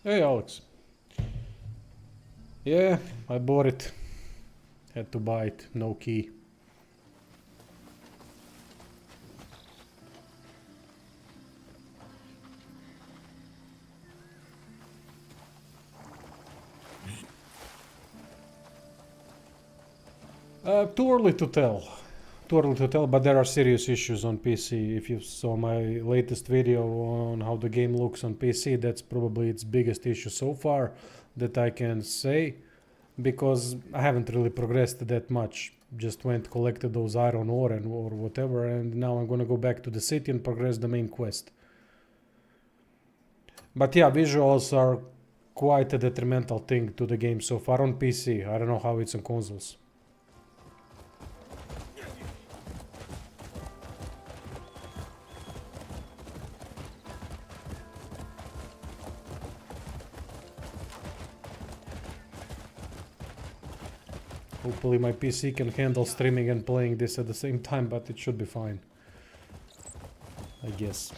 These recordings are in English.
Hey Alex. Yeah, I bought it. Had to buy it, no key. Too early to tell. Too early to tell, but there are serious issues on PC. If you saw my latest video on how the game looks on PC, that's probably its biggest issue so far that I can say, because I haven't really progressed that much. Just went collected those iron ore and or whatever, and now I'm gonna go back to the city and progress the main quest. But yeah, visuals are quite a detrimental thing to the game so far on PC. I don't know how it's on consoles. Hopefully my PC can handle streaming and playing this at the same time, but it should be fine, I guess.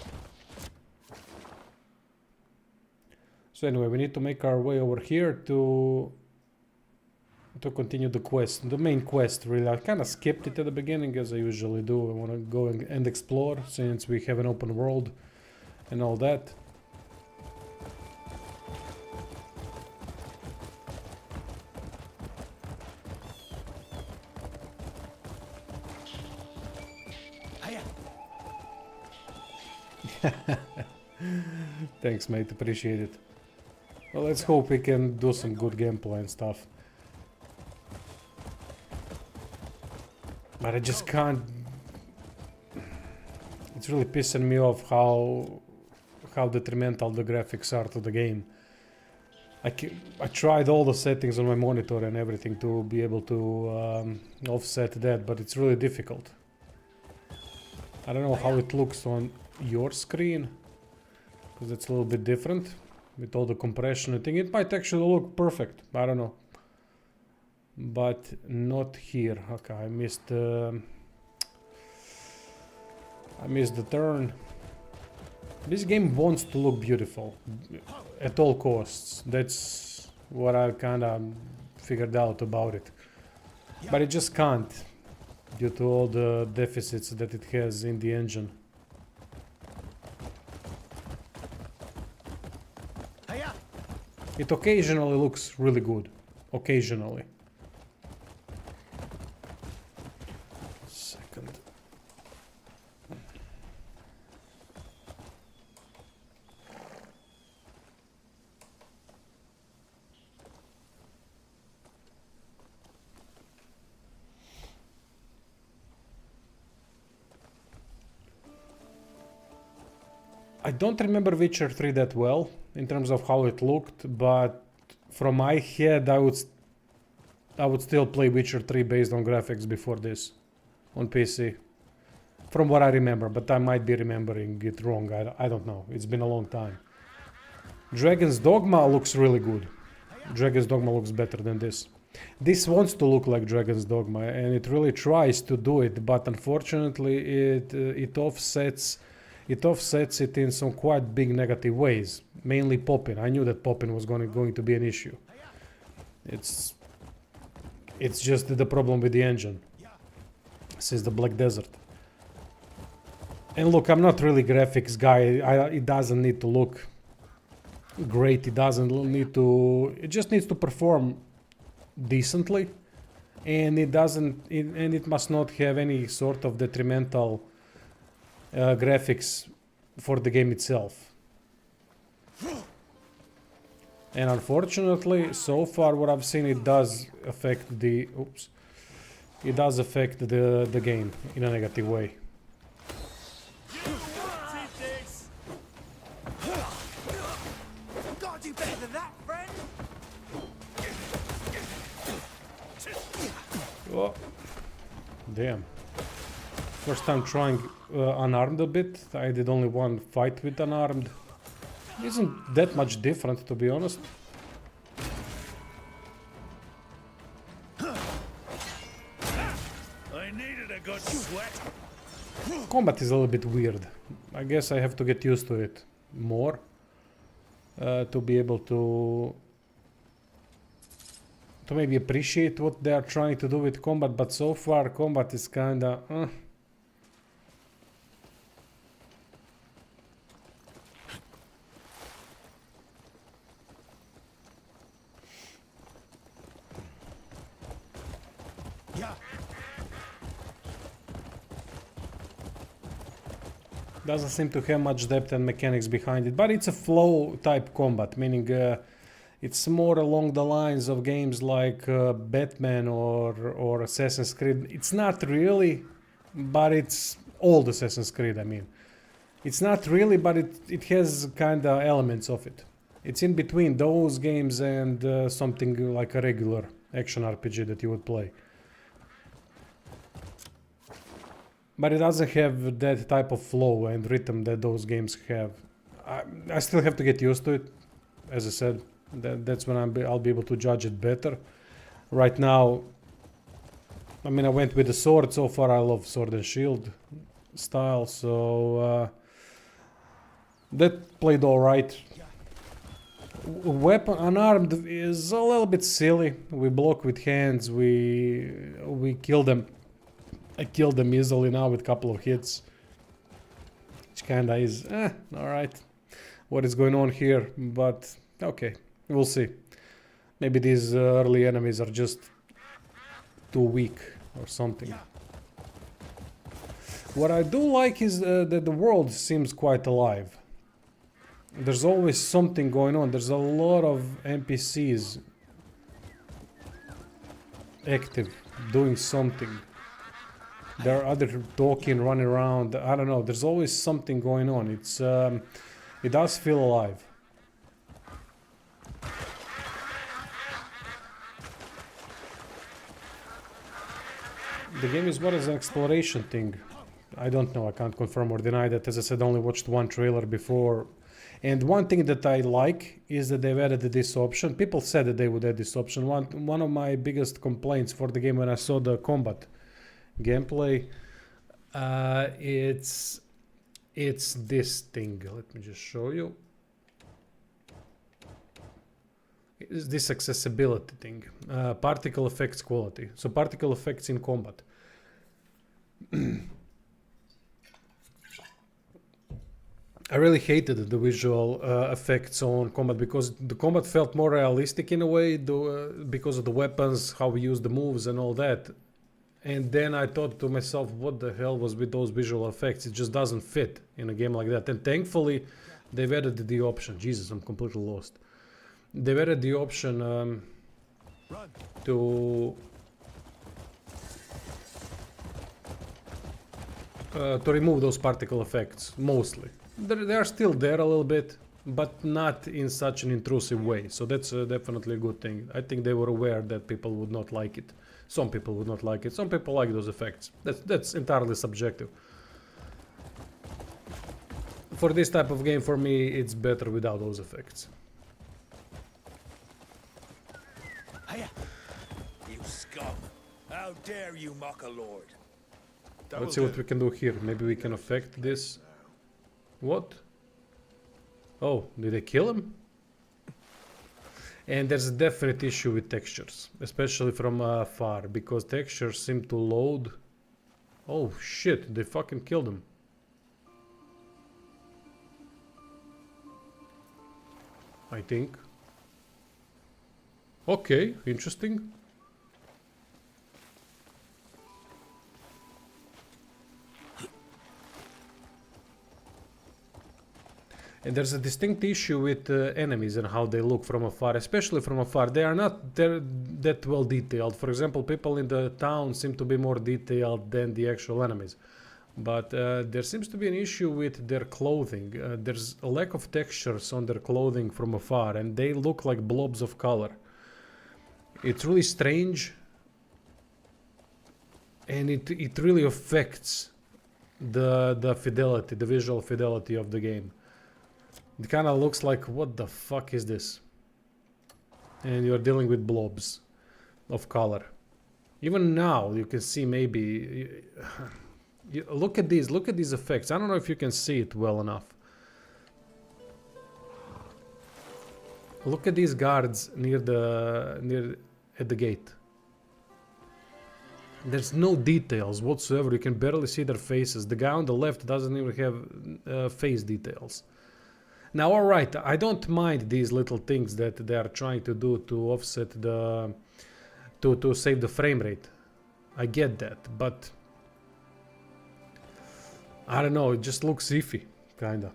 So anyway, we need to make our way over here to continue the quest, the main quest. Really, I kind of skipped it at the beginning, as I usually do. I want to go and explore, since we have an open world and all that. Thanks, mate, appreciate it. Well, let's hope we can do some good gameplay and stuff. But I just can't... It's really pissing me off how detrimental the graphics are to the game. I tried all the settings on my monitor and everything to be able to offset that, but it's really difficult. I don't know how it looks on your screen, because it's a little bit different with all the compression. I think it might actually look perfect. I don't know, but not here. Okay, I missed the turn. This game wants to look beautiful at all costs. That's what I kind of figured out about it, but it just can't, due to all the deficits that it has in the engine. It occasionally looks really good. Occasionally. Second. I don't remember Witcher 3 that well in terms of how it looked, but from my head I would still play Witcher 3 based on graphics before this on PC. From what I remember, but I might be remembering it wrong. I don't know. It's been a long time. Dragon's Dogma looks really good. Dragon's Dogma looks better than this. This wants to look like Dragon's Dogma, and it really tries to do it, but unfortunately it offsets it in some quite big negative ways. Mainly popping. I knew that popping was going to be an issue. It's just the problem with the engine since the Black Desert. And look, I'm not really graphics guy. It doesn't need to look great. It doesn't need to. It just needs to perform decently, and it must not have any sort of detrimental graphics for the game itself. And unfortunately, so far what I've seen, it does affect the the game in a negative way. Oh, damn. First time trying unarmed a bit. I did only one fight with unarmed. Isn't that much different, to be honest. I needed a good sweat. Combat is a little bit weird. I guess I have to get used to it more. to be able to maybe appreciate what they are trying to do with combat, but so far combat is kinda Yeah. doesn't seem to have much depth and mechanics behind it, but it's a flow type combat, meaning it's more along the lines of games like Batman or Assassin's Creed. It's not really, but it's old Assassin's Creed, I mean. It's not really, but it has kind of elements of it. It's in between those games and something like a regular action RPG that you would play. But it doesn't have that type of flow and rhythm that those games have. I still have to get used to it. As I said, that's when I'll be able to judge it better. Right now, I mean, I went with the sword. So far, I love sword and shield style. So that played all right. Weapon unarmed is a little bit silly. We block with hands. We kill them. I killed them easily now with a couple of hits. Which kinda is, alright. What is going on here? But, okay, we'll see. Maybe these early enemies are just too weak or something. What I do like is that the world seems quite alive. There's always something going on. There's a lot of NPCs active, doing something. There are other talking, running around. I don't know. There's always something going on. It does feel alive. The game is what is an exploration thing. I don't know. I can't confirm or deny that. As I said, I only watched one trailer before. And one thing that I like is that they've added this option. People said that they would add this option. One of my biggest complaints for the game when I saw the combat gameplay, it's this thing. Let me just show you. It's this accessibility thing, particle effects quality. So particle effects in combat. I really hated the visual effects on combat because the combat felt more realistic in a way because of the weapons, how we use the moves and all that. And then I thought to myself, what the hell was with those visual effects? It just doesn't fit in a game like that. And thankfully, they've added the option. Jesus, I'm completely lost. They've added the option to remove those particle effects, mostly. They are still there a little bit, but not in such an intrusive way. So that's definitely a good thing. I think they were aware that people would not like it. Some people would not like it. Some people like those effects. That's entirely subjective. For this type of game, for me, it's better without those effects. Hiya. You scum. How dare you mock a lord? Let's see what we can do here. Maybe we can affect this. What? Oh, did they kill him? And there's a definite issue with textures, especially from far, because textures seem to load. Oh shit, they fucking killed him. I think. Okay, interesting. And there's a distinct issue with enemies and how they look from afar, especially from afar. They are not that well detailed. For example, people in the town seem to be more detailed than the actual enemies. But there seems to be an issue with their clothing. There's a lack of textures on their clothing from afar, and they look like blobs of color. It's really strange, and it really affects the fidelity, the visual fidelity of the game. It kind of looks like, what the fuck is this? And you're dealing with blobs of color. Even now, you can see maybe... look at these effects. I don't know if you can see it well enough. Look at these guards near at the gate. There's no details whatsoever. You can barely see their faces. The guy on the left doesn't even have face details. Now, all right, I don't mind these little things that they are trying to do to offset the to save the frame rate. I get that, but I don't know. It just looks iffy, kinda.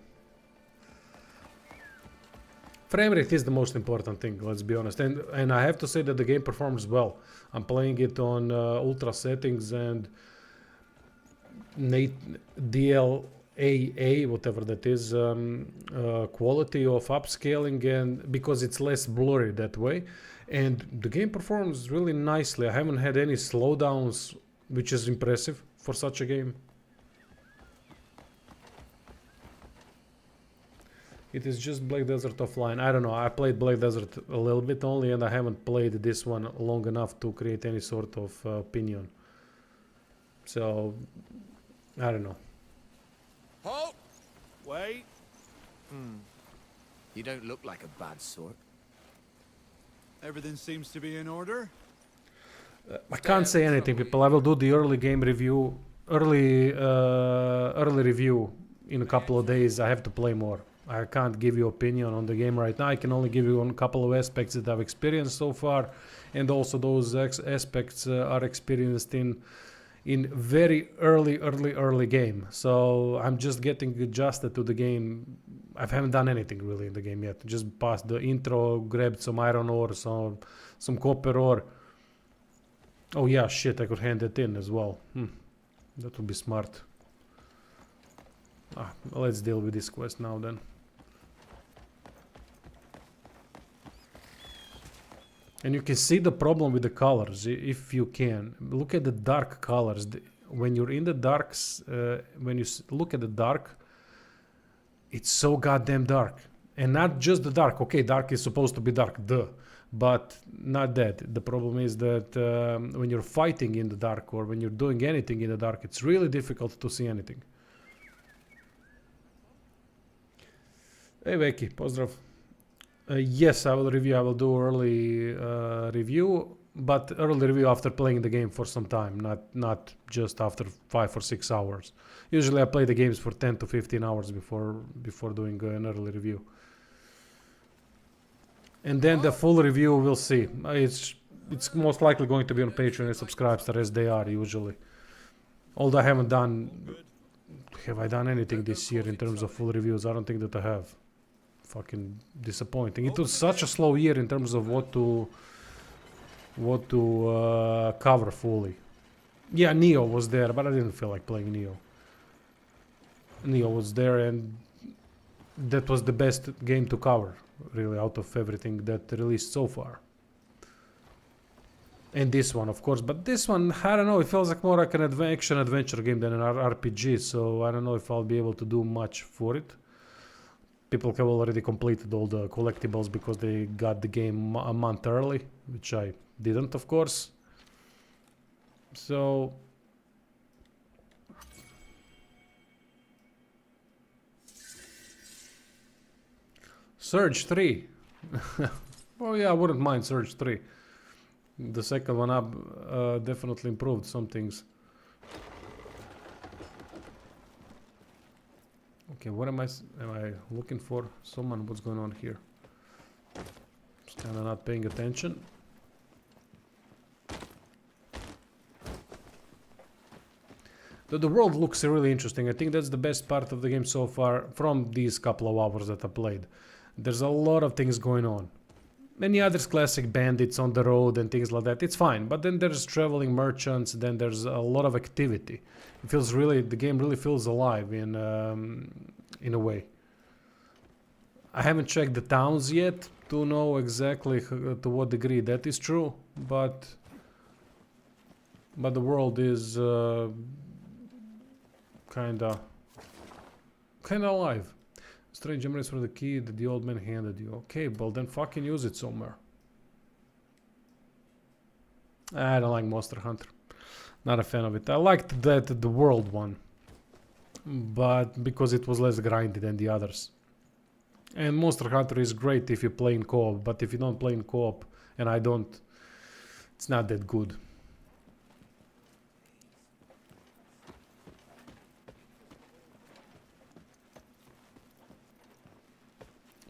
Frame rate is the most important thing, let's be honest, and I have to say that the game performs well. I'm playing it on ultra settings and DLAA, whatever that is, quality of upscaling, and because it's less blurry that way, and the game performs really nicely. I haven't had any slowdowns, which is impressive for such a game. It is just Black Desert offline. I don't know. I played Black Desert a little bit only, and I haven't played this one long enough to create any sort of opinion. So, I don't know. Halt! Wait. You don't look like a bad sort. Everything seems to be in order. I can't say anything, people. I will do the early game review, early review in a couple of days. I have to play more. I can't give you opinion on the game right now. I can only give you on a couple of aspects that I've experienced so far, and also those aspects are experienced in very early game. So I'm just getting adjusted to the game. I haven't done anything really in the game yet. Just passed the intro, grabbed some iron ore, some copper ore. Oh yeah, shit, I could hand it in as well. That would be smart. Let's deal with this quest now then. And you can see the problem with the colors, if you can. Look at the dark colors. When you're in the darks, when you look at the dark, it's so goddamn dark. And not just the dark. Okay, dark is supposed to be dark, duh. But not that. The problem is that when you're fighting in the dark or when you're doing anything in the dark, it's really difficult to see anything. Hey Veki, pozdrav. Yes, I will review. I will do early review, but early review after playing the game for some time, not just after 5 or 6 hours. Usually I play the games for 10 to 15 hours before doing an early review. And then the full review, we'll see. It's most likely going to be on Patreon and Subscribestar, as they are usually. Although I haven't done... Have I done anything this year in terms of full reviews? I don't think that I have. Fucking disappointing. It was such a slow year in terms of what to cover fully. Yeah, Neo was there, but I didn't feel like playing Neo. Neo was there, and that was the best game to cover, really, out of everything that released so far. And this one, of course, but this one, I don't know, it feels like more like an action-adventure game than an RPG, so I don't know if I'll be able to do much for it. People have already completed all the collectibles because they got the game a month early, which I didn't, of course. So... Surge 3. Well, yeah, I wouldn't mind Surge 3. The second one up definitely improved some things. Okay, what am I looking for? Someone, what's going on here? Just kind of not paying attention. The world looks really interesting. I think that's the best part of the game so far from these couple of hours that I played. There's a lot of things going on. Many others, classic bandits on the road and things like that, it's fine. But then there's traveling merchants, then there's a lot of activity. It feels really, the game really feels alive in a way. I haven't checked the towns yet to know exactly to what degree that is true, but the world is kinda alive. Strange memories for the key that the old man handed you. Okay, well then fucking use it somewhere. I don't like Monster Hunter. Not a fan of it. I liked the world one, but because it was less grindy than the others. And Monster Hunter is great if you play in co-op, but if you don't play in co-op, and I don't, it's not that good.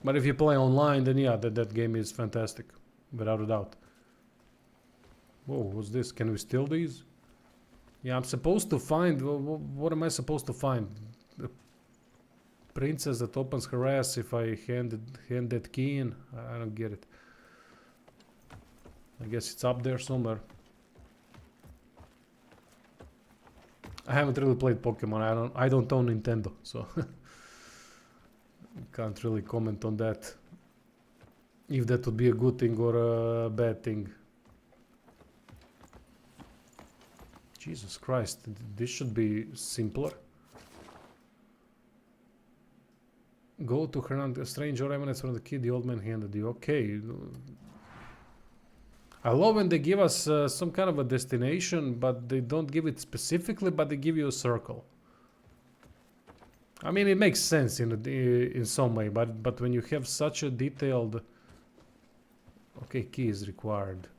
But if you play online, then yeah, that game is fantastic, without a doubt. Whoa, what's this? Can we steal these? Yeah, I'm supposed to find... What am I supposed to find? The princess that opens her ass if I hand that key in? I don't get it. I guess it's up there somewhere. I haven't really played Pokemon. I don't own Nintendo, so can't really comment on that. If that would be a good thing or a bad thing. Jesus Christ, this should be simpler. Go to a stranger remnants from the kid the old man handed you. Okay. I love when they give us some kind of a destination, but they don't give it specifically, but they give you a circle. I mean, it makes sense in some way, but when you have such a detailed... Okay, key is required.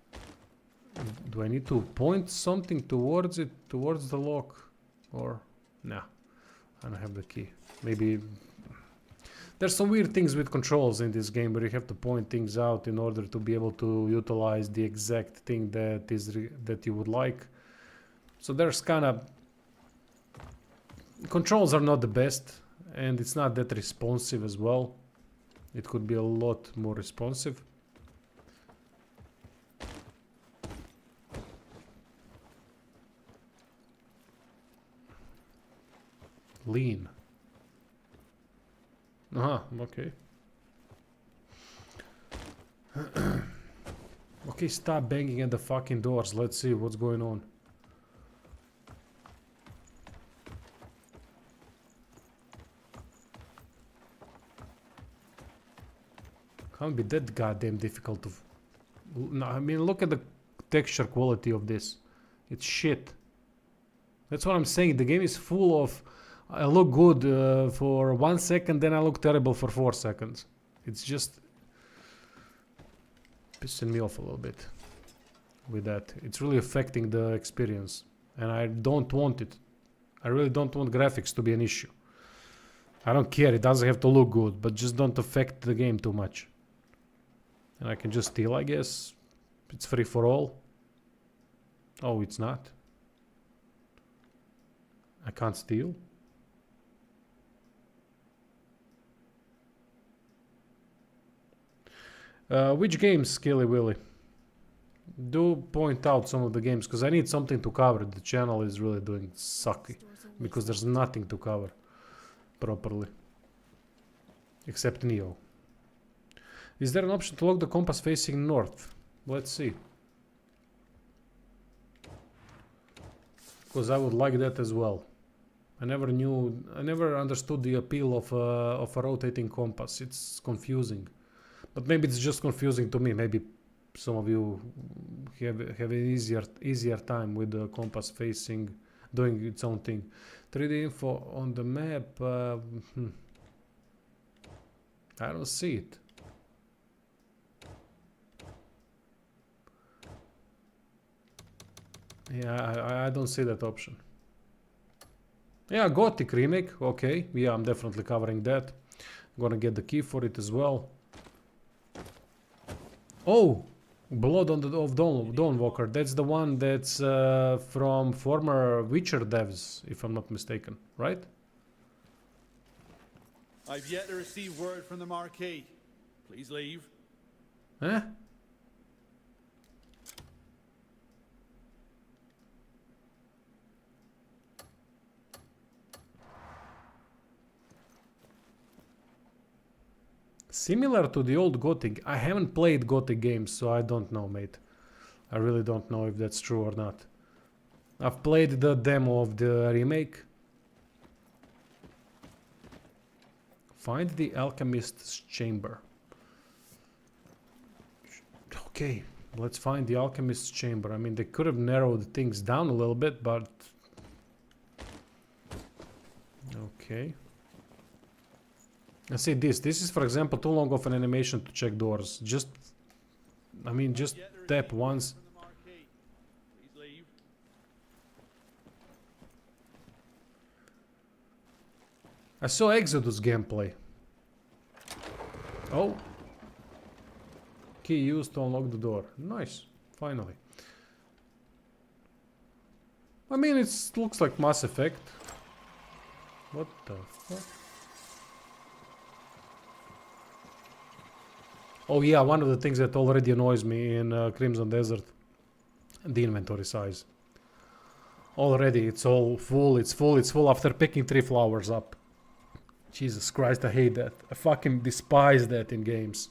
Do I need to point something towards it, towards the lock? Or... Nah, I don't have the key. Maybe... There's some weird things with controls in this game where you have to point things out in order to be able to utilize the exact thing that you would like. So there's kind of... Controls are not the best, and it's not that responsive as well. It could be a lot more responsive. Lean. Okay. Okay, stop banging at the fucking doors. Let's see what's going on. Can't be that goddamn difficult to... No, I mean, look at the texture quality of this. It's shit. That's what I'm saying. The game is full of... I look good for 1 second, then I look terrible for 4 seconds. It's just... pissing me off a little bit with that. It's really affecting the experience. And I don't want it. I really don't want graphics to be an issue. I don't care. It doesn't have to look good, but just don't affect the game too much. And I can just steal, I guess. It's free for all. Oh, it's not. I can't steal. Which games, Skilly Willy? Do point out some of the games, because I need something to cover. The channel is really doing sucky, because there's nothing to cover properly. Except Neo. Is there an option to lock the compass facing north? Let's see. Because I would like that as well. I never understood the appeal of a rotating compass. It's confusing. But maybe it's just confusing to me. Maybe some of you have an easier time with the compass facing, doing its own thing. 3D info on the map. I don't see it. Yeah, I don't see that option. Yeah, Gothic remake. Okay, yeah, I'm definitely covering that. I'm gonna get the key for it as well. Oh, Blood of Dawnwalker. That's the one that's from former Witcher devs, if I'm not mistaken, right? I've yet to receive word from the Marquis. Please leave. Eh? Similar to the old Gothic. I haven't played Gothic games, so I don't know, mate. I really don't know if that's true or not. I've played the demo of the remake. Find the Alchemist's Chamber. Okay, let's find the Alchemist's Chamber. I mean, they could have narrowed things down a little bit, but... Okay. And see this. This is, for example, too long of an animation to check doors. Just, I mean, just tap once. From the marquee. Please leave. I saw Exodus gameplay. Oh. Key used to unlock the door. Nice. Finally. I mean, it looks like Mass Effect. What the fuck? Oh yeah, one of the things that already annoys me in Crimson Desert. The inventory size. Already, it's all full, it's full, it's full after picking 3 flowers up. Jesus Christ, I hate that. I fucking despise that in games.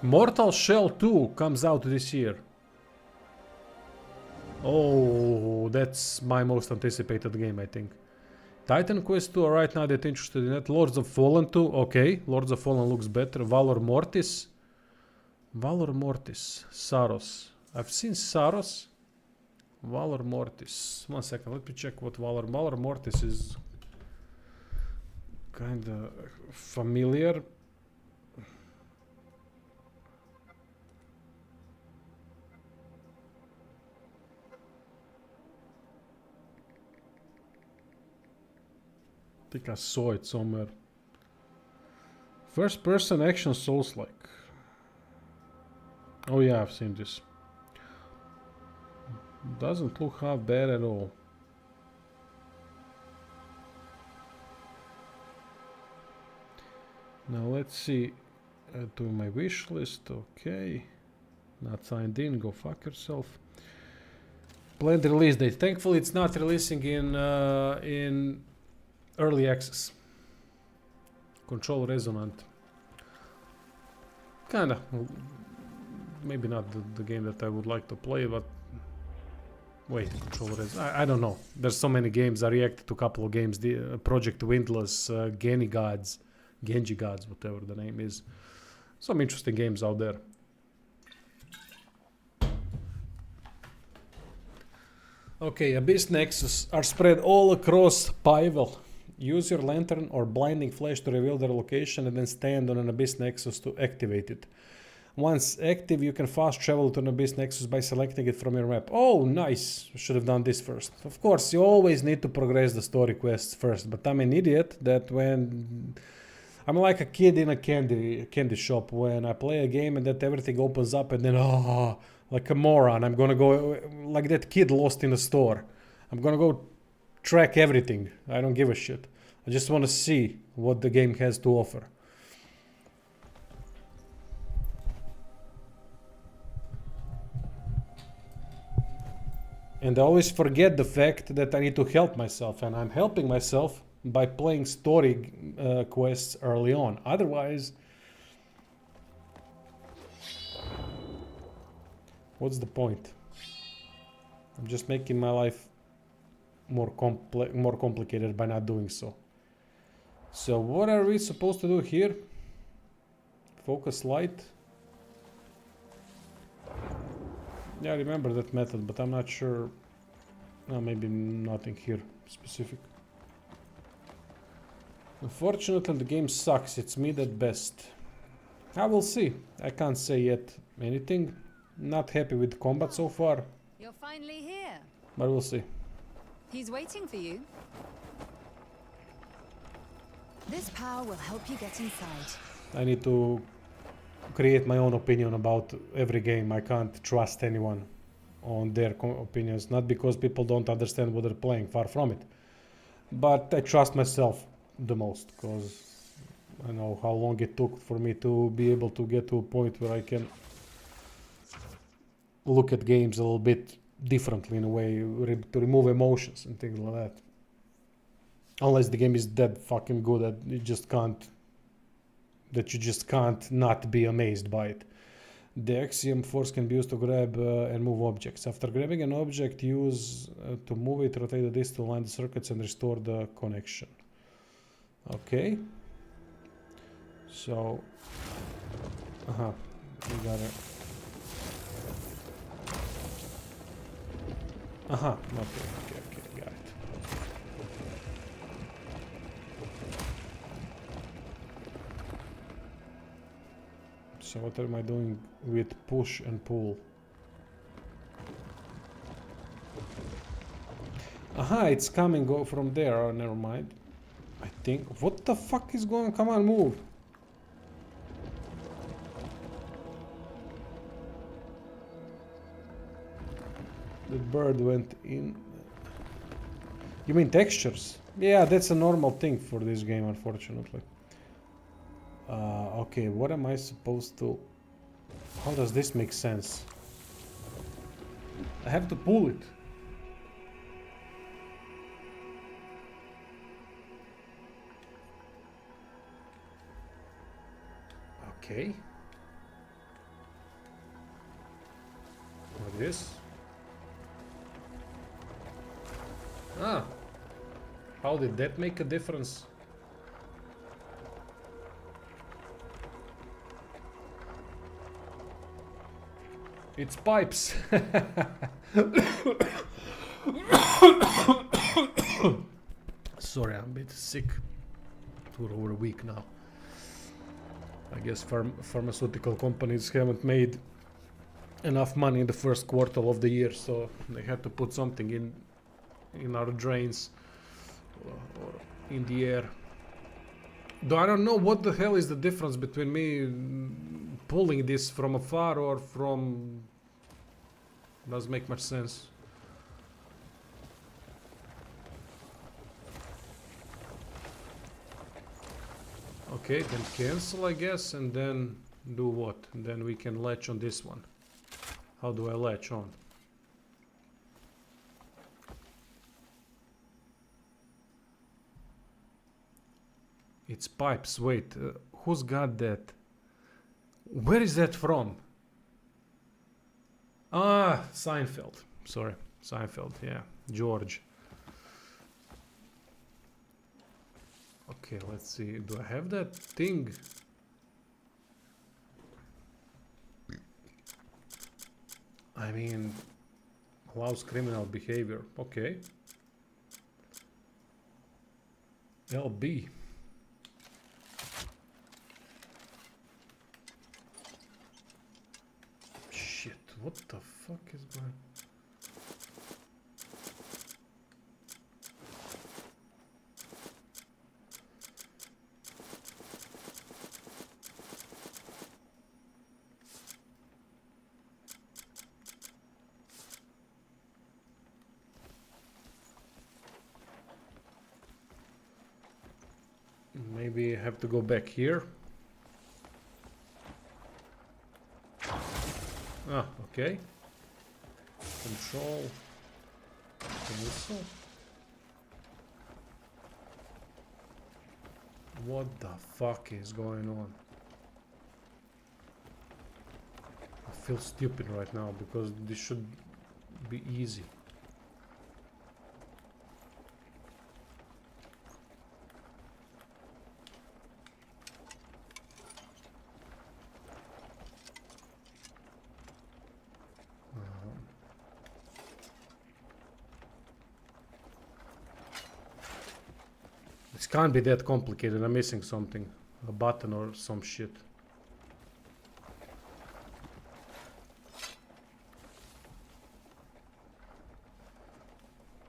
Mortal Shell 2 comes out this year. Oh, that's my most anticipated game, I think. Titan Quest 2 are right now that interested in it. Lords of Fallen 2, okay. Lords of Fallen looks better. Valor Mortis. Valor Mortis. Saros. I've seen Saros. Valor Mortis. 1 second, let me check what Valor Mortis is. Kinda familiar. I think I saw it somewhere. First person action Souls-like. Oh yeah, I've seen this. Doesn't look half bad at all. Now let's see. To my wish list, okay. Not signed in, go fuck yourself. Planned release date. Thankfully it's not releasing in early access. Control Resonant. Kinda. Maybe not the game that I would like to play, but... Wait, Control Resonant. I don't know. There's so many games. I reacted to a couple of games. The Project Windless, Genji Gods, whatever the name is. Some interesting games out there. Okay, Abyss Nexus are spread all across Pyvel. Use your lantern or blinding flash to reveal their location and then stand on an Abyss Nexus to activate it. Once active, you can fast travel to an Abyss Nexus by selecting it from your map. Oh, nice! Should have done this first. Of course, you always need to progress the story quests first, but I'm an idiot that when... I'm like a kid in a candy shop when I play a game and that everything opens up and then, oh, like a moron, I'm gonna go, like that kid lost in a store. I'm gonna go track everything. I don't give a shit. I just want to see what the game has to offer. And I always forget the fact that I need to help myself, and I'm helping myself by playing story quests early on. Otherwise, what's the point? I'm just making my life more complicated by not doing so. So what are we supposed to do here? Focus light. Yeah, I remember that method, but I'm not sure. No, maybe nothing here specific. Unfortunately, the game sucks. It's mid at best. I will see. I can't say yet anything. Not happy with the combat so far, You're finally here. but we'll see. He's waiting for you. This power will help you get inside. I need to create my own opinion about every game. I can't trust anyone on their opinions. Not because people don't understand what they're playing, far from it. But I trust myself the most, because I know how long it took for me to be able to get to a point where I can look at games a little bit differently in a way, to remove emotions and things like that. Unless the game is that fucking good that you just can't not be amazed by it. The axiom force can be used to grab and move objects. After grabbing an object, use to move it, rotate the disc to align the circuits and restore the connection. Okay. So, we gotta Aha, okay, got it. So what am I doing with push and pull? Aha, it's coming go from there. Oh, never mind. I think. What the fuck is going on? Come on, move. The bird went in. You mean textures? Yeah, that's a normal thing for this game, unfortunately. Okay, what am I supposed to... How does this make sense? I have to pull it. Okay. Like this. Ah. How did that make a difference? It's pipes. Sorry, I'm a bit sick. For over a week now. I guess pharmaceutical companies haven't made enough money in the first quarter of the year, so they had to put something in our drains or in the air. Though I don't know what the hell is the difference between me pulling this from afar or from... Doesn't make much sense. Okay, then cancel, I guess, and then do what? And then we can latch on this one. How do I latch on? It's pipes. Wait, who's got that? Where is that from? Ah, Seinfeld. Sorry, Seinfeld. Yeah, George. Okay, let's see. Do I have that thing? I mean, allows criminal behavior. Okay. LB. Shit, what the fuck is going... Maybe I have to go back here. Ah, okay. Control. Cancel. What the fuck is going on? I feel stupid right now because this should be easy. This can't be that complicated. I'm missing something. A button or some shit.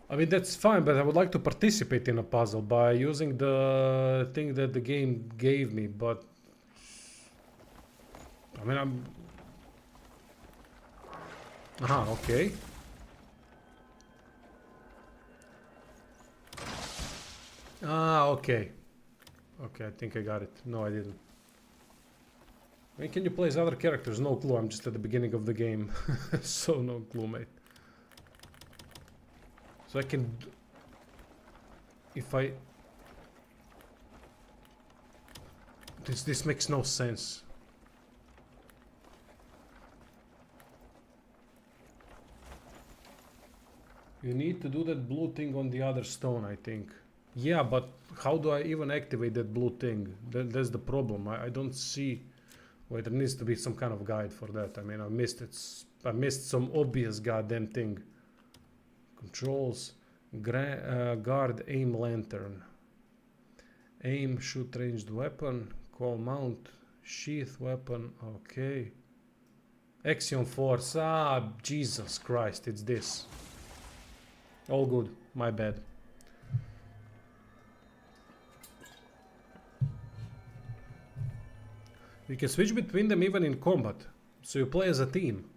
I mean, that's fine, but I would like to participate in a puzzle by using the thing that the game gave me, but... I mean, I'm... Aha, okay. Ah, okay. Okay, I think I got it. No, I didn't. I mean, can you play as other characters? No clue, I'm just at the beginning of the game. So no clue, mate. So I can... If I... This makes no sense. You need to do that blue thing on the other stone, I think. Yeah, but how do I even activate that blue thing? That's the problem. I don't see... Wait, there needs to be some kind of guide for that. I mean, I missed it. I missed some obvious goddamn thing Controls. Guard aim lantern. Aim, shoot ranged weapon. Call mount. Sheath weapon. Okay. Axiom force. Ah, Jesus Christ, it's this. All good. My bad. You can switch between them even in combat. So you play as a team.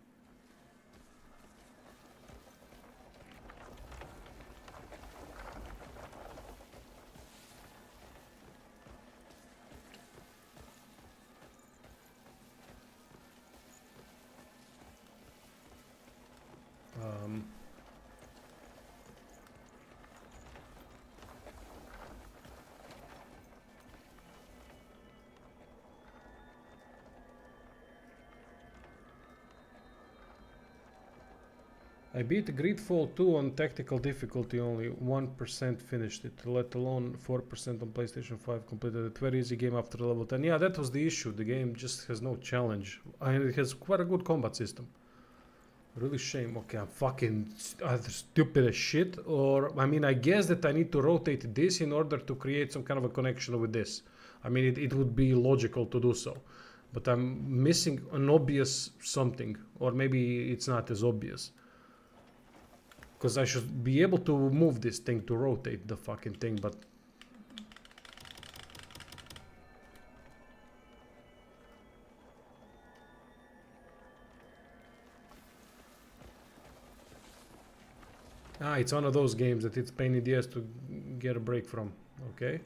I beat Greedfall 2 on tactical difficulty only. 1% finished it, let alone 4% on PlayStation 5 completed it. Very easy game after level 10. Yeah, that was the issue. The game just has no challenge. And it has quite a good combat system. Really shame. Okay, I'm fucking either stupid as shit, or I mean, I guess that I need to rotate this in order to create some kind of a connection with this. I mean, it would be logical to do so. But I'm missing an obvious something, or maybe it's not as obvious. Because I should be able to move this thing to rotate the fucking thing, but... Ah, it's one of those games that it's pain in the ass to get a break from. Okay.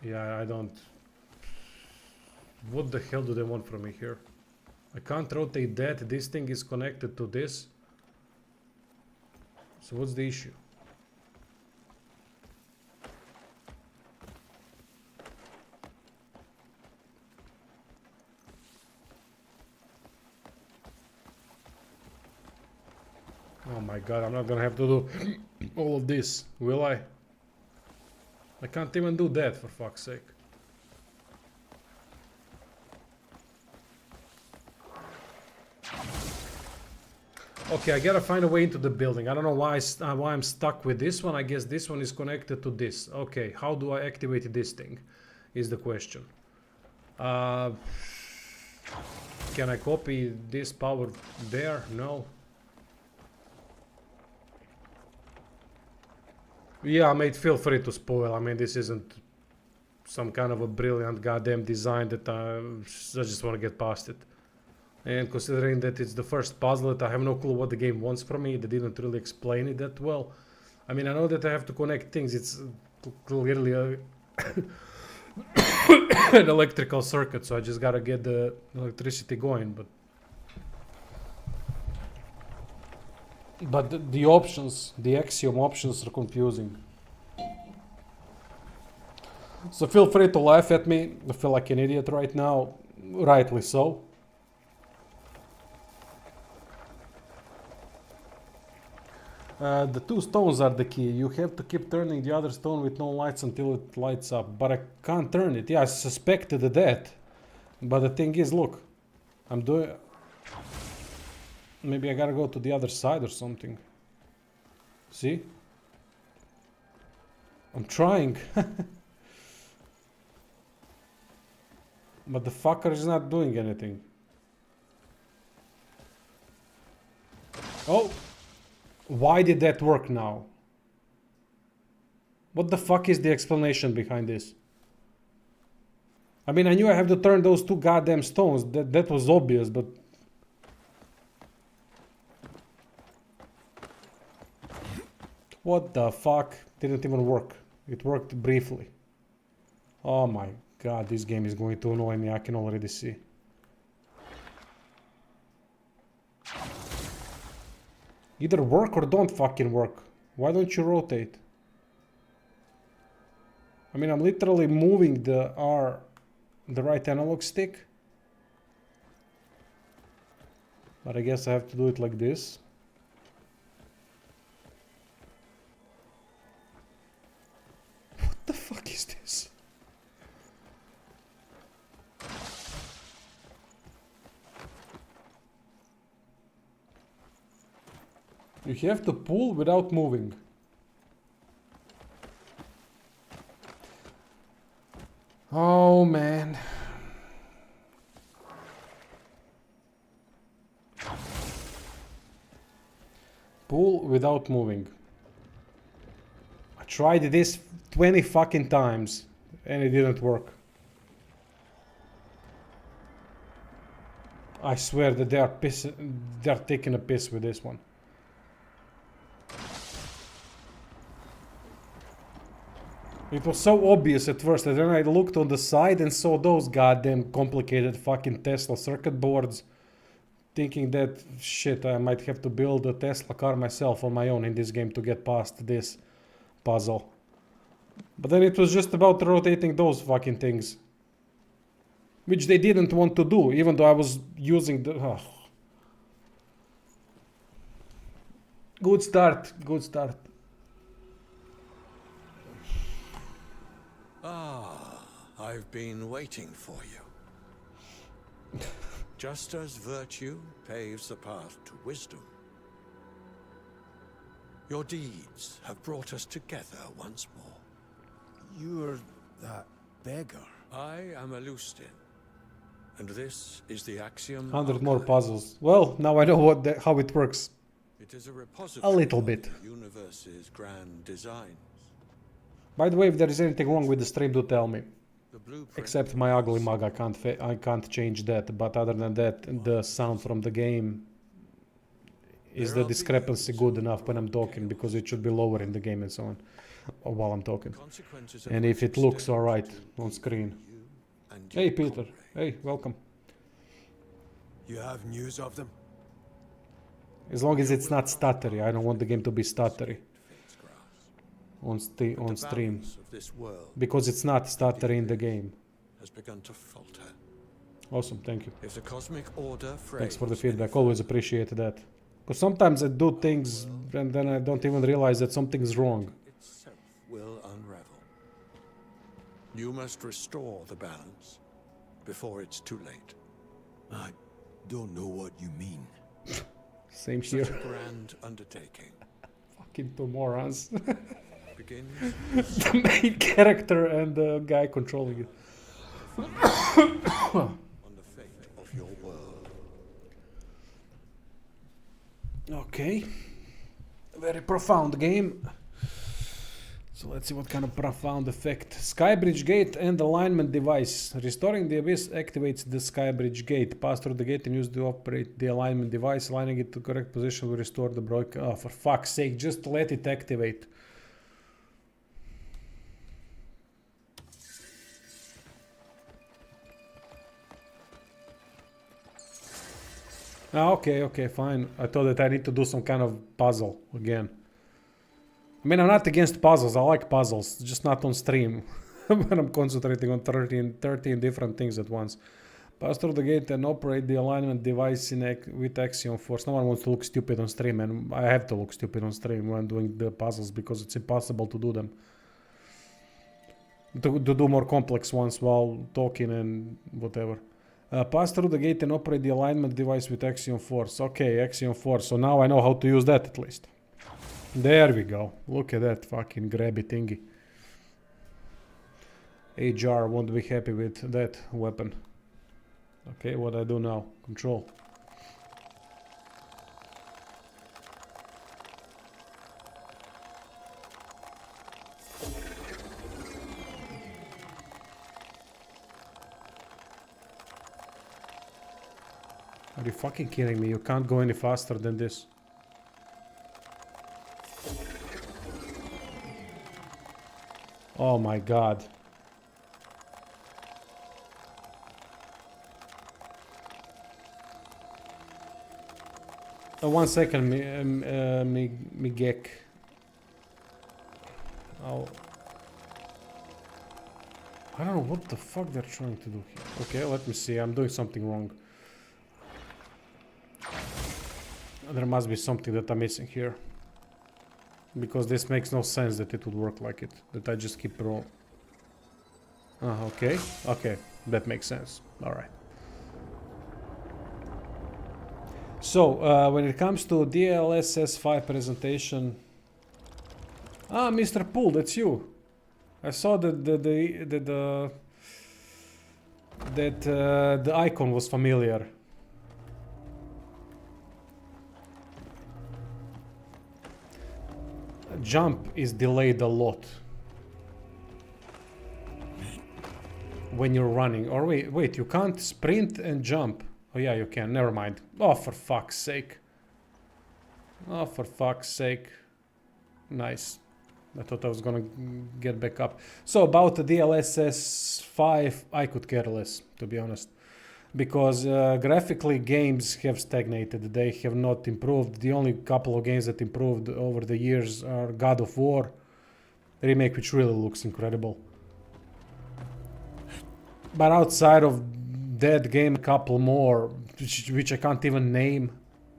Yeah, I don't... What the hell do they want from me here? I can't rotate that. This thing is connected to this. So what's the issue? Oh my god, I'm not gonna have to do all of this, will I? I can't even do that, for fuck's sake. Okay, I gotta find a way into the building. I don't know why I'm stuck with this one. I guess this one is connected to this. Okay, how do I activate this thing? Is the question. Can I copy this power there? No. Yeah, mate, feel free to spoil. I mean, this isn't some kind of a brilliant goddamn design that I just want to get past it. And considering that it's the first puzzle that I have no clue what the game wants from me, they didn't really explain it that well. I mean, I know that I have to connect things. It's clearly an electrical circuit, so I just gotta get the electricity going. But the options, the axiom options are confusing. So feel free to laugh at me. I feel like an idiot right now. Rightly so. The two stones are the key. You have to keep turning the other stone with no lights until it lights up. But I can't turn it. Yeah, I suspected that. But the thing is, look. I'm doing... Maybe I gotta go to the other side or something. See? I'm trying. But the fucker is not doing anything. Oh! Why did that work now? What the fuck is the explanation behind this? I mean, I knew I have to turn those two goddamn stones. That was obvious, but... What the fuck? Didn't even work. It worked briefly. Oh my god, this game is going to annoy me. I can already see. Either work or don't fucking work. Why don't you rotate? I mean, I'm literally moving the right analog stick. But I guess I have to do it like this. What the fuck is this? You have to pull without moving. Oh man. Pull without moving. I tried this 20 fucking times and it didn't work. I swear that they're taking a piss with this one. It was so obvious at first, and then I looked on the side and saw those goddamn complicated fucking Tesla circuit boards, thinking that shit, I might have to build a Tesla car myself on my own in this game to get past this puzzle. But then it was just about rotating those fucking things, which they didn't want to do, even though I was using the... Good start, good start. Ah, I've been waiting for you. Just as virtue paves the path to wisdom, your deeds have brought us together once more. You're that beggar. I am a Lustin, and this is the Axiom 100 more Archive. puzzles. Well, now I know how it works. It is a repository little of bit. the universe's grand designs. By the way, if there is anything wrong with the stream, do tell me. The blueprint Except my ugly mug, I can't change that. But other than that, the sound from the game is the discrepancy good enough when I'm talking, because it should be lower in the game and so on, or while I'm talking. consequences of And if which it looks extend alright to on screen. you and your Hey Peter, comrade. hey, welcome. You have news of them? As long as it's not stuttery, I don't want the game to be stuttery Fate's grasp. on The stream, balance of this world because it's not stuttery in the game. has begun to falter. Awesome, thank you. If the cosmic order Thanks for the frays feedback, any always appreciate that. Because sometimes I do things and then I don't even realize that something's wrong. itself will unravel. You must restore the balance before it's too late. I don't know what you mean. Same Such here. a grand undertaking Fucking two morons. begins The main character and the guy controlling it. on the fate of your world. Okay. Very profound game. So let's see what kind of profound effect. Skybridge gate and alignment device. Restoring the abyss activates the skybridge gate. Pass through the gate and use to operate the alignment device. Aligning it to correct position will restore the broken... Oh, for fuck's sake, just let it activate. Ah, okay, fine. I thought that I need to do some kind of puzzle again. I mean, I'm not against puzzles. I like puzzles, just not on stream. When I'm concentrating on 13 different things at once. Pass through the gate and operate the alignment device with Axiom Force. No one wants to look stupid on stream, and I have to look stupid on stream when doing the puzzles because it's impossible to do them. To do more complex ones while talking and whatever. Pass through the gate and operate the alignment device with Axiom Force. Okay, Axiom Force. So now I know how to use that at least. There we go. Look at that fucking grabby thingy. HR won't be happy with that weapon. Okay, what I do now? Control. Are you fucking kidding me? You can't go any faster than this. Oh my god. One second, me gek. Oh. I don't know what the fuck they're trying to do here. Okay, let me see. I'm doing something wrong. There must be something that I'm missing here. Because this makes no sense that it would work like it. That I just keep rolling. Okay. Okay. That makes sense. Alright. So, when it comes to DLSS 5 presentation... Ah, Mr. Poole, that's you. I saw that the icon was familiar. Jump is delayed a lot when you're running. Or wait, you can't sprint and jump. Oh yeah, you can. Never mind. Oh, for fuck's sake. Oh, for fuck's sake. Nice. I thought I was gonna get back up. So about the DLSS 5, I could care less, to be honest. Because graphically games have stagnated. They have not improved. The only couple of games that improved over the years are God of War remake, which really looks incredible. But outside of that game, a couple more, which I can't even name.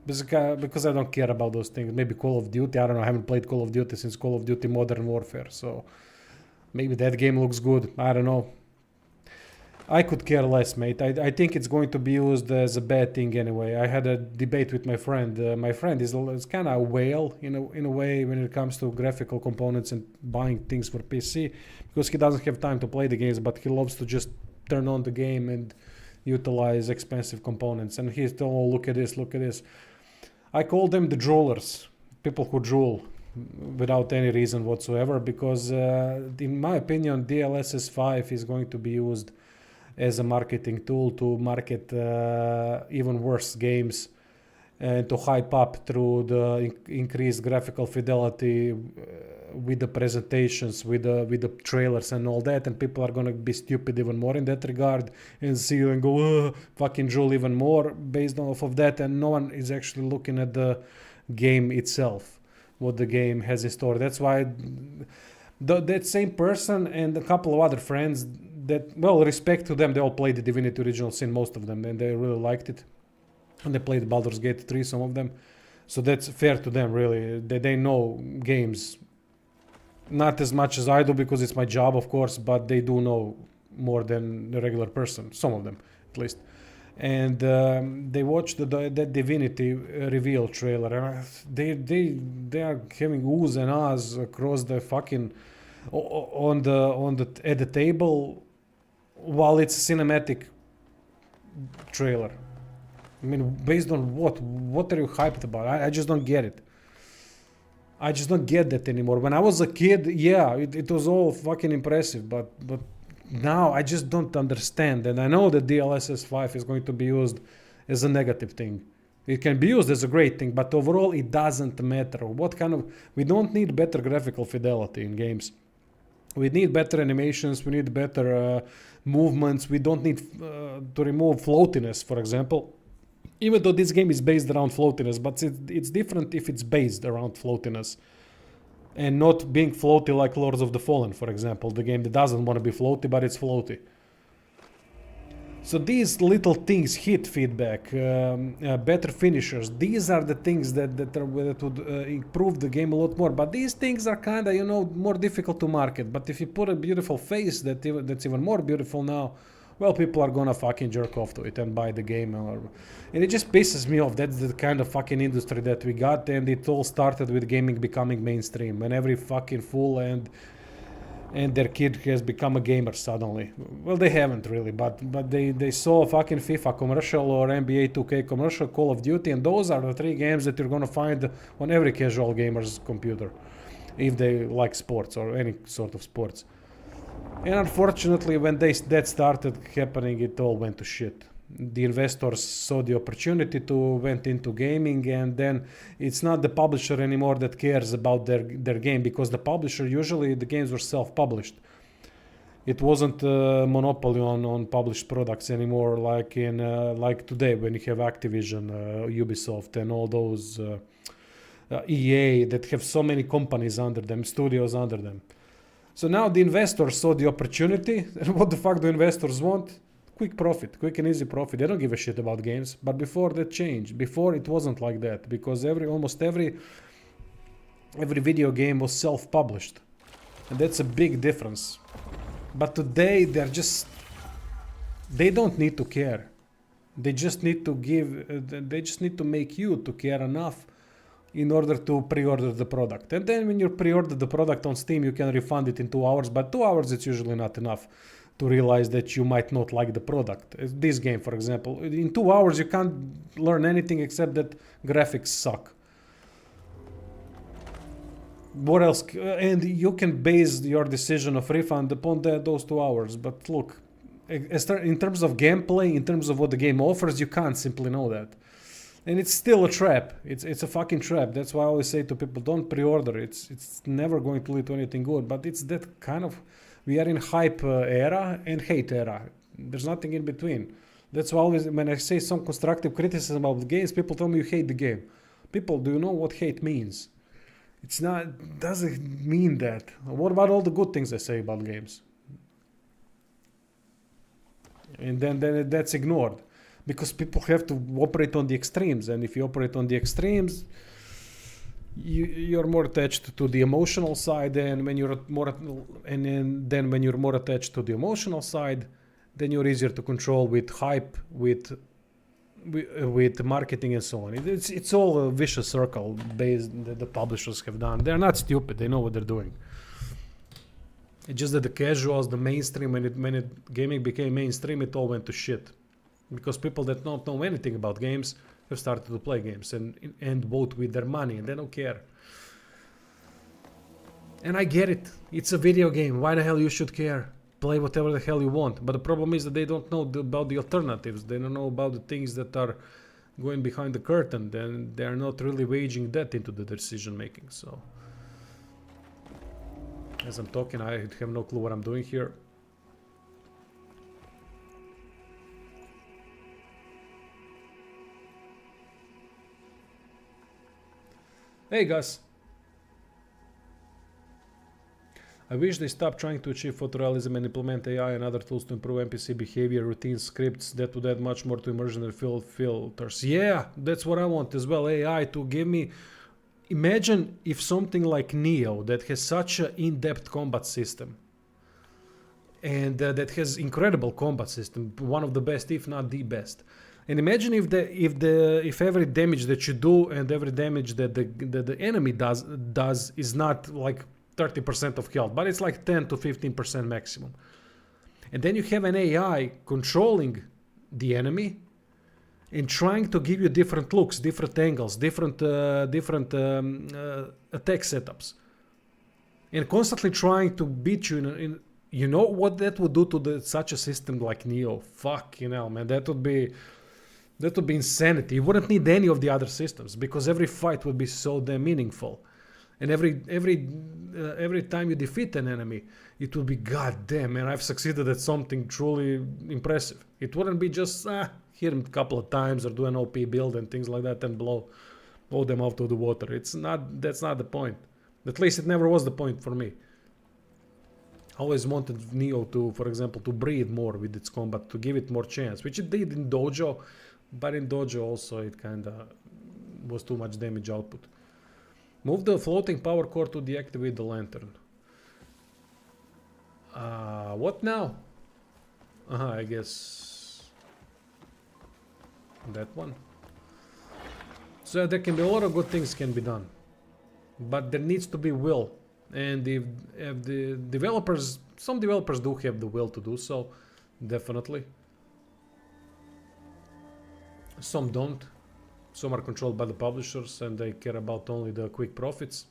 Because I don't care about those things. Maybe Call of Duty, I don't know, I haven't played Call of Duty since Call of Duty Modern Warfare, so maybe that game looks good, I don't know. I could care less, mate. I think it's going to be used as a bad thing anyway. I had a debate with my friend. My friend is kind of a whale in a way when it comes to graphical components and buying things for PC, because he doesn't have time to play the games, but he loves to just turn on the game and utilize expensive components. And he's told, oh, look at this, look at this. I call them the droolers, people who drool without any reason whatsoever, because in my opinion DLSS 5 is going to be used as a marketing tool to market even worse games and to hype up through the increased graphical fidelity with the presentations, with the trailers and all that, and people are gonna be stupid even more in that regard and see you and go fucking drool even more based off of that, and no one is actually looking at the game itself, what the game has in store. That's why that same person and a couple of other friends that, well, respect to them, they all played the Divinity Original Sin, most of them, and they really liked it. And they played Baldur's Gate 3, some of them. So that's fair to them, really. They know games. Not as much as I do, because it's my job, of course, but they do know more than the regular person. Some of them, at least. And they watched that Divinity reveal trailer, and they are having oohs and ahs across the fucking at the table, while it's a cinematic trailer. I mean, based on what? What are you hyped about? I just don't get it. I just don't get that anymore. When I was a kid, yeah, it was all fucking impressive, but now I just don't understand. And I know that DLSS 5 is going to be used as a negative thing. It can be used as a great thing, but overall it doesn't matter. We don't need better graphical fidelity in games. We need better animations, we need better movements, we don't need to remove floatiness, for example. Even though this game is based around floatiness, but it's different if it's based around floatiness and not being floaty like Lords of the Fallen, for example, the game that doesn't want to be floaty, but it's floaty. So these little things, hit feedback, better finishers, these are the things that would improve the game a lot more. But these things are kind of, more difficult to market. But if you put a beautiful face that's even more beautiful now, well, people are gonna fucking jerk off to it and buy the game. And it just pisses me off. That's the kind of fucking industry that we got, and it all started with gaming becoming mainstream. And every fucking fool and their kid has become a gamer suddenly. Well, they haven't really, but they saw a fucking FIFA commercial or NBA 2K commercial, Call of Duty, and those are the three games that you're gonna find on every casual gamer's computer, if they like sports or any sort of sports. And unfortunately, when that started happening, it all went to shit. The investors saw the opportunity to went into gaming, and then it's not the publisher anymore that cares about their game, because the publisher, usually the games were self-published. It wasn't a monopoly on published products anymore, like like today when you have Activision, Ubisoft, and all those EA that have so many companies under them, studios under them. So now the investors saw the opportunity, and what the fuck do investors want? Quick profit, quick and easy profit. They don't give a shit about games. But before that changed, before it wasn't like that, because almost every video game was self-published, and that's a big difference. But today they don't need to care. They just need to they just need to make you to care enough in order to pre-order the product. And then when you pre-order the product on Steam, you can refund it in 2 hours, but 2 hours it's usually not enough to realize that you might not like the product. This game, for example, in 2 hours you can't learn anything except that graphics suck. What else? And you can base your decision of refund upon those 2 hours. But look, in terms of gameplay, in terms of what the game offers, you can't simply know that. And it's still a trap. It's a fucking trap. That's why I always say to people, don't pre-order. It's never going to lead to anything good. But it's that kind of, we are in hype era and hate era. There's nothing in between. That's why always when I say some constructive criticism of the games, people tell me you hate the game. People, do you know what hate means? It's not, doesn't mean that. What about all the good things I say about games? And then that's ignored. Because people have to operate on the extremes, and if you operate on the extremes, you're more attached to the emotional side, and when you're more, then when you're more attached to the emotional side, then you're easier to control with hype, with marketing and so on. It's all a vicious circle based that the publishers have done. They're not stupid; they know what they're doing. It's just that the casuals, the mainstream, when gaming became mainstream, it all went to shit. Because people that don't know anything about games have started to play games and vote with their money, and they don't care. And I get it. It's a video game. Why the hell you should care? Play whatever the hell you want. But the problem is that they don't know about the alternatives. They don't know about the things that are going behind the curtain. Then they're not really waging that into the decision making. So, as I'm talking, I have no clue what I'm doing here. Hey Gus. I wish they stopped trying to achieve photorealism and implement AI and other tools to improve NPC behavior, routines, scripts that would add much more to immersion and filters. Yeah, that's what I want as well. AI to give me... Imagine if something like Neo that has such an in-depth combat system and that has incredible combat system, one of the best, if not the best. And imagine if every damage that you do and every damage that the enemy does is not like 30% of health, but it's like 10 to 15% maximum. And then you have an AI controlling the enemy and trying to give you different looks, different angles, different attack setups, and constantly trying to beat you in you know what that would do to such a system like Neo? Fucking hell, man, that would be insanity. You wouldn't need any of the other systems because every fight would be so damn meaningful, and every time you defeat an enemy, it would be goddamn, man, I've succeeded at something truly impressive. It wouldn't be just hit him a couple of times or do an OP build and things like that and blow them out of the water. That's not the point. At least it never was the point for me. I always wanted Neo to, for example, to breathe more with its combat, to give it more chance, which it did in Dojo, but in Dojo also it kinda was too much damage output. Move the floating power core to deactivate the lantern. What now? I guess that one. So there can be a lot of good things can be done, but there needs to be will. And if the developers, some developers do have the will to do so, definitely. Some don't. Some are controlled by the publishers and they care about only the quick profits.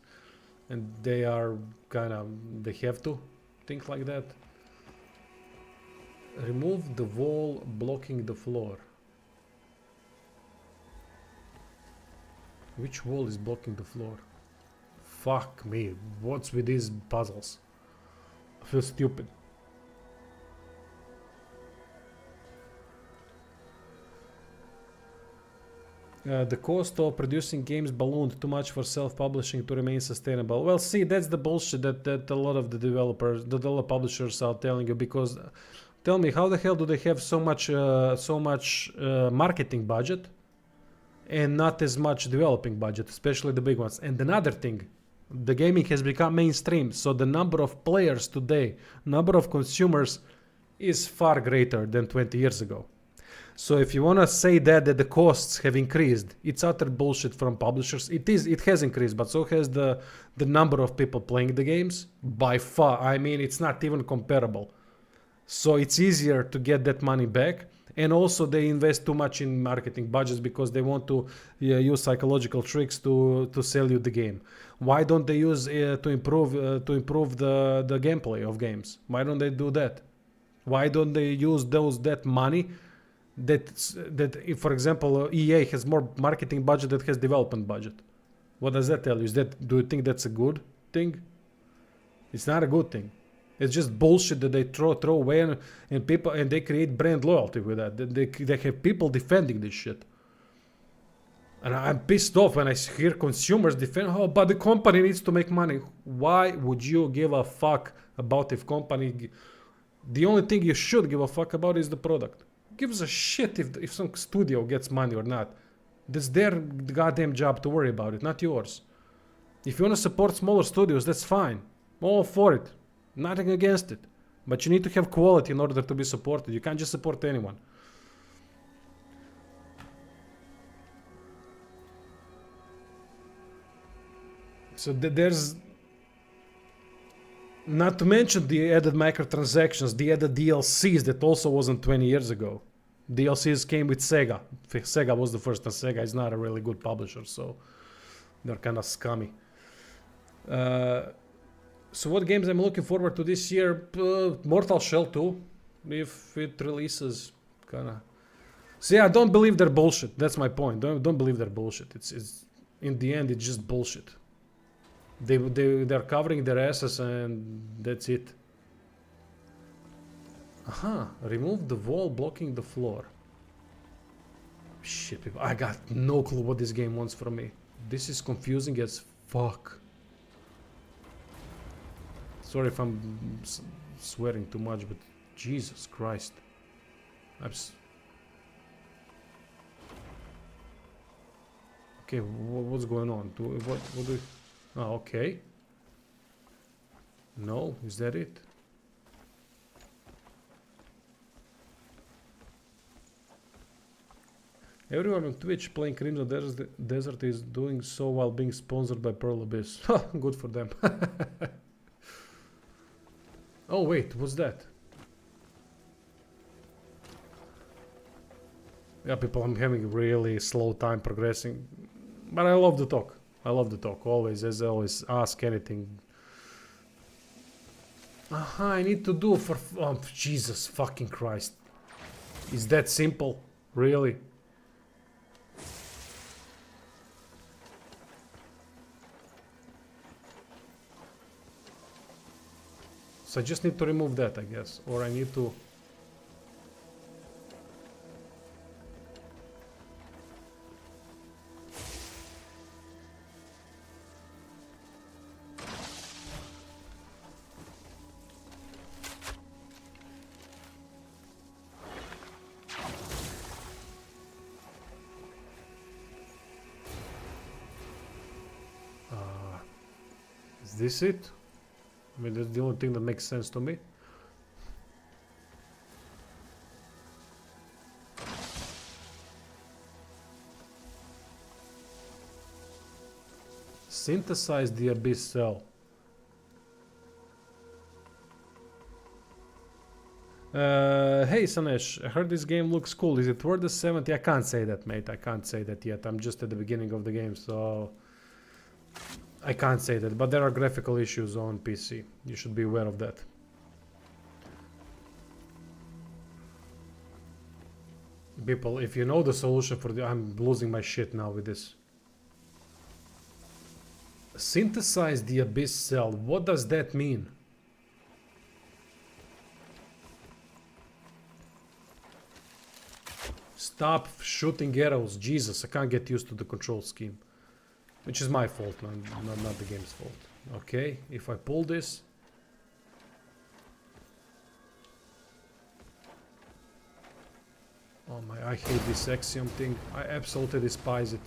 And they are they have to think like that. Remove the wall blocking the floor. Which wall is blocking the floor? Fuck me, what's with these puzzles? I feel stupid. The cost of producing games ballooned too much for self-publishing to remain sustainable. Well, see, that's the bullshit that a lot of the developers, the publishers are telling you. Because, tell me, how the hell do they have so much marketing budget and not as much developing budget, especially the big ones? And another thing, the gaming has become mainstream, so the number of players today, number of consumers, is far greater than 20 years ago. So if you want to say that the costs have increased, it's utter bullshit from publishers. It has increased, but so has the number of people playing the games by far. I mean, it's not even comparable. So it's easier to get that money back. And also they invest too much in marketing budgets because they want to use psychological tricks to sell you the game. Why don't they use to improve the gameplay of games? Why don't they do that? Why don't they use that money that if, for example, EA has more marketing budget that has development budget? What does that tell you? Do you think that's a good thing? It's not a good thing. It's just bullshit that they throw away, and people, and they create brand loyalty with that. They have people defending this shit. And I'm pissed off when I hear consumers defend, oh, but the company needs to make money. Why would you give a fuck about if company... The only thing you should give a fuck about is the product. Gives a shit if some studio gets money or not. That's their goddamn job to worry about it, not yours. If you want to support smaller studios, that's fine. All for it. Nothing against it. But you need to have quality in order to be supported. You can't just support anyone. So there's... Not to mention the added microtransactions, the added DLCs that also wasn't 20 years ago. DLCs came with Sega. Sega was the first, and Sega is not a really good publisher, so they're kind of scummy. So what games I'm looking forward to this year? Mortal Shell 2, if it releases, kinda. So yeah, don't believe their bullshit. That's my point. Don't believe their bullshit. It's in the end, it's just bullshit. They're covering their asses and that's it. Aha, remove the wall blocking the floor. Shit, people, I got no clue what this game wants from me. This is confusing as fuck. Sorry if I'm swearing too much, but Jesus Christ. Okay, what's going on? What do... Oh, okay. No, is that it? Everyone on Twitch playing Crimson Desert is doing so while being sponsored by Pearl Abyss. Good for them. Oh wait, what's that? Yeah, people, I'm having really slow time progressing. But I love the talk. I love the talk, always, as always, ask anything. Aha, I need to do for... Oh, Jesus fucking Christ. Is that simple? Really? So I just need to remove that, I guess. Or I need to... Is this it? I mean, that's the only thing that makes sense to me. Synthesize the abyss cell. Hey Sanesh, I heard this game looks cool. Is it worth the 70? I can't say that, mate. I can't say that yet. I'm just at the beginning of the game, so I can't say that. But there are graphical issues on PC. You should be aware of that. People, if you know the solution for the... I'm losing my shit now with this. Synthesize the abyss cell. What does that mean? Stop shooting arrows. Jesus, I can't get used to the control scheme. Which is my fault, not the game's fault. Okay, if I pull this... Oh my, I hate this axiom thing. I absolutely despise it.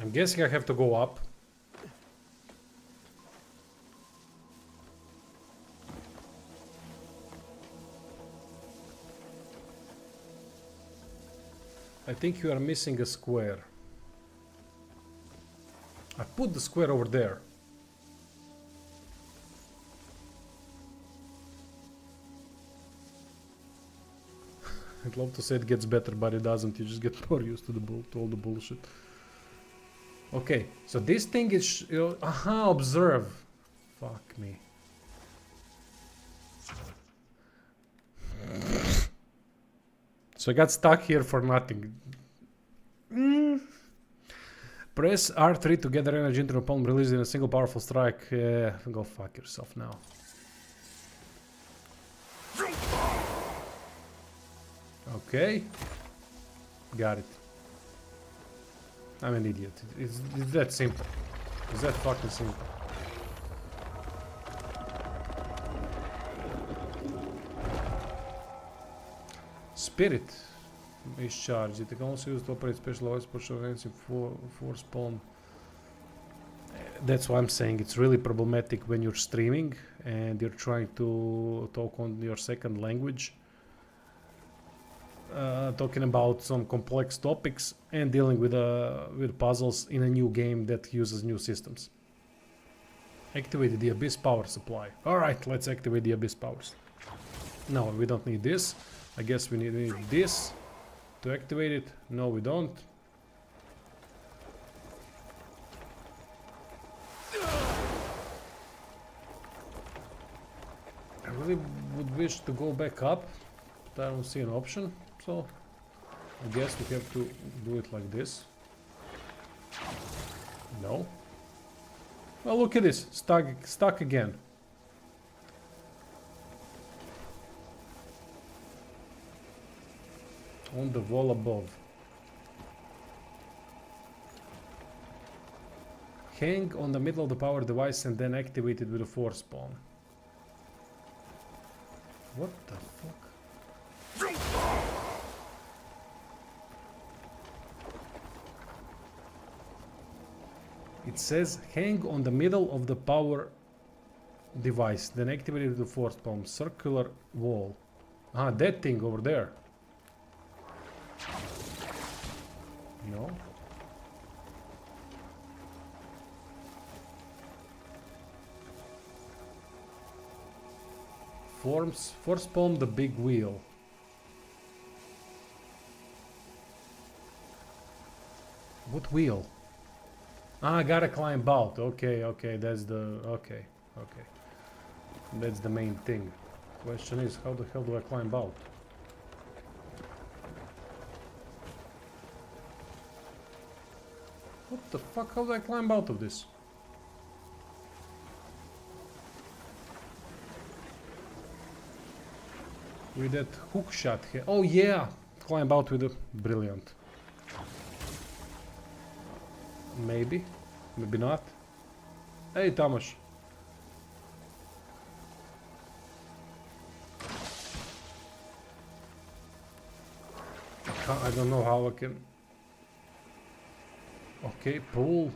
I'm guessing I have to go up. I think you are missing a square. I put the square over there. I'd love to say it gets better, but it doesn't. You just get more used to to all the bullshit. Okay, so this thing is, aha, observe. Fuck me. So I got stuck here for nothing. Press R3 to gather energy into a palm, release in a single powerful strike. Go fuck yourself now. Okay. Got it. I'm an idiot. It's that simple. It's that fucking simple. Spirit is charged. It can also use to operate special voice portion in force palm. That's why I'm saying it's really problematic when you're streaming and you're trying to talk on your second language. Talking about some complex topics and dealing with puzzles in a new game that uses new systems. Activate the Abyss power supply. Alright, let's activate the Abyss powers. No, we don't need this. I guess we need this to activate it. No, we don't. I really would wish to go back up, but I don't see an option. So I guess we have to do it like this. No. Well, look at this. Stuck again. On the wall above. Hang on the middle of the power device and then activate it with a force palm. What the fuck? It says hang on the middle of the power device, then activate it with the force palm. Circular wall. Ah, that thing over there. No. Force palm the big wheel. What wheel? Ah, I gotta climb out. Okay, that's the... Okay. That's the main thing. Question is, how the hell do I climb out? What the fuck? How do I climb out of this? With that hook shot here. Oh yeah! Climb out with a... Brilliant. Maybe. Maybe not. Hey, Tamas. I don't know how I can... Okay, pull.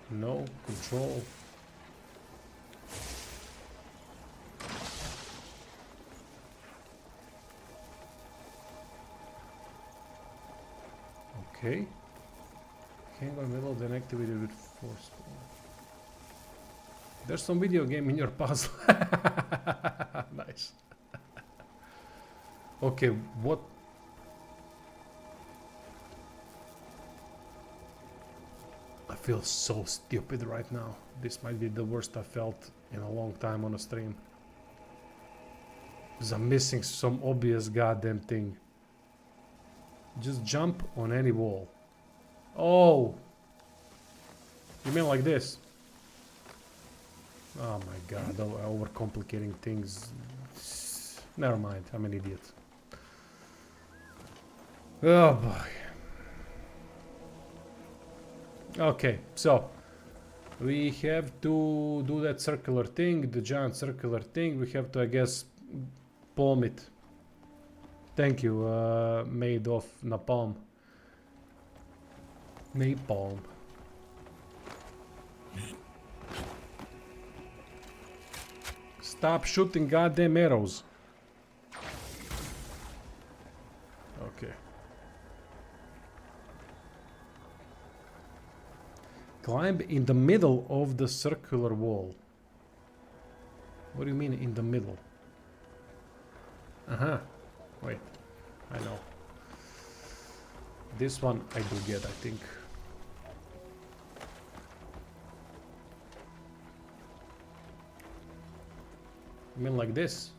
No, control. Okay. Hang on middle, then activate it with force. There's some video game in your puzzle. Nice. Okay, what? I feel so stupid right now. This might be the worst I felt in a long time on a stream. Because I'm missing some obvious goddamn thing. Just jump on any wall. Oh! You mean like this? Oh my god, overcomplicating things. Never mind, I'm an idiot. Oh boy. Okay, so we have to do that circular thing, the giant circular thing. We have to, I guess, palm it. Thank you, made of napalm. Napalm. Stop shooting goddamn arrows. Okay. Climb in the middle of the circular wall. What do you mean in the middle? Uh-huh. Wait. I know. This one I do get, I think. I mean like this.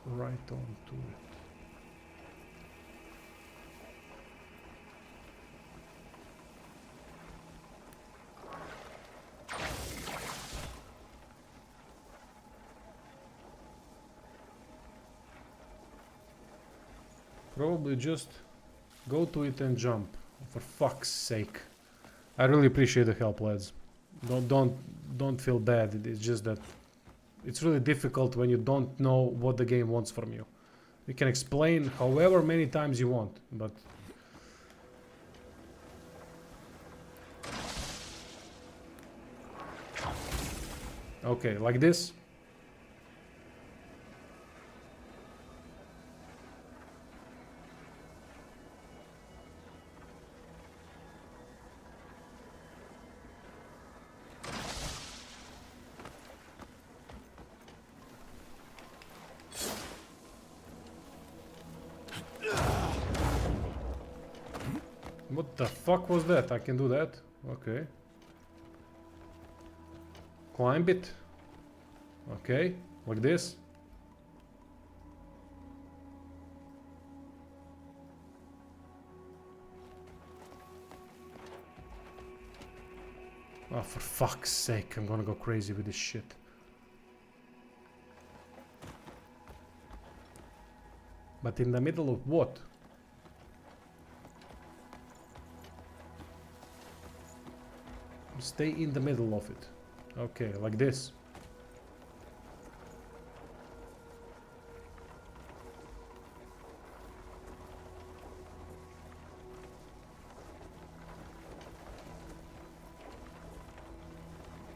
Right on to it. Probably just go to it and jump. For fuck's sake. I really appreciate the help, lads. Don't feel bad. It's just that it's really difficult when you don't know what the game wants from you. You can explain however many times you want, but okay, like this. What the fuck was that? I can do that? Okay. Climb it. Okay, like this. Oh, for fuck's sake, I'm gonna go crazy with this shit. But in the middle of what? Stay in the middle of it. Okay, like this.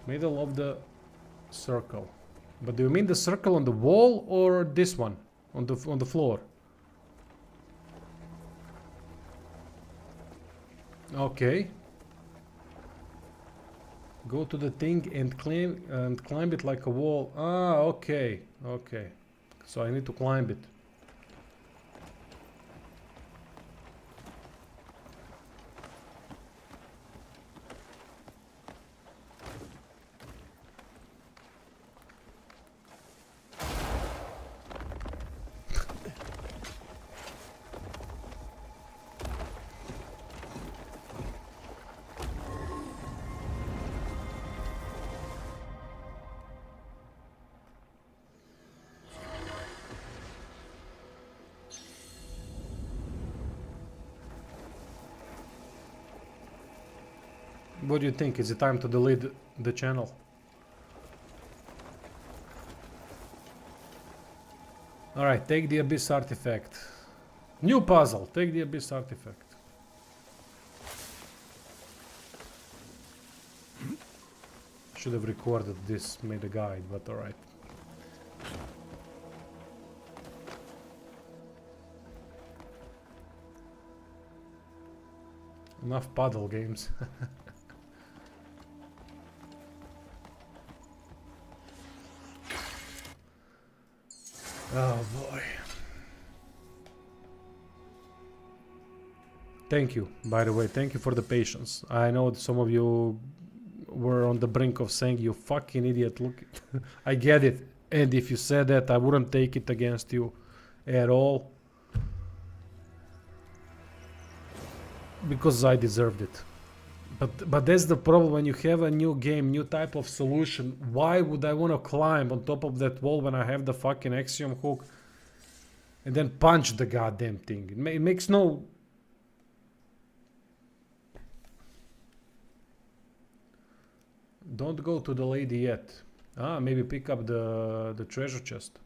Middle of the circle. But do you mean the circle on the wall or this one on the floor? Okay. Go to the thing and climb it like a wall. Ah, okay. Okay. So I need to climb it. What do you think? Is it time to delete the channel? Alright, take the Abyss artifact. New puzzle. Take the Abyss artifact. Should have recorded this, made a guide, but alright. Enough puddle games. Oh boy. Thank you, by the way. Thank you for the patience. I know that some of you were on the brink of saying, you fucking idiot, look. I get it. And if you said that, I wouldn't take it against you at all. Because I deserved it. But that's the problem when you have a new game, new type of solution. Why would I want to climb on top of that wall when I have the fucking axiom hook and then punch the goddamn thing? It makes no... Don't go to the lady yet. Ah, maybe pick up the treasure chest.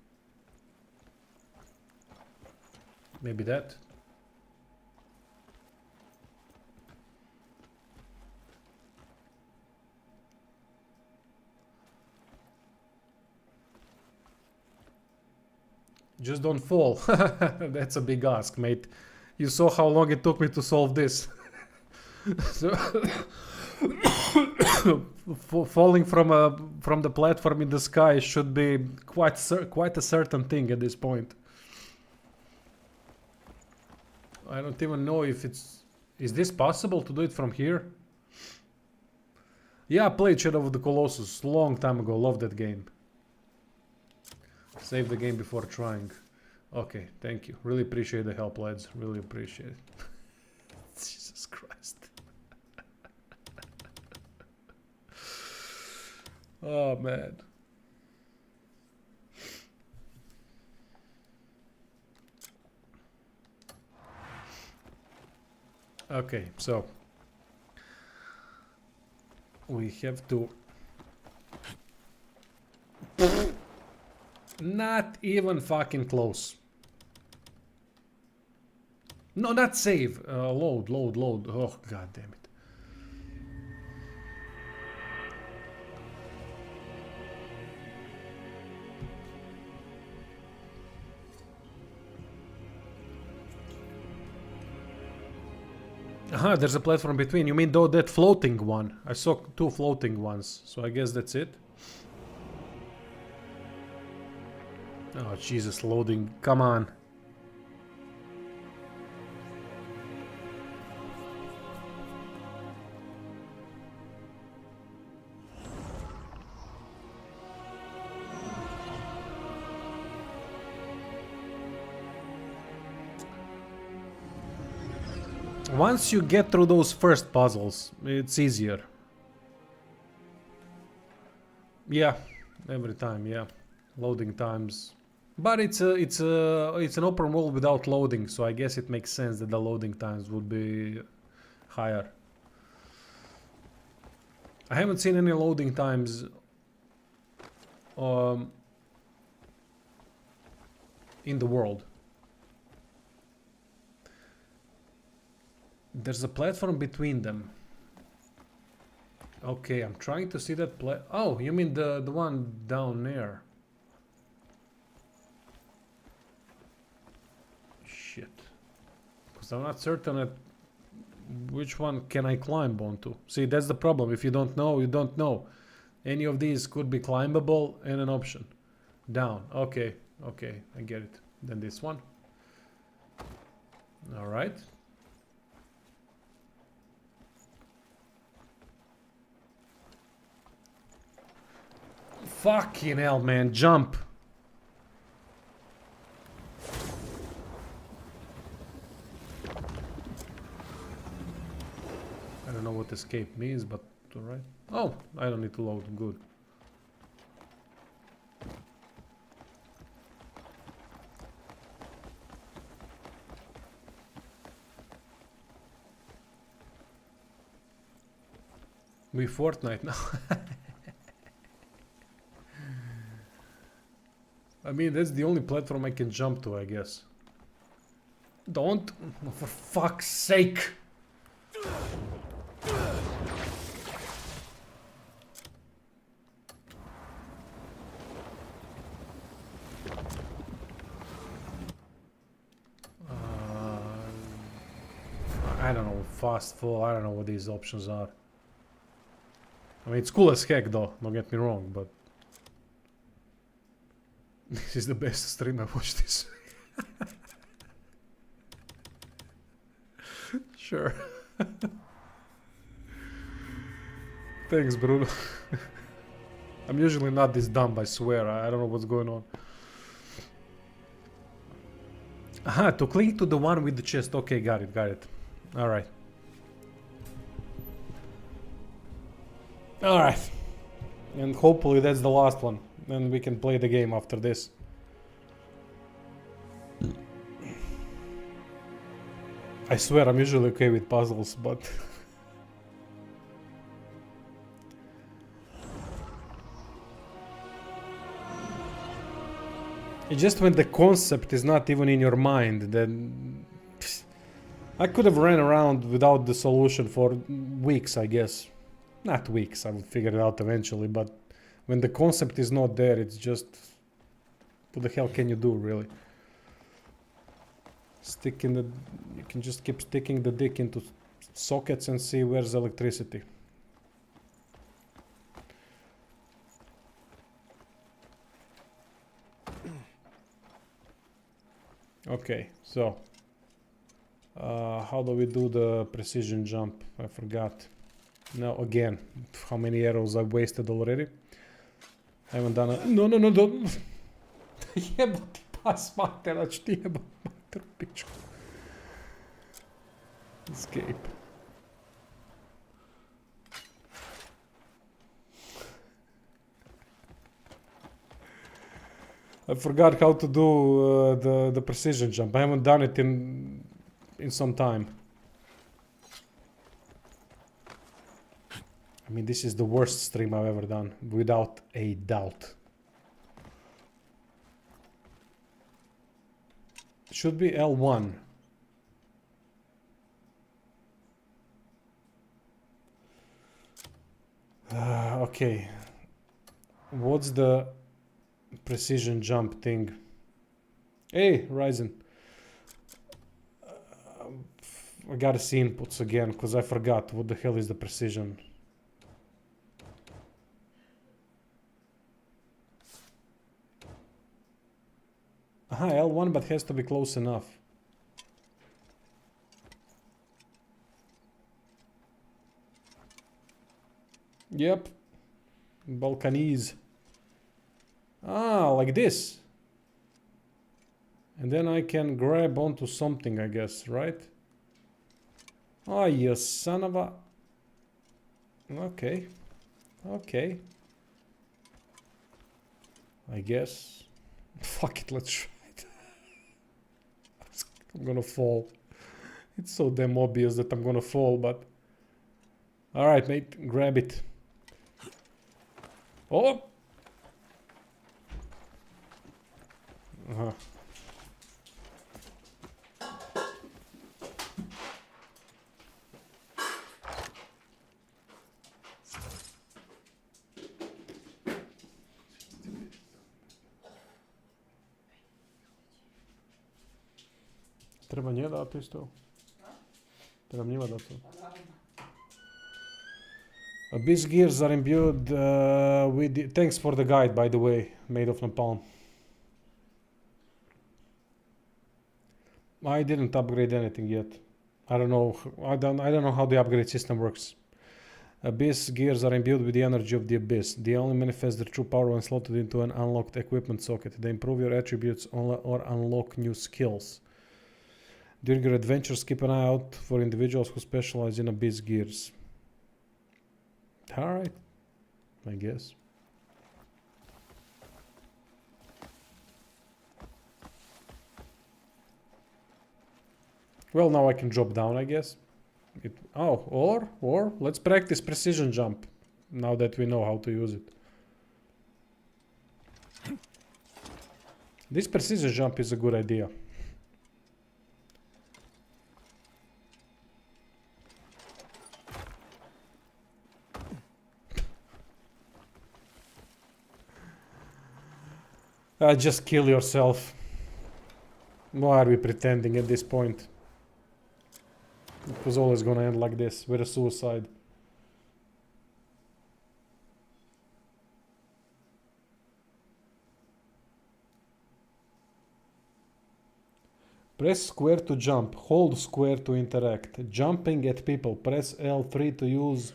Maybe that. Just don't fall. That's a big ask, mate. You saw how long it took me to solve this. So falling from the platform in the sky should be quite a certain thing at this point. I don't even know if it's... Is this possible to do it from here? Yeah, I played Shadow of the Colossus long time ago. Love that game. Save the game before trying. Okay, thank you. Really appreciate the help, lads. Really appreciate it. Jesus Christ. Oh, man. Okay, so we have to... Not even fucking close. No, not save. Load. Oh, god damn it. Aha, there's a platform between. You mean though that floating one? I saw 2 floating ones, so I guess that's it. Oh, Jesus, loading. Come on. Once you get through those first puzzles, it's easier. Yeah, every time, yeah. Loading times. But it's an open world without loading, so I guess it makes sense that the loading times would be higher. I haven't seen any loading times in the world. There's a platform between them. Okay, I'm trying to see that oh, you mean the one down there. Shit. Because I'm not certain at which one can I climb onto. See, that's the problem. If you don't know, you don't know. Any of these could be climbable and an option. Down. Okay, okay, I get it. Then this one. Alright. Fucking hell, man. Jump. I don't know what escape means, but alright. Oh, I don't need to load. Good. We Fortnite now. I mean, that's the only platform I can jump to, I guess. Don't! Oh, for fuck's sake! I don't know, fast fall, I don't know what these options are. I mean, it's cool as heck though, don't get me wrong, but... This is the best stream I've watched this. Sure. Thanks, Bruno. I'm usually not this dumb, I swear. I don't know what's going on. Aha, to cling to the one with the chest. Okay, got it, got it. Alright. Alright. And hopefully that's the last one. Then we can play the game after this. I swear I'm usually okay with puzzles, but... It's just when the concept is not even in your mind, then I could have ran around without the solution for weeks, I guess. Not weeks, I would figure it out eventually, but when the concept is not there, it's just... What the hell can you do, really? Stick in the... You can just keep sticking the dick into sockets and see where's electricity. Okay, so... how do we do the precision jump? I forgot. No, again, how many arrows I've wasted already? I haven't done a... No, don't... Jebati pas materač, ti jebati mater, pičku. Escape. I forgot how to do the precision jump. I haven't done it in some time. I mean, this is the worst stream I've ever done, without a doubt. Should be L1. Okay. What's the precision jump thing? Hey, Ryzen. I gotta see inputs again, because I forgot what the hell is the precision. Aha, L1, but has to be close enough. Yep. Balkanese. Ah, like this. And then I can grab onto something, I guess, right? Oh, you son of a... Okay. Okay. I guess. Fuck it, let's try it. I'm gonna fall. It's so damn obvious that I'm gonna fall, but... Alright, mate, grab it. Oh! Aha. Treba nje dati isto? Treba njima dati. Abyss gears are imbued with the... Thanks for the guide, by the way, made of napalm. I didn't upgrade anything yet. I don't know. I don't know how the upgrade system works. Abyss gears are imbued with the energy of the abyss. They only manifest their true power when slotted into an unlocked equipment socket. They improve your attributes or unlock new skills. During your adventures, keep an eye out for individuals who specialize in abyss gears. Alright, I guess. Well, now I can drop down, I guess. Or let's practice precision jump, now that we know how to use it. This precision jump is a good idea. Just kill yourself. Why are we pretending at this point? It was always gonna end like this, with a suicide. Press square to jump, hold square to interact. Jumping at people, press L3 to use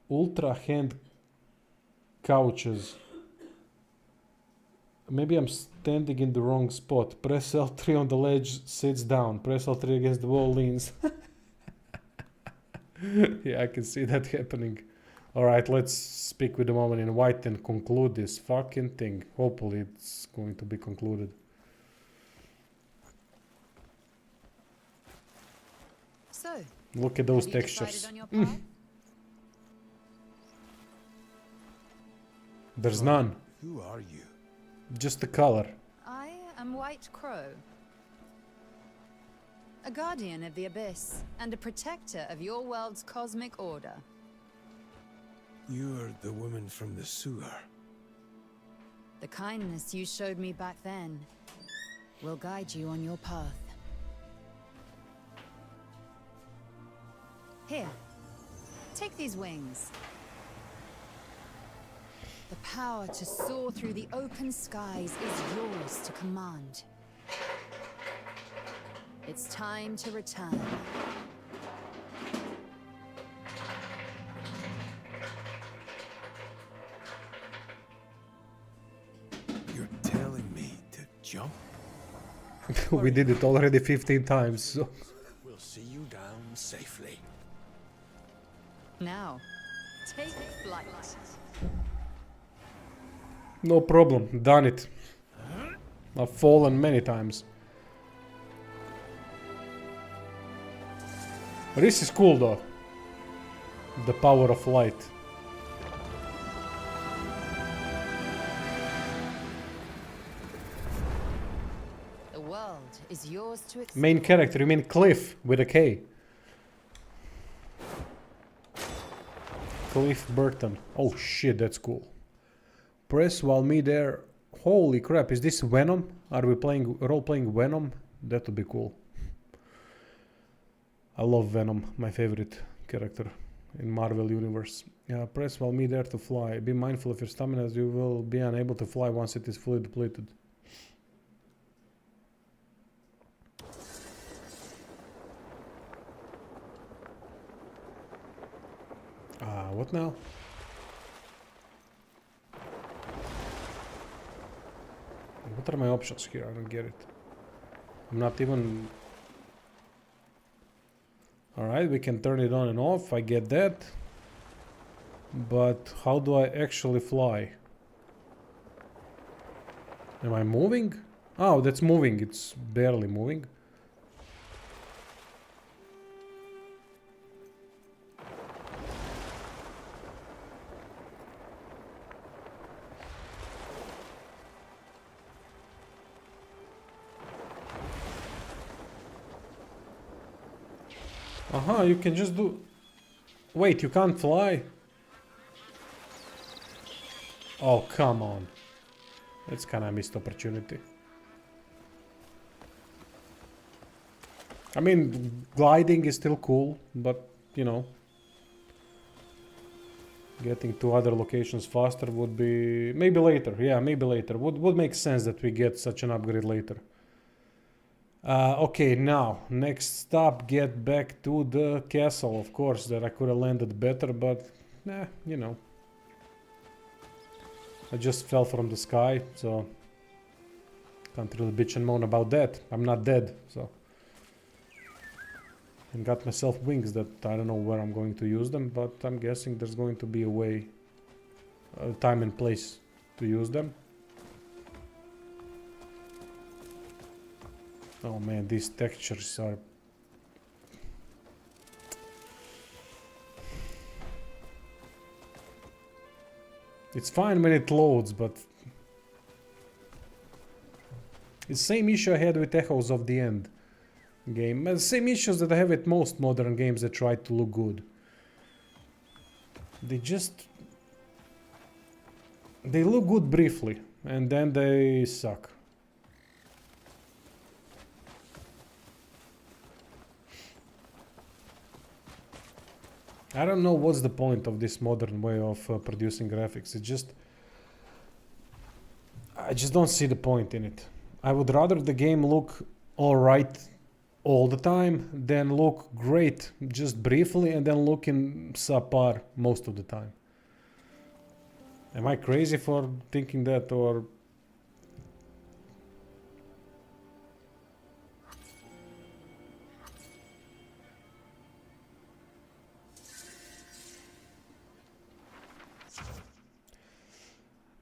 ultra hand couches. Maybe I'm standing in the wrong spot. Press L3 on the ledge, sits down. Press L3 against the wall, leans. Yeah, I can see that happening. Alright, let's speak with the woman in white and conclude this fucking thing. Hopefully it's going to be concluded. So, Look at those have you textures. decided on your path? There's none. Who are you? Just the color. I am White Crow. A guardian of the Abyss, and a protector of your world's cosmic order. You're the woman from the sewer. The kindness you showed me back then will guide you on your path. Here, take these wings. The power to soar through the open skies is yours to command. It's time to return. You're telling me to jump? We did it already 15 times, so... We'll see you down safely. Now, take flight. No problem, done it. I've fallen many times. This is cool though. The power of light. The world is yours to explore. Main character, you mean Cliff with a K. Cliff Burton. Oh shit, that's cool. Press while there. Holy crap, is this Venom? Are we playing role-playing Venom? That would be cool. I love Venom, my favorite character in Marvel Universe. Press while there to fly. Be mindful of your stamina as you will be unable to fly once it is fully depleted. What now? What are my options here? I don't get it. I'm not even... Alright, we can turn it on and off, I get that. But how do I actually fly? Am I moving? Oh, that's moving, it's barely moving. Aha, you can just do... Wait, you can't fly? Oh, come on. That's kinda a missed opportunity. I mean, gliding is still cool, but, you know... Getting to other locations faster would be... Maybe later, yeah, maybe later. Would make sense that we get such an upgrade later. Okay, now, next stop, get back to the castle. Of course, that I could have landed better, but, you know. I just fell from the sky, so... Can't really bitch and moan about that. I'm not dead, so... And got myself wings that I don't know where I'm going to use them, but I'm guessing there's going to be a way... A time and place to use them. Oh man, these textures are... It's fine when it loads, but... It's the same issue I had with Echoes of the End game. The same issues that I have with most modern games that try to look good. They just... They look good briefly, and then they suck. I don't know what's the point of this modern way of producing graphics. It just... I just don't see the point in it. I would rather the game look alright all the time than look great just briefly and then look in subpar most of the time. Am I crazy for thinking that, or...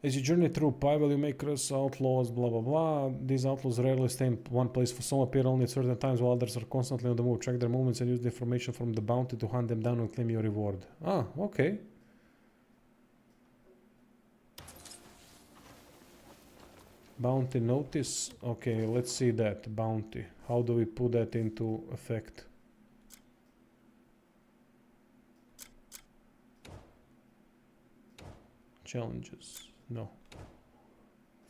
As you journey through Pyvel, you may cross outlaws, blah blah blah. These outlaws rarely stay in one place, for some appear only at certain times while others are constantly on the move. Track their movements and use the information from the bounty to hunt them down and claim your reward. Ah, okay. Bounty notice. Okay, let's see that. Bounty. How do we put that into effect? Challenges. No.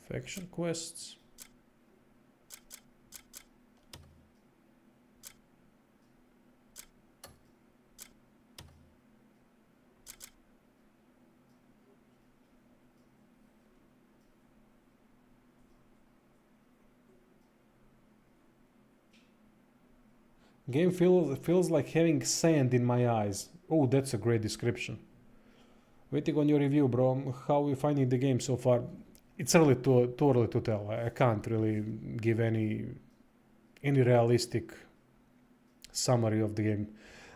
Faction quests. Game feels like having sand in my eyes. Oh, that's a great description. Waiting on your review, bro. How are you finding the game so far? It's early too early to tell. I can't really give any realistic summary of the game.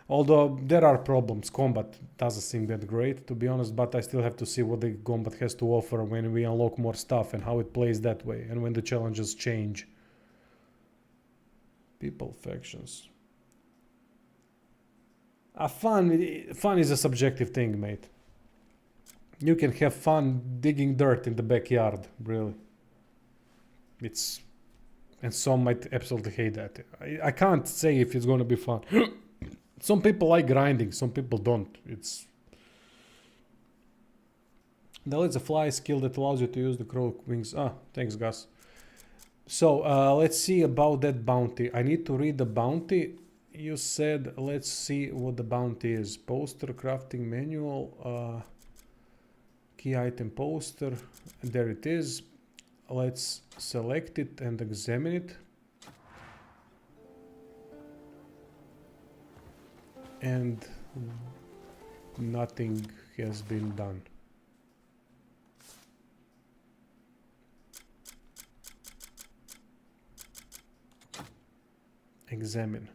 Although there are problems. Combat doesn't seem that great, to be honest, but I still have to see what the combat has to offer when we unlock more stuff and how it plays that way, and when the challenges change. People, factions. Fun is a subjective thing, mate. You can have fun digging dirt in the backyard, really. And some might absolutely hate that. I can't say if it's gonna be fun. Some people like grinding, some people don't. Now it's a fly skill that allows you to use the crow wings. Ah, thanks, Gus. So let's see about that bounty. I need to read the bounty. You said, let's see what the bounty is. Poster, crafting manual, key item poster. There it is. Let's select it and examine it. And nothing has been done. Examine.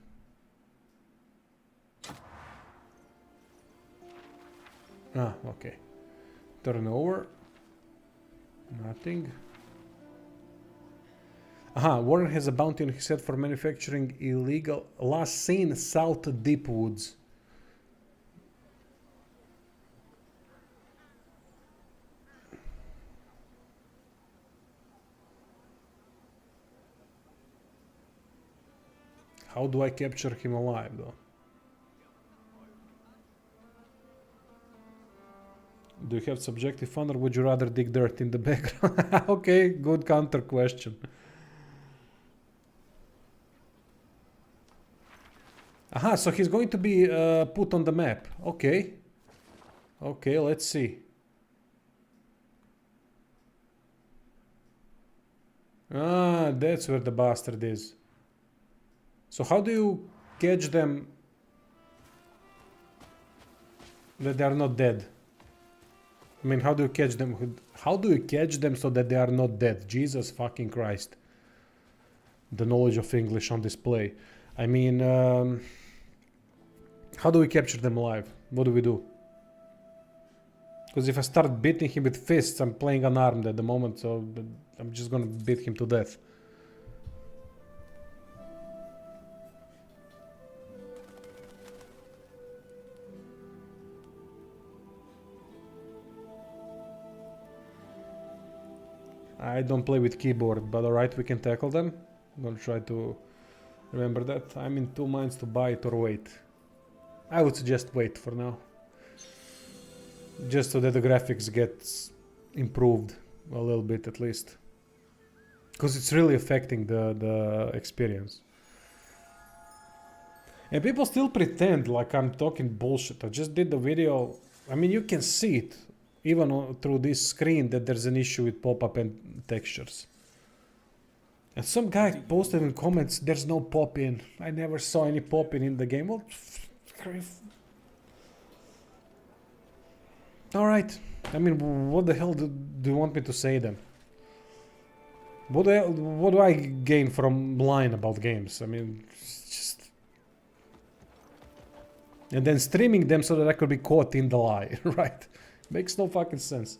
Ah, okay. Turn over. Nothing. Aha, Warren has a bounty on his head for manufacturing illegal. Last seen South Deep Woods. How do I capture him alive, though? Do you have subjective fun, or would you rather dig dirt in the background? Okay, good counter question. Aha, so he's going to be put on the map. Okay. Okay, let's see. Ah, that's where the bastard is. So how do you catch them that they are not dead? I mean, how do you catch them? How do you catch them so that they are not dead? Jesus fucking Christ. The knowledge of English on display. I mean, how do we capture them alive? What do we do? Because if I start beating him with fists, I'm playing unarmed at the moment, so I'm just gonna beat him to death. I don't play with keyboard, but alright, we can tackle them. I'm gonna try to remember that. I'm in two minds to buy it or wait. I would suggest wait for now. Just so that the graphics gets improved a little bit at least. Because it's really affecting the experience. And people still pretend like I'm talking bullshit. I just did the video. I mean, you can see it. Even through this screen that there's an issue with pop-up and textures. And some guy posted in comments, there's no pop-in. I never saw any pop-in in the game. Well, alright. I mean, what the hell do you want me to say then? What do I gain from lying about games? I mean, it's just... And then streaming them so that I could be caught in the lie, right? Makes no fucking sense.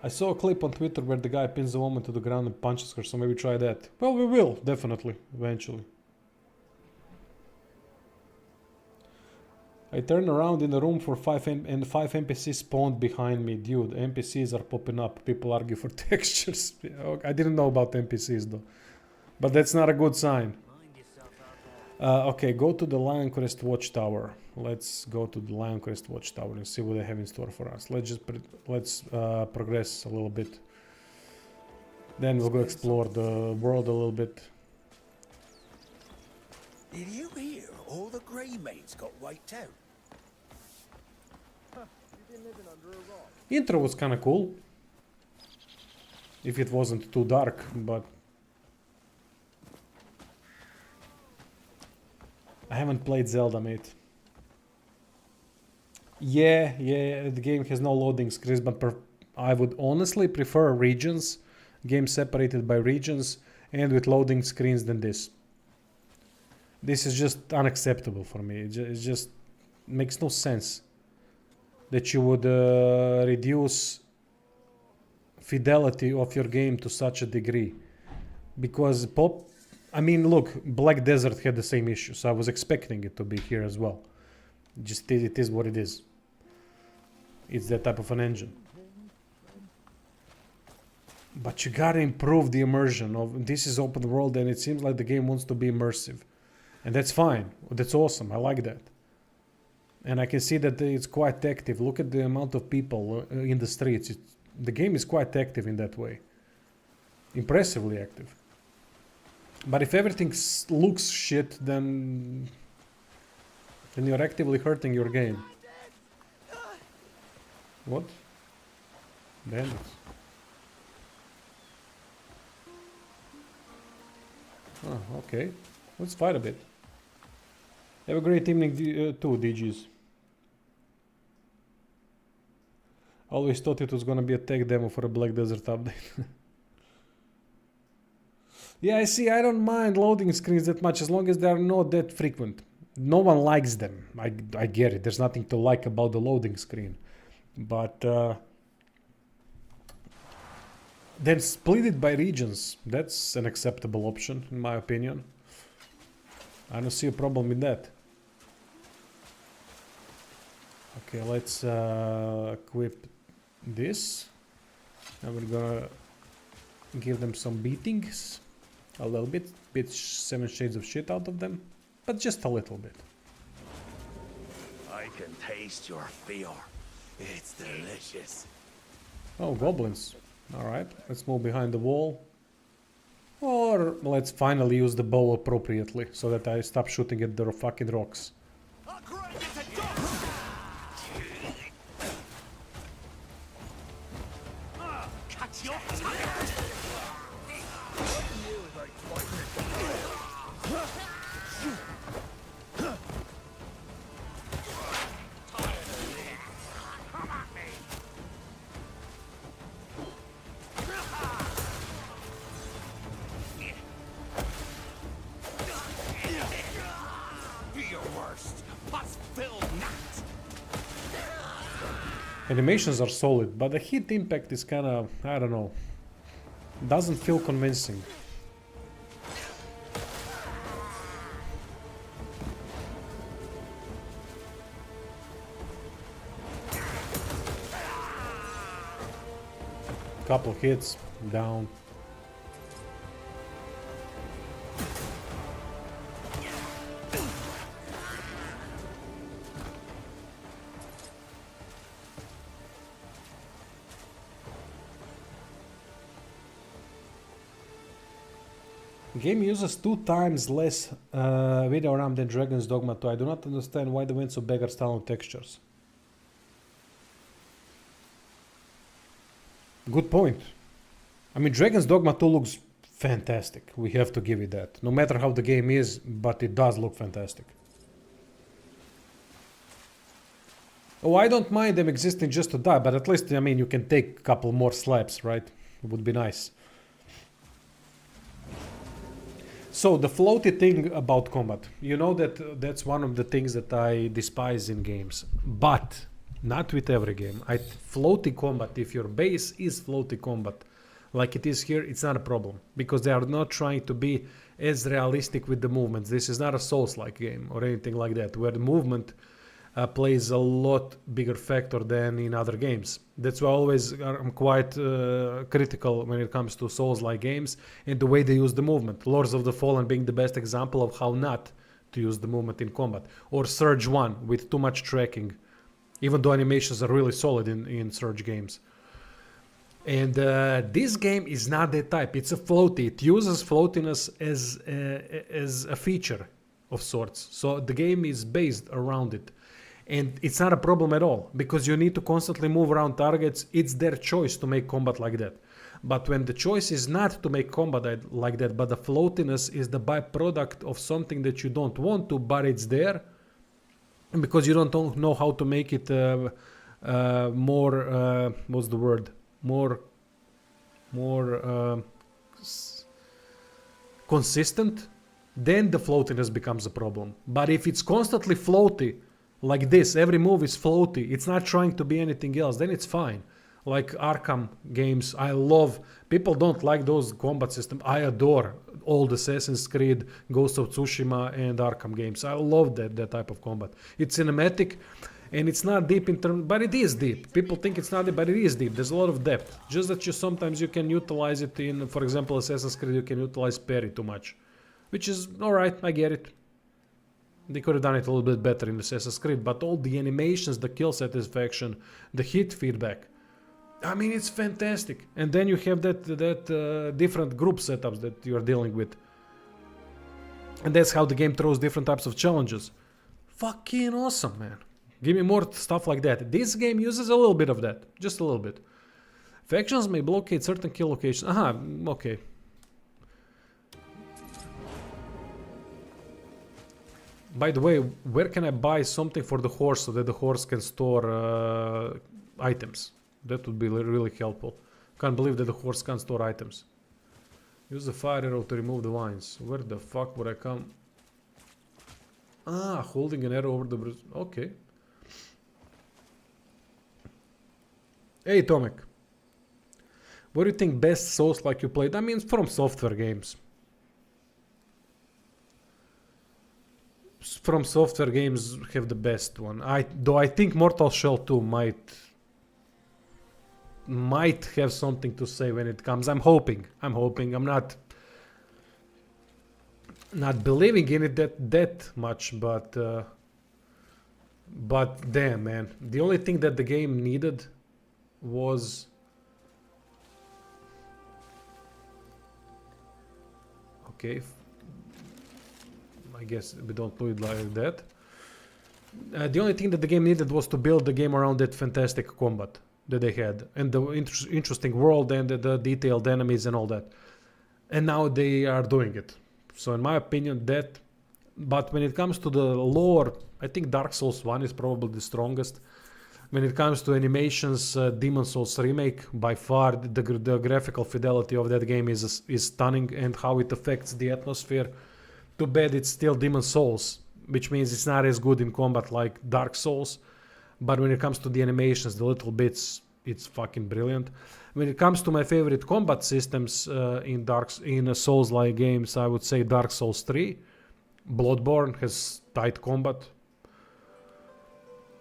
I saw a clip on Twitter where the guy pins a woman to the ground and punches her, so maybe try that. Well, we will, definitely, eventually. I turn around in the room for and 5 NPCs spawned behind me. Dude, NPCs are popping up. People argue for textures. I didn't know about NPCs though. But that's not a good sign. Okay, go to the Lioncrest Watchtower. Let's go to the Lioncrest Watchtower and see what they have in store for us. Let's progress a little bit. Then we'll go explore the world a little bit. Did you hear all the grey mates got wiped out? Intro was kind of cool. If it wasn't too dark, but I haven't played Zelda, mate. Yeah, the game has no loading screens, but I would honestly prefer regions, games separated by regions and with loading screens than this. This is just unacceptable for me. It just makes no sense that you would reduce fidelity of your game to such a degree. Because I mean, look, Black Desert had the same issue, so I was expecting it to be here as well. Just it is what it is. It's that type of an engine. But you gotta improve the immersion of this is open world, and it seems like the game wants to be immersive. And that's fine. That's awesome. I like that. And I can see that it's quite active. Look at the amount of people in the streets. The game is quite active in that way. Impressively active. But if everything looks shit, then you're actively hurting your game. What? Bandits. Oh, okay. Let's fight a bit. Have a great evening too, DGs. Always thought it was gonna be a tech demo for a Black Desert update. Yeah, I see. I don't mind loading screens that much as long as they are not that frequent. No one likes them. I get it. There's nothing to like about the loading screen. But then split it by regions. That's an acceptable option, in my opinion. I don't see a problem with that. Okay, let's equip this. And we're gonna give them some beatings. A little bit. Beat 7 shades of shit out of them. But just a little bit. I can taste your fear. It's delicious. Oh, goblins. Alright, let's move behind the wall. Or let's finally use the bow appropriately, so that I stop shooting at the fucking rocks. Animations are solid, but the hit impact is kinda, I don't know, doesn't feel convincing. Couple hits, down. Game uses 2 times less video RAM than Dragon's Dogma 2. I do not understand why they went so beggar style on textures. Good point. I mean, Dragon's Dogma 2 looks fantastic. We have to give it that. No matter how the game is, but it does look fantastic. Oh, I don't mind them existing just to die, but at least, I mean, you can take a couple more slaps, right? It would be nice. So the floaty thing about combat, you know that that's one of the things that I despise in games, but not with every game. Floaty combat, if your base is floaty combat, like it is here, it's not a problem because they are not trying to be as realistic with the movements. This is not a Souls-like game or anything like that, where the movement plays a lot bigger factor than in other games. That's why I'm quite critical when it comes to Souls-like games and the way they use the movement. Lords of the Fallen being the best example of how not to use the movement in combat. Or Surge 1 with too much tracking, even though animations are really solid in Surge games. And this game is not that type. It's a floaty. It uses floatiness as a feature of sorts. So the game is based around it. And it's not a problem at all, because you need to constantly move around targets. It's their choice to make combat like that. But when the choice is not to make combat like that, but the floatiness is the byproduct of something that you don't want to, but it's there, and because you don't know how to make it more, what's the word? More consistent, then the floatiness becomes a problem. But if it's constantly floaty, like this, every move is floaty, it's not trying to be anything else, then it's fine. Like Arkham games, I love. People don't like those combat systems. I adore old Assassin's Creed, Ghost of Tsushima, and Arkham games. I love that type of combat. It's cinematic, and it's not deep in terms, but it is deep. People think it's not deep, but it is deep. There's a lot of depth. Just that sometimes you can utilize it in, for example, Assassin's Creed, you can utilize parry too much, which is alright. I get it. They could have done it a little bit better in Assassin's Creed, but all the animations, the kill satisfaction, the hit feedback, I mean, it's fantastic. And then you have that different group setups that you're dealing with. And that's how the game throws different types of challenges. Fucking awesome, man. Give me more stuff like that. This game uses a little bit of that. Just a little bit. Factions may blockade certain kill locations. Aha, okay. By the way, where can I buy something for the horse so that the horse can store items? That would be really helpful. Can't believe that the horse can't store items. Use the fire arrow to remove the vines. Where the fuck would I come? Ah, holding an arrow over the bridge. Okay. Hey, Tomek. What do you think best Souls like you played? I mean, from software games. From software games have the best one. Though I think Mortal Shell 2 might have something to say when it comes. I'm hoping. I'm not believing in it that much, but damn, man. The only thing that the game needed was okay. I guess we don't do it like that. The only thing that the game needed was to build the game around that fantastic combat that they had, and the interesting world, and the detailed enemies and all that. And now they are doing it. So in my opinion, that. But when it comes to the lore, I think Dark Souls 1 is probably the strongest. When it comes to animations, Demon Souls Remake, by far the graphical fidelity of that game is stunning, and how it affects the atmosphere. Too bad it's still Demon Souls, which means it's not as good in combat like Dark Souls. But when it comes to the animations, the little bits, it's fucking brilliant. When it comes to my favorite combat systems in Souls-like games, I would say Dark Souls 3. Bloodborne has tight combat.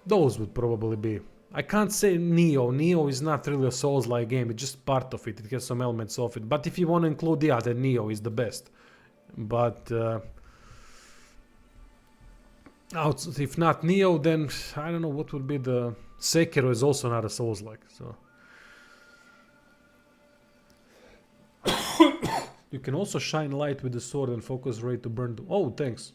Those would probably be. I can't say Neo. Neo is not really a Souls-like game. It's just part of it. It has some elements of it. But if you want to include the other, Neo is the best. But if not Neo, then I don't know what would be the... Sekiro is also not a Souls-like, so... You can also shine light with the sword and focus ray to burn... Oh, thanks.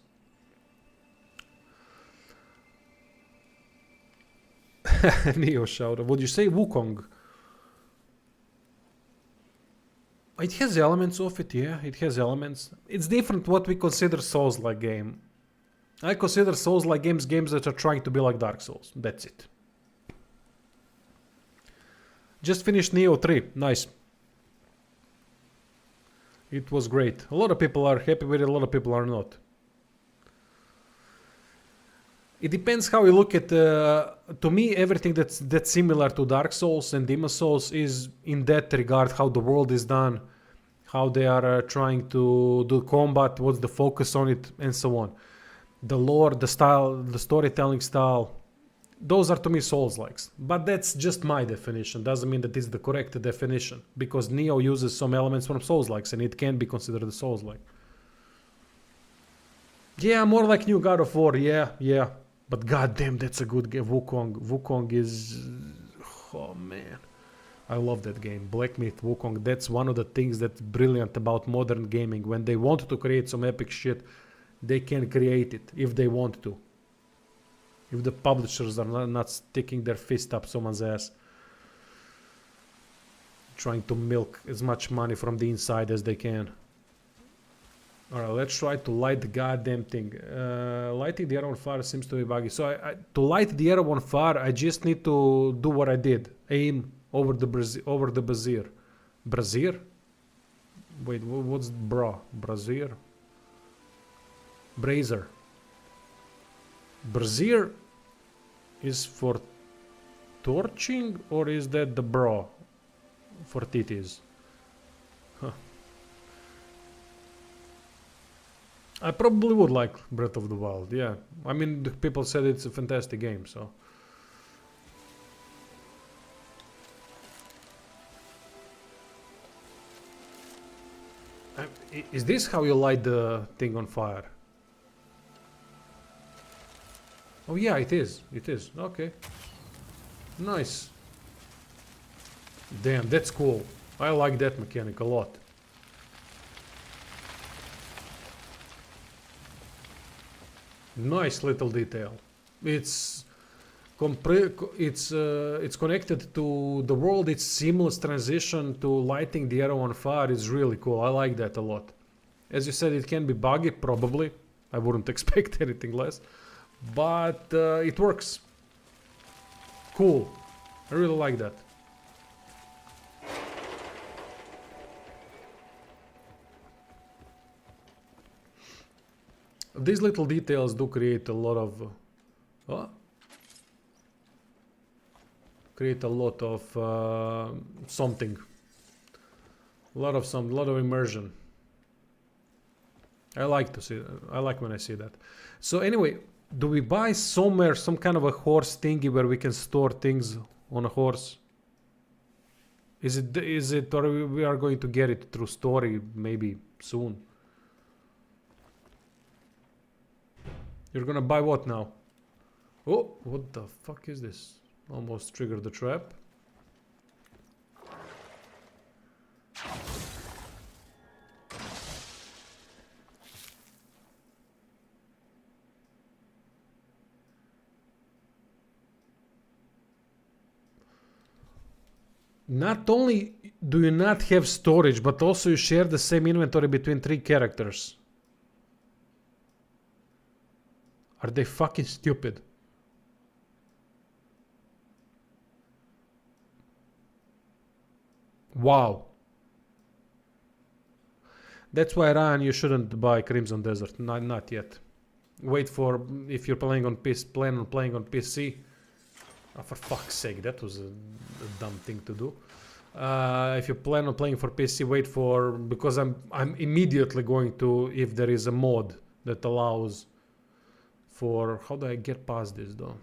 Neo shout. Would you say Wukong? It has elements of it, yeah. It has elements. It's different what we consider Souls-like game. I consider Souls-like games that are trying to be like Dark Souls. That's it. Just finished Neo 3. Nice. It was great. A lot of people are happy with it, a lot of people are not. It depends how you look at... to me, everything that's similar to Dark Souls and Demon Souls is in that regard, how the world is done, how they are trying to do combat, what's the focus on it, and so on. The lore, the style, the storytelling style, those are to me Souls-likes. But that's just my definition. Doesn't mean that it's the correct definition. Because Neo uses some elements from Souls-likes and it can be considered a Souls-like. Yeah, more like new God of War. Yeah. But goddamn, that's a good game. Wukong. Wukong is... Oh, man. I love that game. Black Myth Wukong. That's one of the things that's brilliant about modern gaming. When they want to create some epic shit, they can create it if they want to. If the publishers are not sticking their fist up someone's ass. Trying to milk as much money from the inside as they can. Alright, let's try to light the goddamn thing. Lighting the arrow on fire seems to be buggy. So to light the arrow on fire, I just need to do what I did. Aim over the brazier. Brazier? Wait, what's bra? Brazier? Brazier. Brazier is for torching, or is that the bra for titties? Huh. I probably would like Breath of the Wild, yeah. I mean, the people said it's a fantastic game, so... Is this how you light the thing on fire? Oh yeah, it is. It is. Okay. Nice. Damn, that's cool. I like that mechanic a lot. Nice little detail. It's connected to the world. It's seamless transition to lighting the arrow on fire is really cool. I like that a lot. As you said, it can be buggy, probably. I wouldn't expect anything less. But it works. Cool. I really like that. These little details do create a lot of... create a lot of something. A lot of immersion. I like to see that. I like when I see that. So anyway, do we buy somewhere some kind of a horse thingy where we can store things on a horse? Is it or we are going to get it through story maybe soon? You're gonna buy what now? Oh, what the fuck is this? Almost triggered the trap. Not only do you not have storage, but also you share the same inventory between 3 characters. Are they fucking stupid? Wow. That's why, Ryan, you shouldn't buy Crimson Desert. Not yet. Wait for, if you're playing on PC, plan on playing on PC. Oh, for fuck's sake, that was a dumb thing to do. If you plan on playing for PC, wait for, because I'm immediately going to, if there is a mod that allows for, how do I get past this though?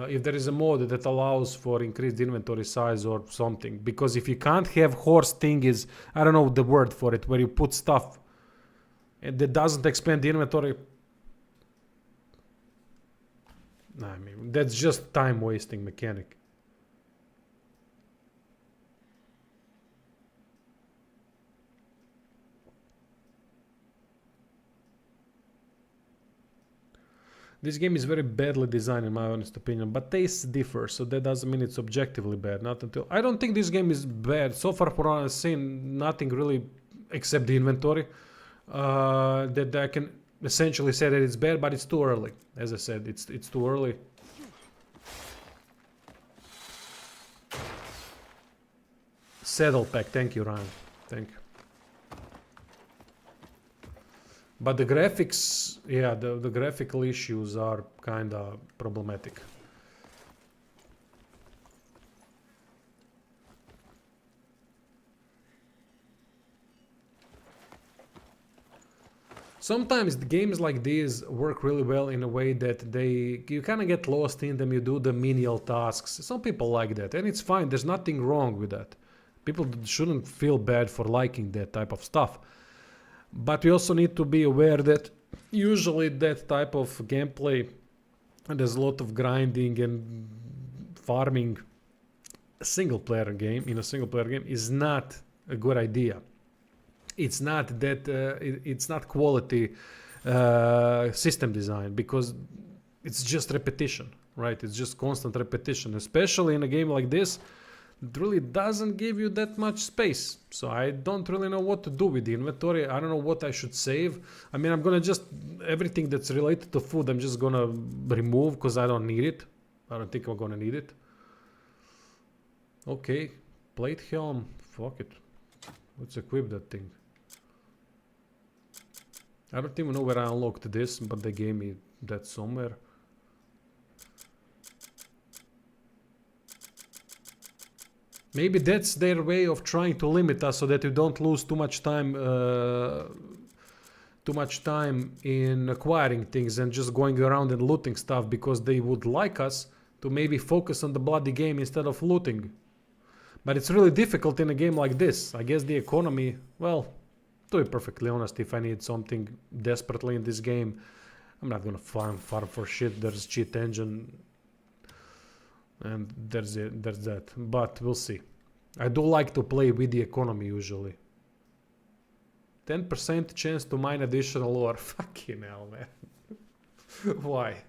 If there is a mod that allows for increased inventory size or something, because if you can't have horse thing is, I don't know the word for it, where you put stuff and that doesn't expand the inventory. I mean, that's just time wasting mechanic. This game is very badly designed in my honest opinion, but tastes differ, so that doesn't mean it's objectively bad. Not until I don't think this game is bad. So far, for what I've seen, nothing really except the inventory that I can essentially say that it's bad, but it's too early. As I said, it's too early. Saddle pack, thank you, Ryan. Thank you. But the graphics, yeah, the graphical issues are kinda problematic. sometimes the games like these work really well in a way that you kind of get lost in them. You do the menial tasks. Some people like that, and it's fine. There's nothing wrong with that. People shouldn't feel bad for liking that type of stuff. But we also need to be aware that usually that type of gameplay, there's a lot of grinding and farming. In a single player game is not a good idea. It's not that it's not quality system design, because it's just repetition, right? It's just constant repetition, especially in a game like this. It really doesn't give you that much space. So I don't really know what to do with the inventory. I don't know what I should save. I mean, I'm gonna just, everything that's related to food, I'm just gonna remove because I don't need it. I don't think I'm gonna need it. Okay, plate helm, fuck it. Let's equip that thing. I don't even know where I unlocked this, but they gave me that somewhere. Maybe that's their way of trying to limit us so that you don't lose too much time in acquiring things and just going around and looting stuff, because they would like us to maybe focus on the bloody game instead of looting. But it's really difficult in a game like this. I guess the economy, well, to be perfectly honest, if I need something desperately in this game, I'm not gonna farm for shit. There's cheat engine and there's that. But we'll see. I do like to play with the economy usually. 10% chance to mine additional ore. Fucking hell, man. Why?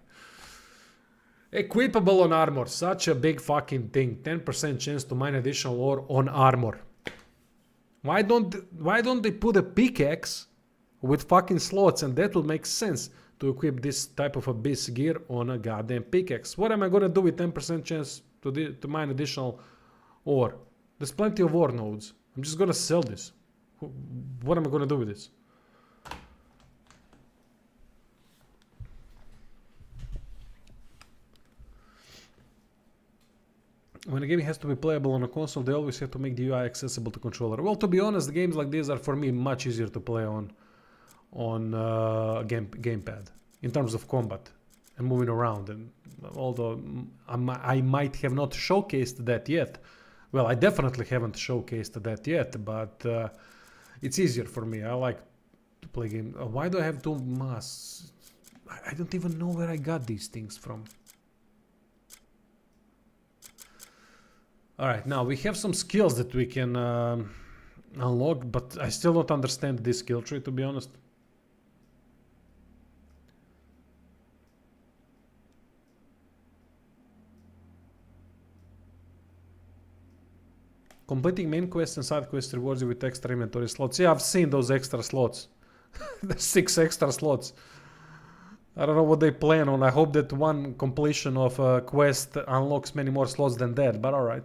Equipable on armor. Such a big fucking thing. 10% chance to mine additional ore on armor. Why don't they put a pickaxe with fucking slots, and that will make sense to equip this type of abyss gear on a goddamn pickaxe. What am I gonna do with 10% chance to mine additional ore? There's plenty of ore nodes. I'm just gonna sell this. What am I gonna do with this? When a game has to be playable on a console, they always have to make the UI accessible to controller. Well, to be honest, games like these are for me much easier to play on gamepad in terms of combat and moving around. And although I might have not showcased that yet, well, I definitely haven't showcased that yet, but it's easier for me. I like to play game. Why do I have two masks? I don't even know where I got these things from. Alright, now we have some skills that we can unlock, but I still don't understand this skill tree, to be honest. Completing main quests and side quests rewards you with extra inventory slots. Yeah, I've seen those extra slots. There's 6 extra slots. I don't know what they plan on. I hope that one completion of a quest unlocks many more slots than that, but alright.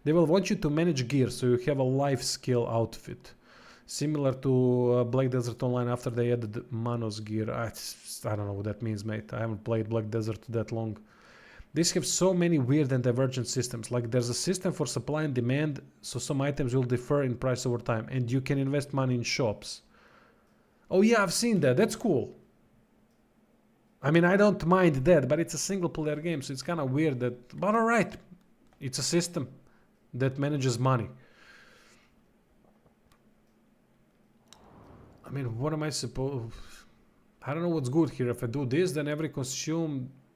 They will want you to manage gear, so you have a life skill outfit. Similar to Black Desert Online after they added Manos gear. I don't know what that means, mate. I haven't played Black Desert that long. These have so many weird and divergent systems. Like there's a system for supply and demand, so some items will differ in price over time, and you can invest money in shops. Oh yeah, I've seen that. That's cool. I mean, I don't mind that, but it's a single player game, so it's kind of weird that... But alright, it's a system that manages money. I mean, what am I supposed... I don't know what's good here. If I do this, then every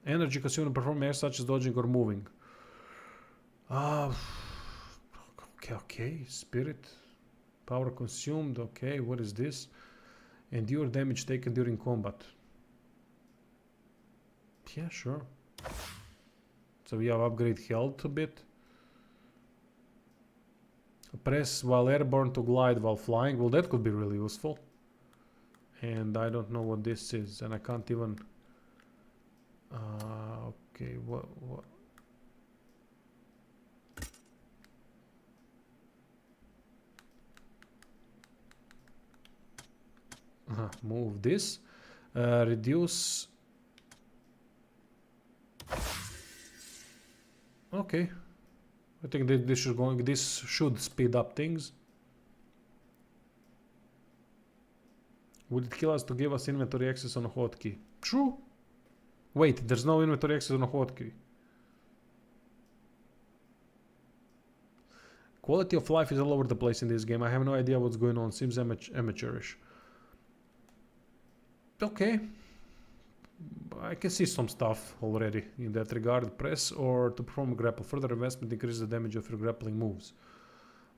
energy consumed performance such as dodging or moving. Okay, spirit. Power consumed, okay, what is this? Endure damage taken during combat. Yeah, sure. So we have upgrade health a bit. Press while airborne to glide while flying. Well, that could be really useful. And I don't know what this is, and I can't even... okay, what? Move this. Reduce... Okay, I think that this should speed up things. Would it kill us to give us inventory access on a hotkey? True. Wait, there's no inventory access on a hotkey. Quality of life is all over the place in this game. I have no idea what's going on. Seems amateurish. Okay. I can see some stuff already in that regard. Press or to perform a grapple. Further investment increases the damage of your grappling moves.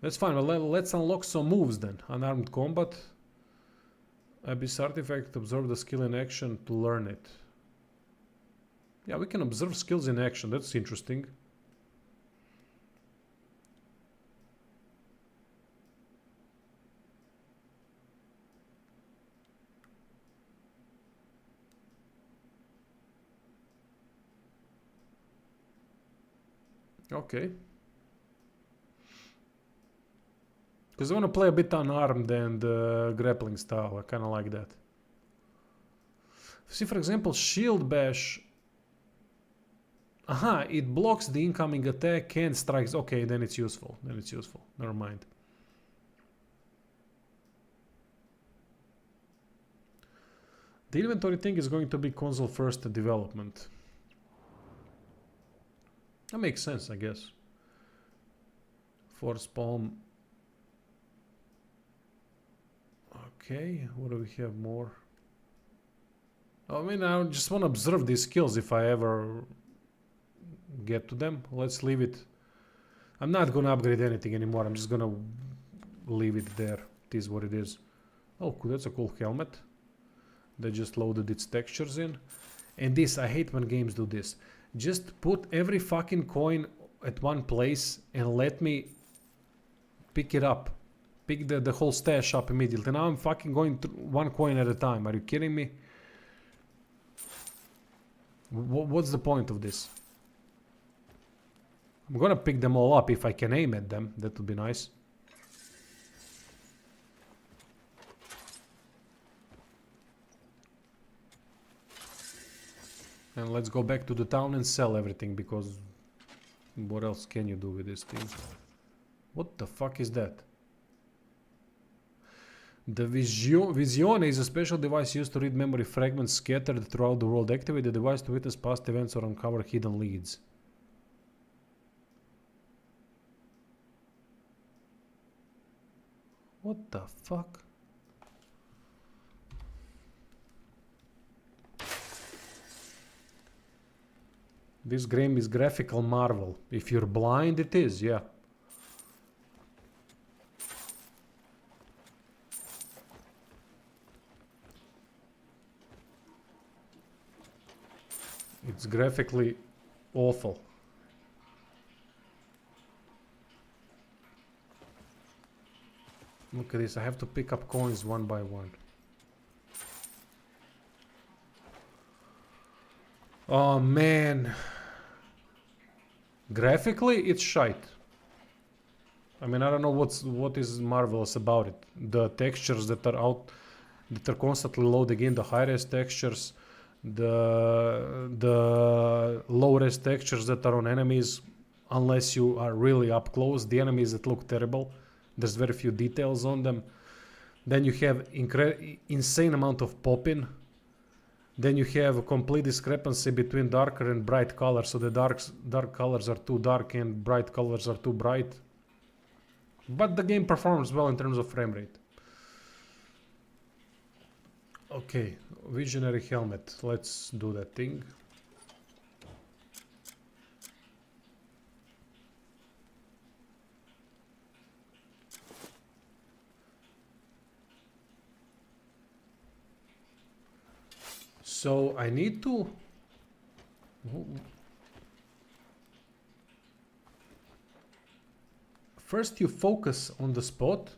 That's fine. Well, let's unlock some moves then. Unarmed combat. Abyss artifact. Observe the skill in action to learn it. Yeah, we can observe skills in action. That's interesting. Okay. Because I want to play a bit unarmed and grappling style. I kind of like that. See, for example, shield bash. Aha, it blocks the incoming attack and strikes. Okay, then it's useful. Then it's useful. Never mind. The inventory thing is going to be console first development. That makes sense, I guess. Force palm. Okay, what do we have more? I mean, I just want to observe these skills if I ever get to them. Let's leave it. I'm not gonna upgrade anything anymore. I'm just gonna leave it there. It is what it is. Oh, cool, that's a cool helmet. They just loaded its textures in. And this, I hate when games do this. Just put every fucking coin at one place and let me pick it up. Pick the whole stash up immediately. Now I'm fucking going through one coin at a time. Are you kidding me? What's the point of this? I'm gonna pick them all up if I can aim at them. That would be nice. And let's go back to the town and sell everything, because what else can you do with this thing? What the fuck is that? The Visione is a special device used to read memory fragments scattered throughout the world. Activate the device to witness past events or uncover hidden leads. What the fuck? This game is graphical marvel. If you're blind, it is, yeah. It's graphically awful. Look at this, I have to pick up coins one by one. Oh man. Graphically, it's shite. I mean, I don't know what is marvelous about it. The textures that are constantly loading in, the high-res textures, the low-res textures that are on enemies, unless you are really up close. The enemies that look terrible, there's very few details on them. Then you have insane amount of pop-in. Then you have a complete discrepancy between darker and bright colors. So the dark colors are too dark and bright colors are too bright. But the game performs well in terms of frame rate. Okay, visionary helmet. Let's do that thing. So I need to... First you focus on the spot.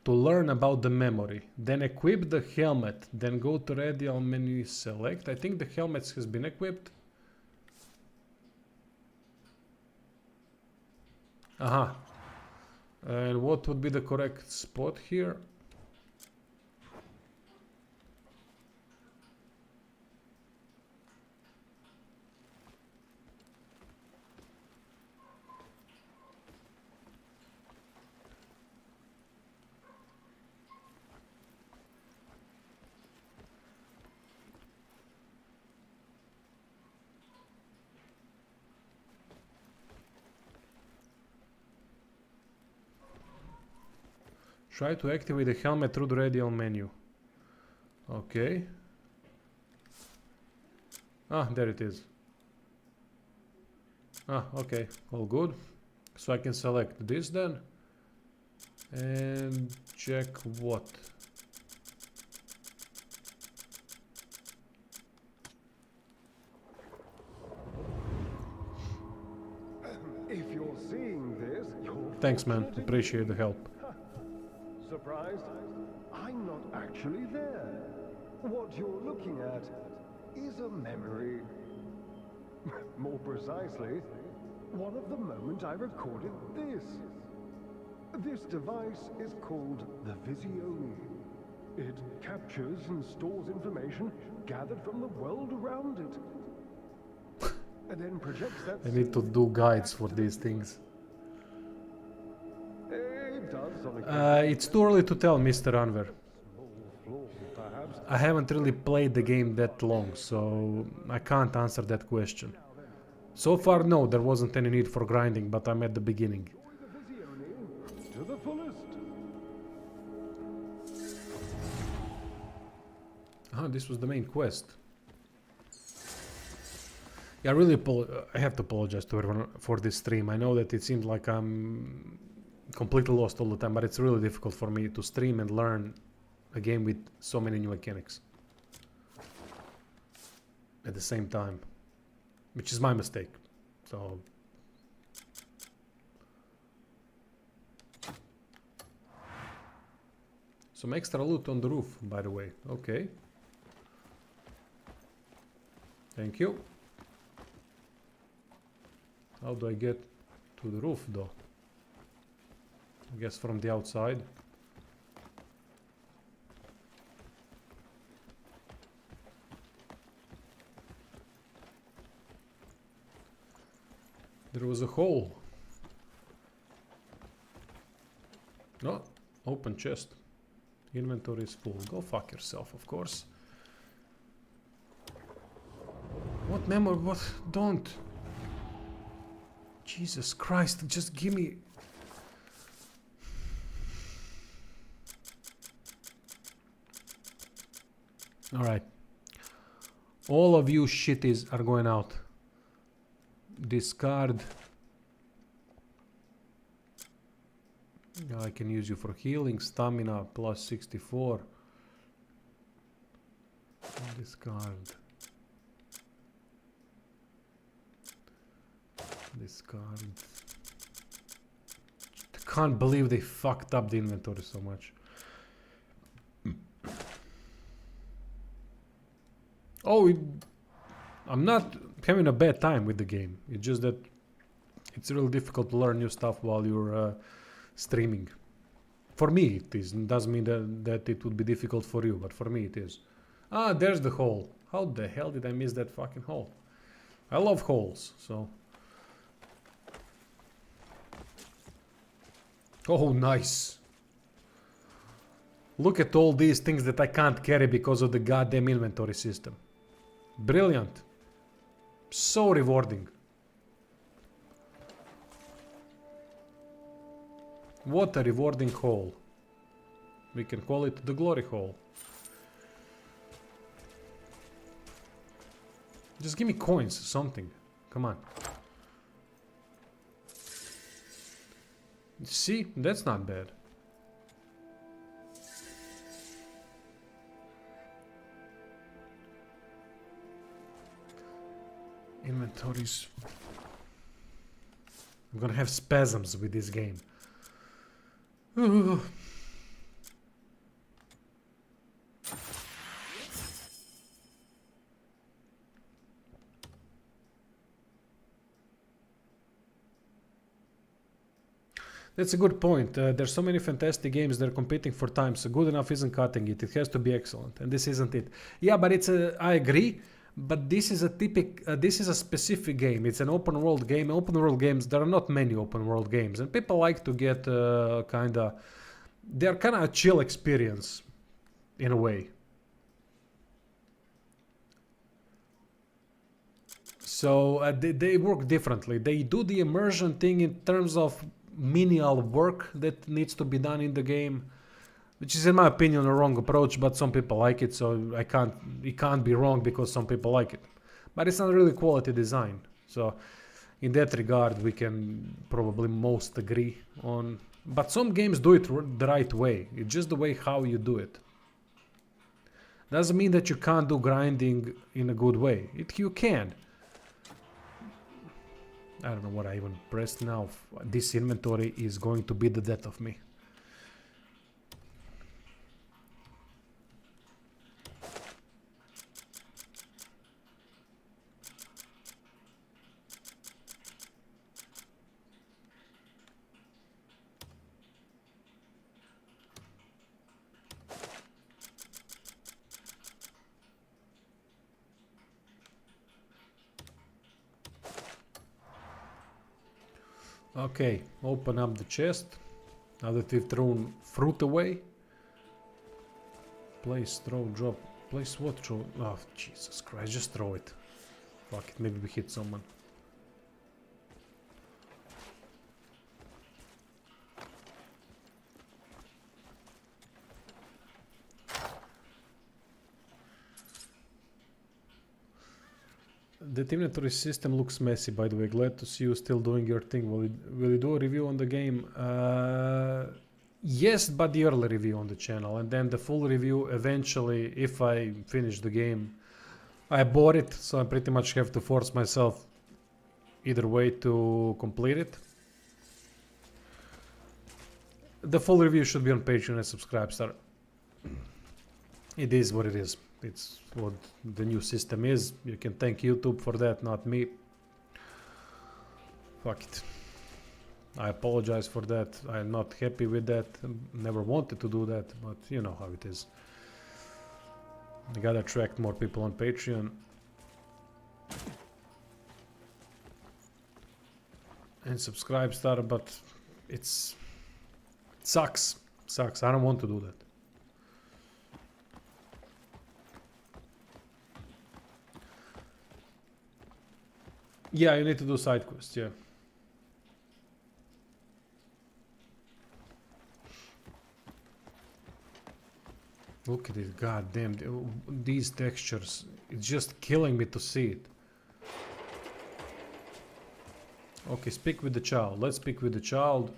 To learn about the memory. Then equip the helmet. Then go to radial menu, select. I think the helmet has been equipped. Aha. And what would be the correct spot here? Try to activate the helmet through the radial menu. Okay. Ah, there it is. Ah, okay, all good. So I can select this then. And check what? If you're seeing this, you're Thanks, man. fortunate Appreciate the indeed. help. Surprised? I'm not actually there. What you're looking at is a memory. More precisely, one of the moment I recorded this. This device is called the Visione. It captures and stores information gathered from the world around it. And then projects that I need to do guides for these things. It does on occasion. It's too early to tell, Mr. Anver. Small flaw, perhaps. I haven't really played the game that long, so I can't answer that question. So far, no, there wasn't any need for grinding, but I'm at the beginning. Enjoy the Visione to the fullest. Ah, this was the main quest. Yeah, I really I have to apologize to everyone for this stream. I know that it seems like I'm completely lost all the time, but it's really difficult for me to stream and learn a game with so many new mechanics at the same time, which is my mistake. So some extra loot on the roof, by the way. Okay. Thank you. How do I get to the roof, though? I guess from the outside. There was a hole. No, open chest. Inventory is full. Go fuck yourself, of course. What memory? What? Don't. Jesus Christ, just give me... Alright. All of you shitties are going out. Discard. I can use you for healing. Stamina plus 64. Discard. Discard. I can't believe they fucked up the inventory so much. Oh, I'm not having a bad time with the game. It's just that it's really difficult to learn new stuff while you're streaming. For me it is. It doesn't mean that it would be difficult for you, but for me it is. Ah, there's the hole. How the hell did I miss that fucking hole? I love holes, so... Oh, nice. Look at all these things that I can't carry because of the goddamn inventory system. Brilliant. So rewarding. What a rewarding hole. We can call it the glory hole. Just give me coins, something. Come on. See, that's not bad. Inventories. I'm gonna have spasms with this game. Ugh. That's a good point. There's so many fantastic games that are competing for time, so good enough isn't cutting it. It has to be excellent, and this isn't it. Yeah, but it's a... I agree, but this is a this is a specific game. It's an open world game. Open world games, there are not many open world games, and people like to get they're kind of a chill experience, in a way. So they work differently. They do the immersion thing in terms of menial work that needs to be done in the game, which is in my opinion a wrong approach, but some people like it, so it can't be wrong because some people like it. But it's not really quality design, so in that regard we can probably most agree on. But some games do it the right way. It's just the way how you do it. Doesn't mean that you can't do grinding in a good way. You can. I don't know what I even pressed now. This inventory is going to be the death of me. Okay, open up the chest. Now that we've thrown fruit away. Place, throw, drop. Place what? Throw? Oh, Jesus Christ, just throw it. Fuck it, maybe we hit someone. The inventory system looks messy, by the way. Glad to see you still doing your thing. Will you do a review on the game? Yes, but the early review on the channel. And then the full review eventually, if I finish the game. I bought it, so I pretty much have to force myself either way to complete it. The full review should be on Patreon and Subscribestar. It is what it is. It's what the new system is. You can thank YouTube for that, not me. Fuck it. I apologize for that. I'm not happy with that. Never wanted to do that, but you know how it is. I gotta attract more people on Patreon. And Subscribestar, but it sucks. Sucks. I don't want to do that. Yeah, you need to do side quests, yeah. Look at it, god damn, these textures. It's just killing me to see it. Okay, speak with the child. Let's speak with the child.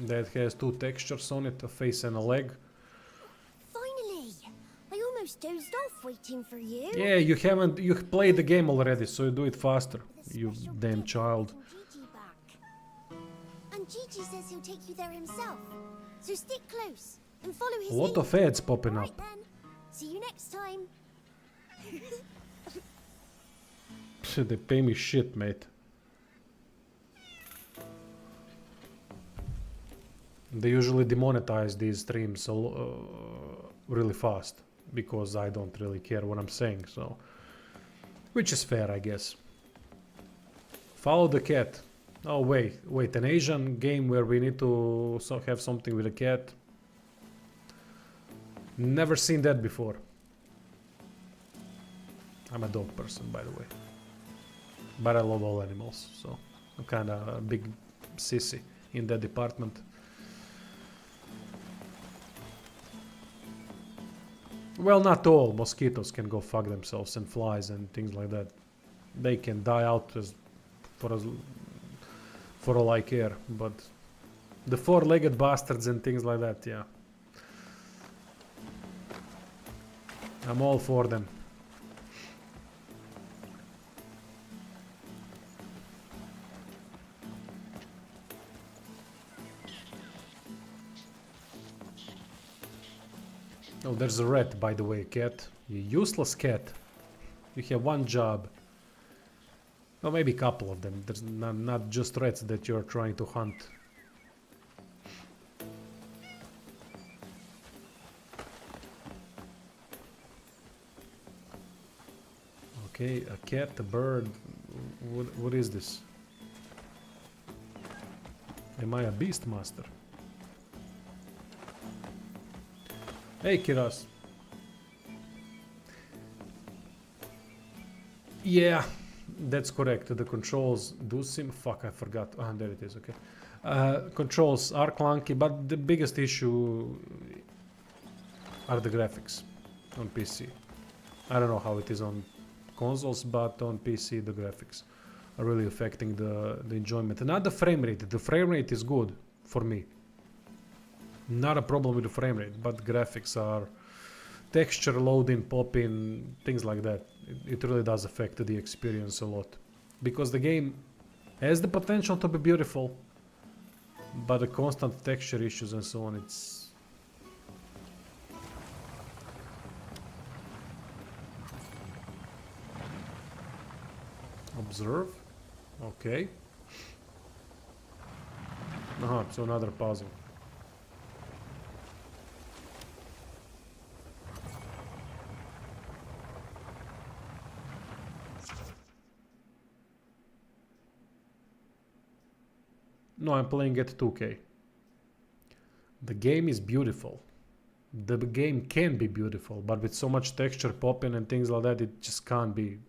That has two textures on it, a face and a leg. Finally! I almost dozed off waiting for you. Yeah, you played the game already, so you do it faster, you damn child. Gigi back. And Gigi says he'll take you there himself. So stick close and follow his A lot lead. of ads popping Right up. then. See you next time. They pay me shit, mate. They usually demonetize these streams really fast because I don't really care what I'm saying, so which is fair, I guess. Follow the cat. Oh wait, an Asian game where we need to have something with a cat. Never seen that before. I'm a dog person, by the way, but I love all animals, so I'm kind of a big sissy in that department. Well, not all. Mosquitoes can go fuck themselves, and flies and things like that. They can die out for all I care, but the four-legged bastards and things like that, yeah. I'm all for them. Oh, there's a rat, by the way, cat. You useless cat. You have one job. Well, maybe a couple of them. There's not just rats that you're trying to hunt. Okay, a cat, a bird. What is this? Am I a beast master? Hey, Kiras. Yeah, that's correct. The controls do seem... Fuck, I forgot. Ah, there it is, okay. Controls are clunky, but the biggest issue are the graphics on PC. I don't know how it is on consoles, but on PC the graphics are really affecting the enjoyment. And not the frame rate. The frame rate is good for me. Not a problem with the frame rate, but graphics are texture loading, popping, things like that. It really does affect the experience a lot. Because the game has the potential to be beautiful, but the constant texture issues and so on, it's... Observe. Okay. So another puzzle. No, I'm playing at 2K. The game is beautiful. The game can be beautiful, but with so much texture popping and things like that, it just can't be.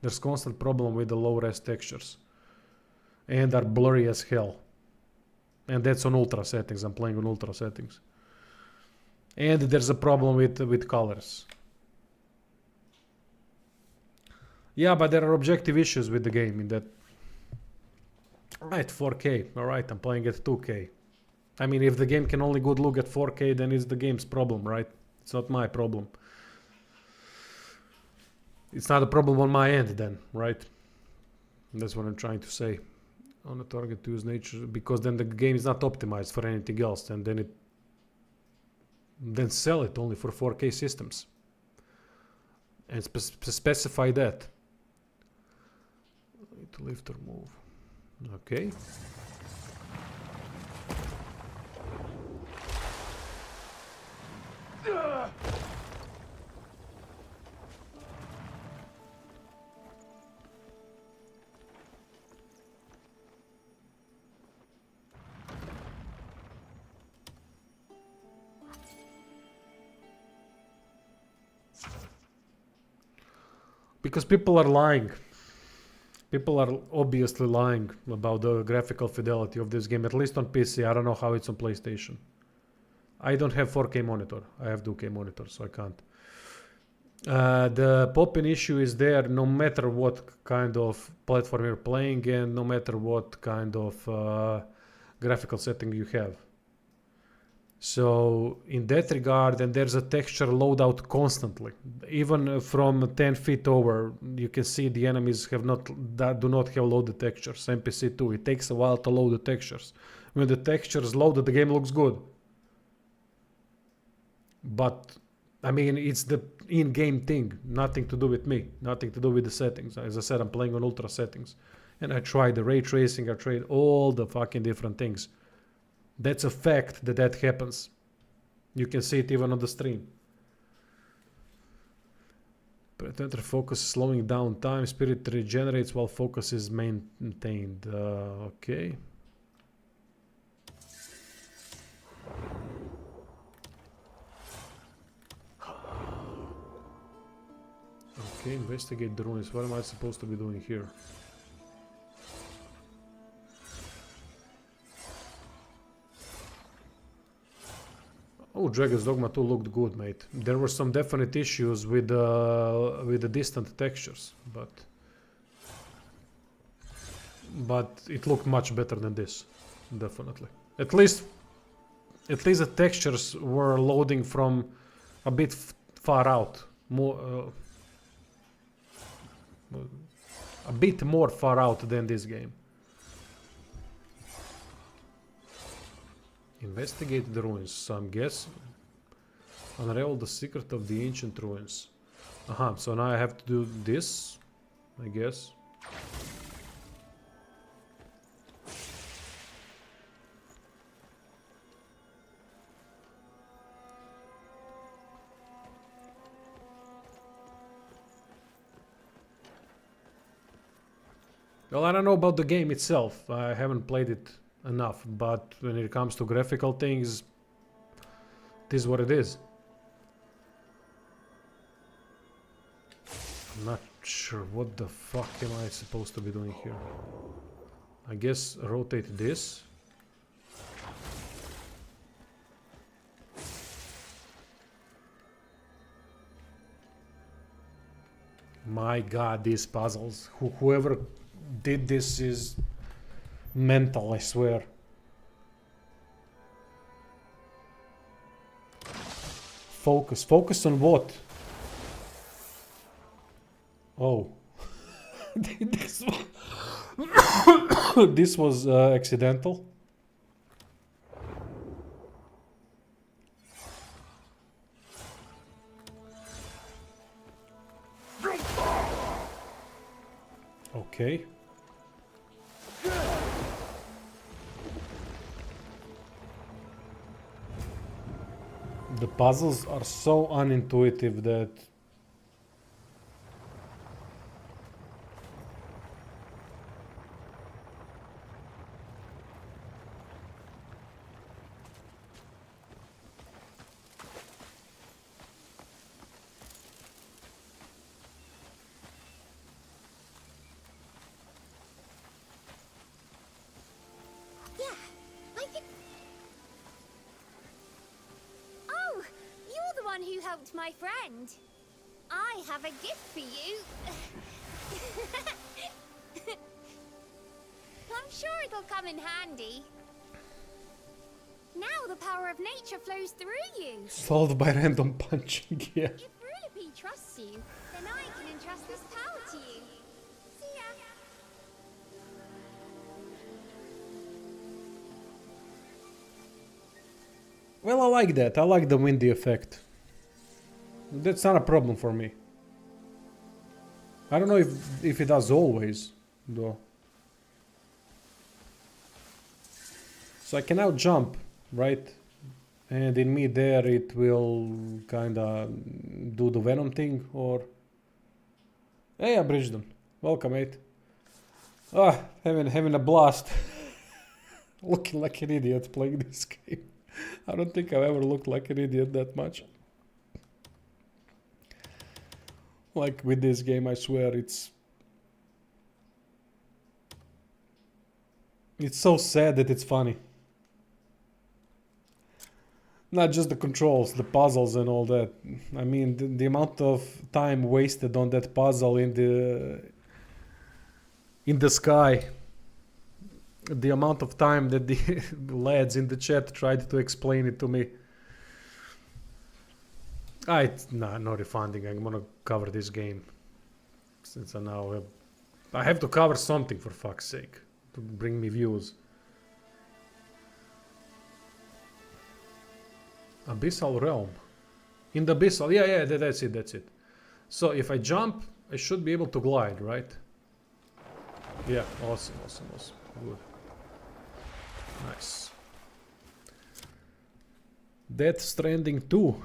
There's constant problem with the low-res textures. And are blurry as hell. And that's on ultra settings. I'm playing on ultra settings. And there's a problem with colors. Yeah, but there are objective issues with the game in that... Right, 4K. Alright, I'm playing at 2K. I mean, if the game can only good look at 4K, then it's the game's problem, right? It's not my problem. It's not a problem on my end then, right? That's what I'm trying to say. On a target to use nature, because then the game is not optimized for anything else, and then sell it only for 4K systems. And specify that. To lift or move. Okay. Because people are lying. People are obviously lying about the graphical fidelity of this game, at least on PC. I don't know how it's on PlayStation. I don't have 4K monitor. I have 2K monitor, so I can't. The popping issue is there no matter what kind of platform you're playing and no matter what kind of graphical setting you have. So in that regard, and there's a texture loadout constantly. Even from 10 feet over, you can see the enemies do not have loaded textures. NPC 2, it takes a while to load the textures. When the textures loaded, the game looks good. But I mean, it's the in-game thing, nothing to do with me, nothing to do with the settings. As I said, I'm playing on ultra settings, and I tried the ray tracing, I tried all the fucking different things. That's a fact that happens. You can see it even on the stream. Predator focus slowing down time. Spirit regenerates while focus is maintained. Okay. Okay, investigate the ruins. What am I supposed to be doing here? Oh, Dragon's Dogma 2 looked good, mate. There were some definite issues with the distant textures, but it looked much better than this, definitely. At least the textures were loading from a bit far out, a bit more far out than this game. Investigate the ruins. Some guess. Unravel the secret of the ancient ruins. So now I have to do this, I guess. Well, I don't know about the game itself. I haven't played it enough, but when it comes to graphical things, it is what it is. I'm not sure what the fuck am I supposed to be doing here. I guess rotate this. My god, these puzzles. Whoever did this is mental, I swear. Focus. Focus on what? Oh. this was, this was accidental. Okay. The puzzles are so unintuitive that Yeah, I can... Oh, you're the one who helped my friend. I have a gift for you. I'm sure it'll come in handy. Now the power of nature flows through you. solved by random punching. Yeah. If Ruby trusts you, then I can entrust this power to you. See ya. Well, I like that. I like the windy effect. That's not a problem for me. I don't know if it does always, though. So I can now jump, right? And in mid-air it will kinda do the Venom thing, or... Hey, Abridged. Welcome, mate. Ah, having a blast. Looking like an idiot playing this game. I don't think I've ever looked like an idiot that much. Like with this game, I swear it's so sad that it's funny. Not just the controls, the puzzles and all that. I mean, the amount of time wasted on that puzzle in the sky. The amount of time that the lads in the chat tried to explain it to me. Nah, no refunding. I'm gonna cover this game. Since I now I have to cover something, for fuck's sake, to bring me views. Abyssal Realm. In the Abyssal, yeah, that's it. So if I jump, I should be able to glide, right? Yeah, awesome. Good. Nice. Death Stranding 2.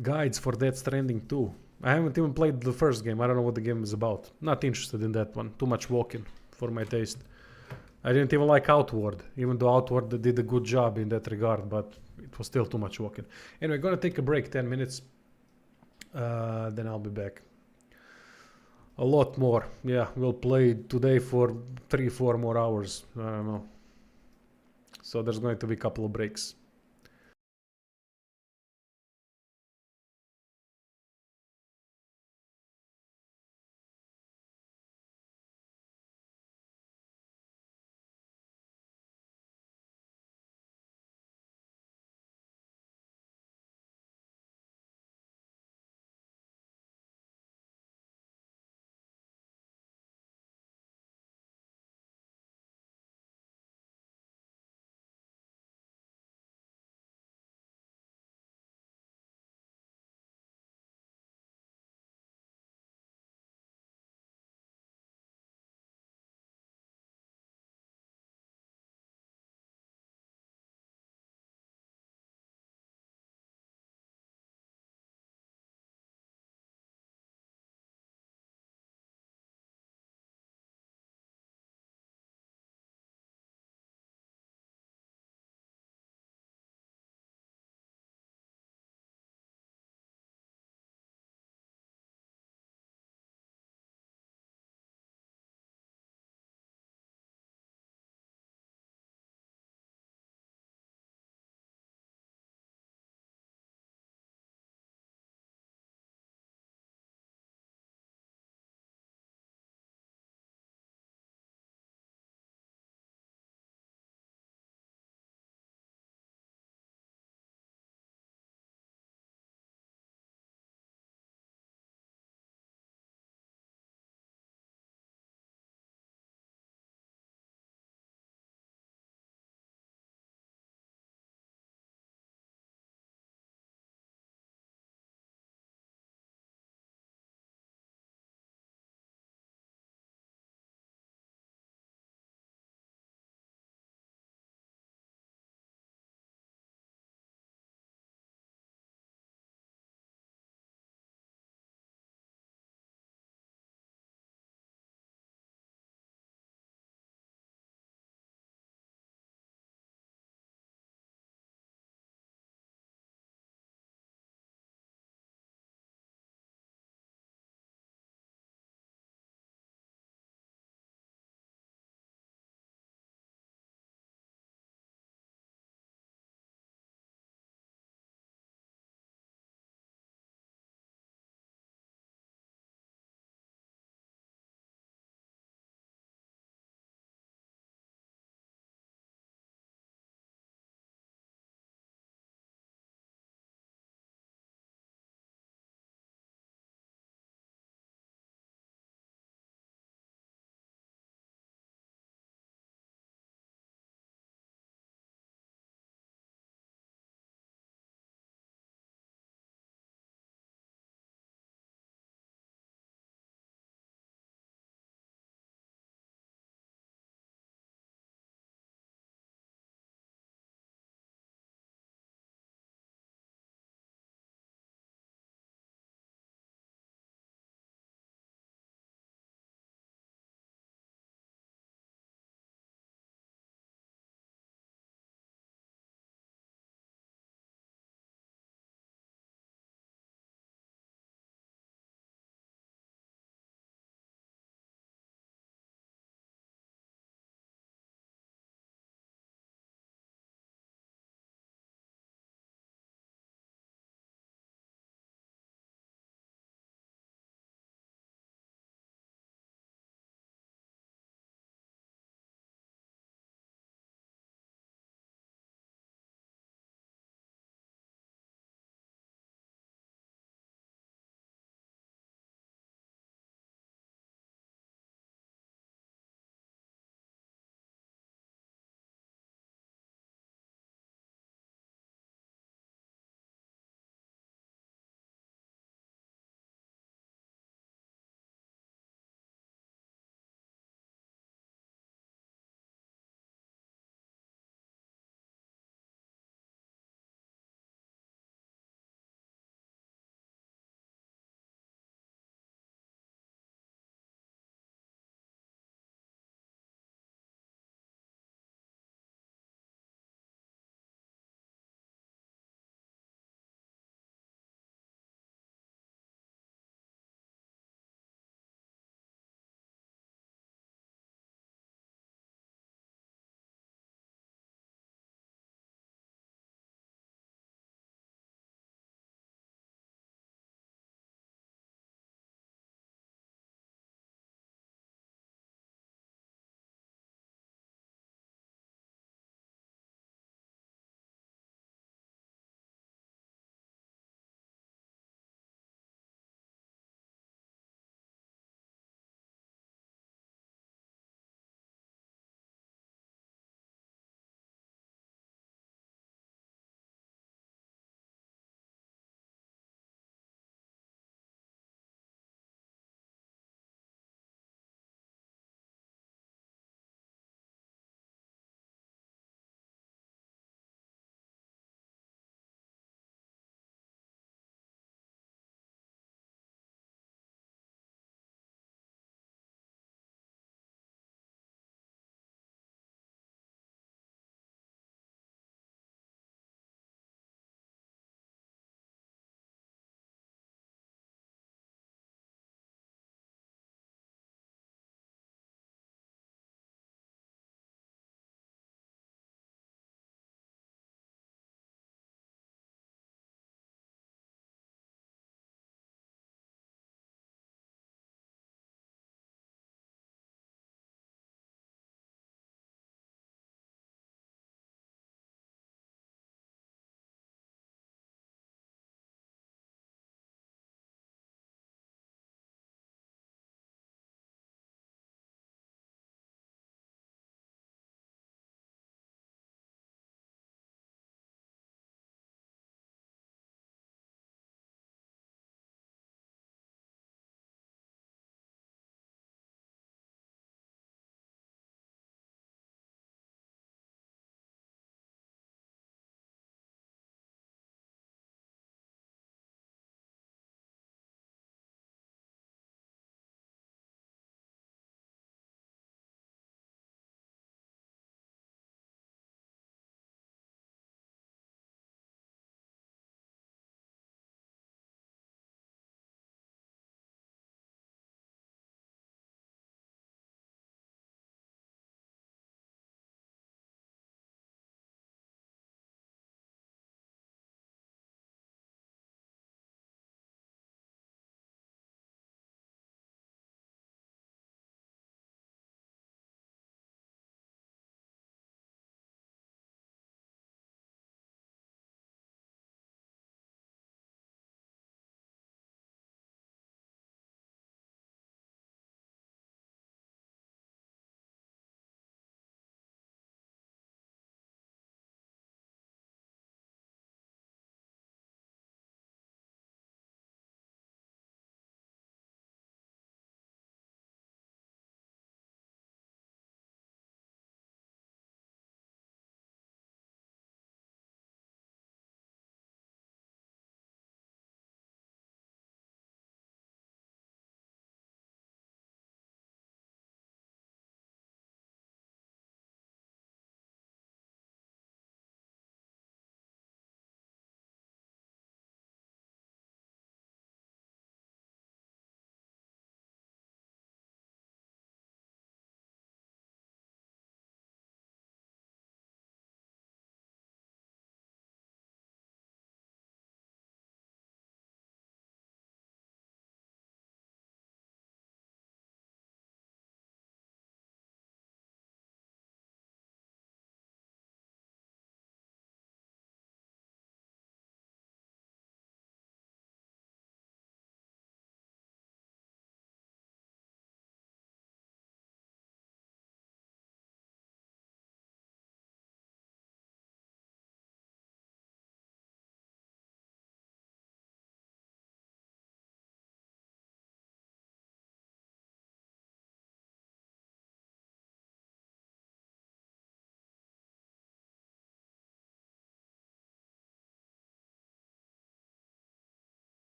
Guides for Death Stranding 2. I haven't even played the first game. I don't know what the game is about. Not interested in that one. Too much walking for my taste. I didn't even like Outward, even though Outward did a good job in that regard, but it was still too much walking. Anyway, gonna take a break, 10 minutes. Then I'll be back. A lot more. Yeah, we'll play today for 3-4 more hours. I don't know. So there's going to be a couple of breaks.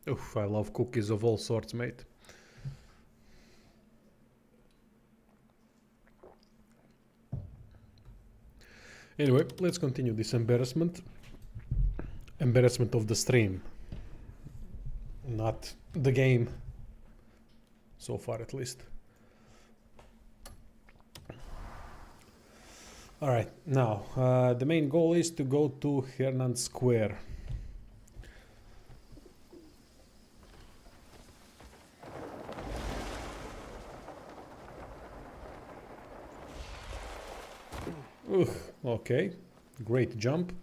Oof, I love cookies of all sorts, mate. Anyway, let's continue this embarrassment. Embarrassment of the stream. Not the game. So far, at least. Alright, now, the main goal is to go to Hernan Square. Ugh, okay, great jump.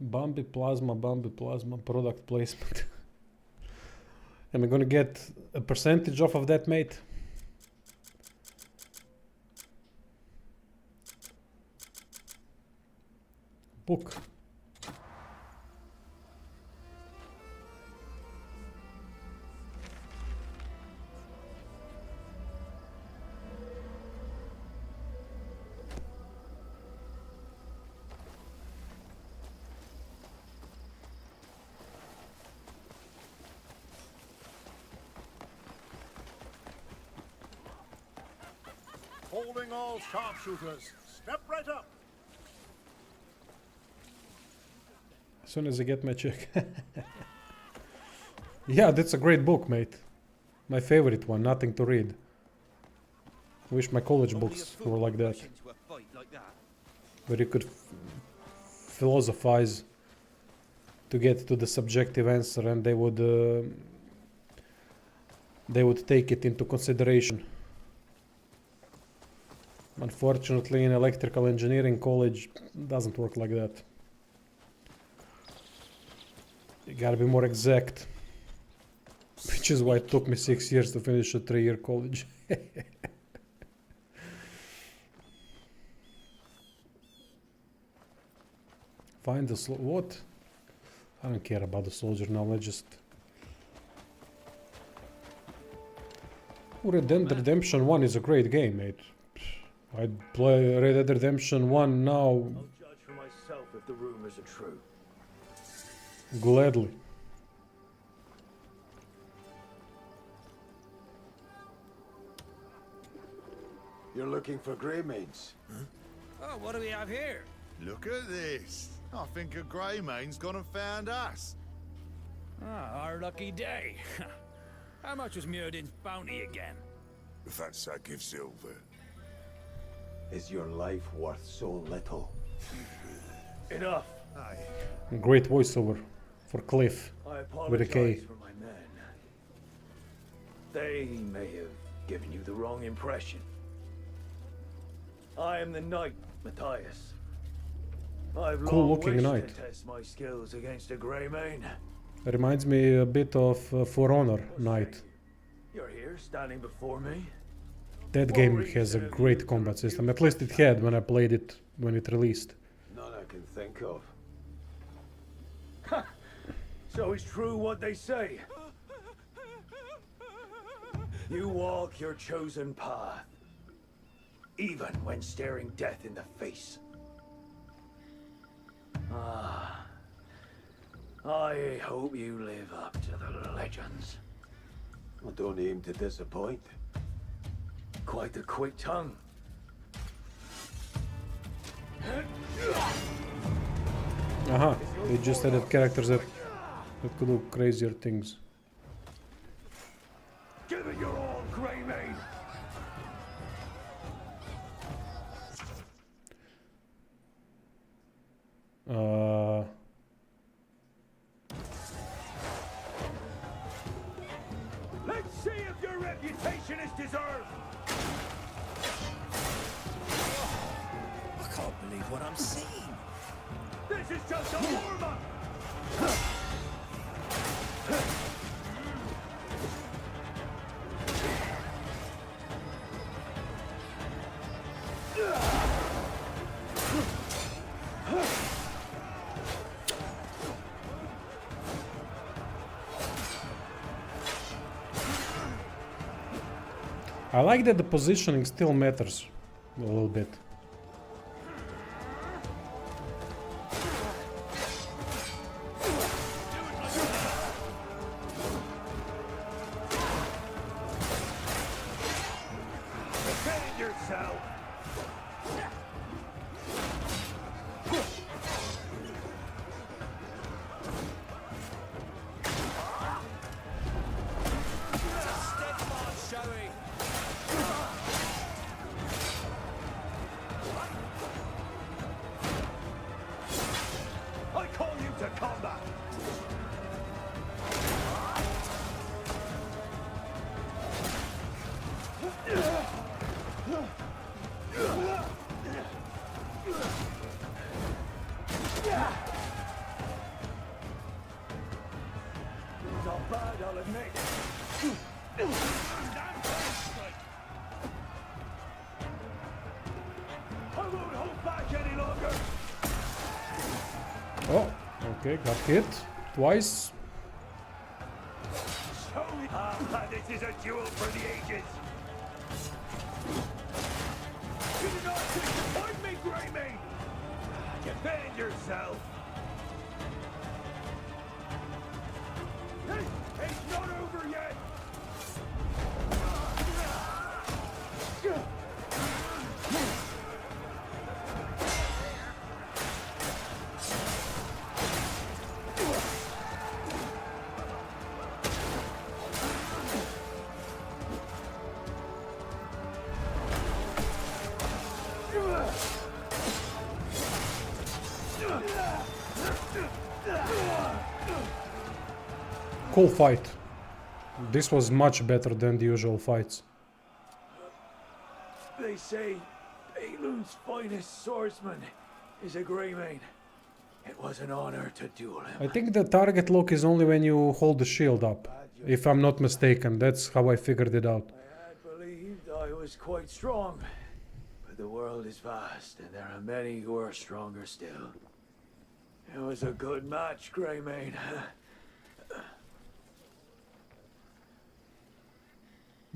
Bambi Plasma product placement. Am I gonna get a percentage off of that, mate? Book. Holding all sharpshooters. Step right up. As soon as I get my check. Yeah, that's a great book, mate. My favorite one, nothing to read. Wish my college books were like that. Where you could philosophize to get to the subjective answer, and they would take it into consideration. Unfortunately, in electrical engineering college, doesn't work like that. You gotta be more exact. Which is why it took me 6 years to finish a 3-year college. Find the what? I don't care about the soldier now, I just... Red Dead Redemption 1 is a great game, mate. I'd play Red Dead Redemption 1 now. I'll judge for myself if the rumors are true. Gladly. You're looking for Greymaids? Oh, what do we have here? Look at this. I think a Greymane's gone and found us. Ah, our lucky day. How much was Muradin's bounty again? The fat sack of silver. Is your life worth so little? Enough. Hey. Great voiceover for Cliff I with a K. apologize for my men. They may have given you the wrong impression. I am the knight, Matthias. I've Cool long looking wished knight. to test my skills against a Greymane. Reminds me a bit of For Honor Knight. You're here, standing before me. That game has a great combat system. At least it had when I played it when it released. None I can think of. So it's true what they say. You walk your chosen path, even when staring death in the face. Ah, I hope you live up to the legends. I don't aim to disappoint. Quite the quick tongue. Aha, they just added characters that could do crazier things. Give it your all, Greymane! Let's see if your reputation is deserved! I can't believe what I'm seeing. This is just a warm-up! I like that the positioning still matters a little bit. Defend yourself! Steadfast showing. I call you to combat! Not bad, I'll admit. I won't hold back any longer! Oh, okay, got hit twice. Show me! This is a duel for the ages! You did not disappoint me, Greymane! Defend yourself! Hey, it's not over yet! Cool fight. This was much better than the usual fights. They say Balun's finest swordsman is a Greymane. It was an honor to duel him. I think the target lock is only when you hold the shield up. If I'm not mistaken, that's how I figured it out. I had believed I was quite strong, but the world is vast and there are many who are stronger still. It was a good match, Greymane.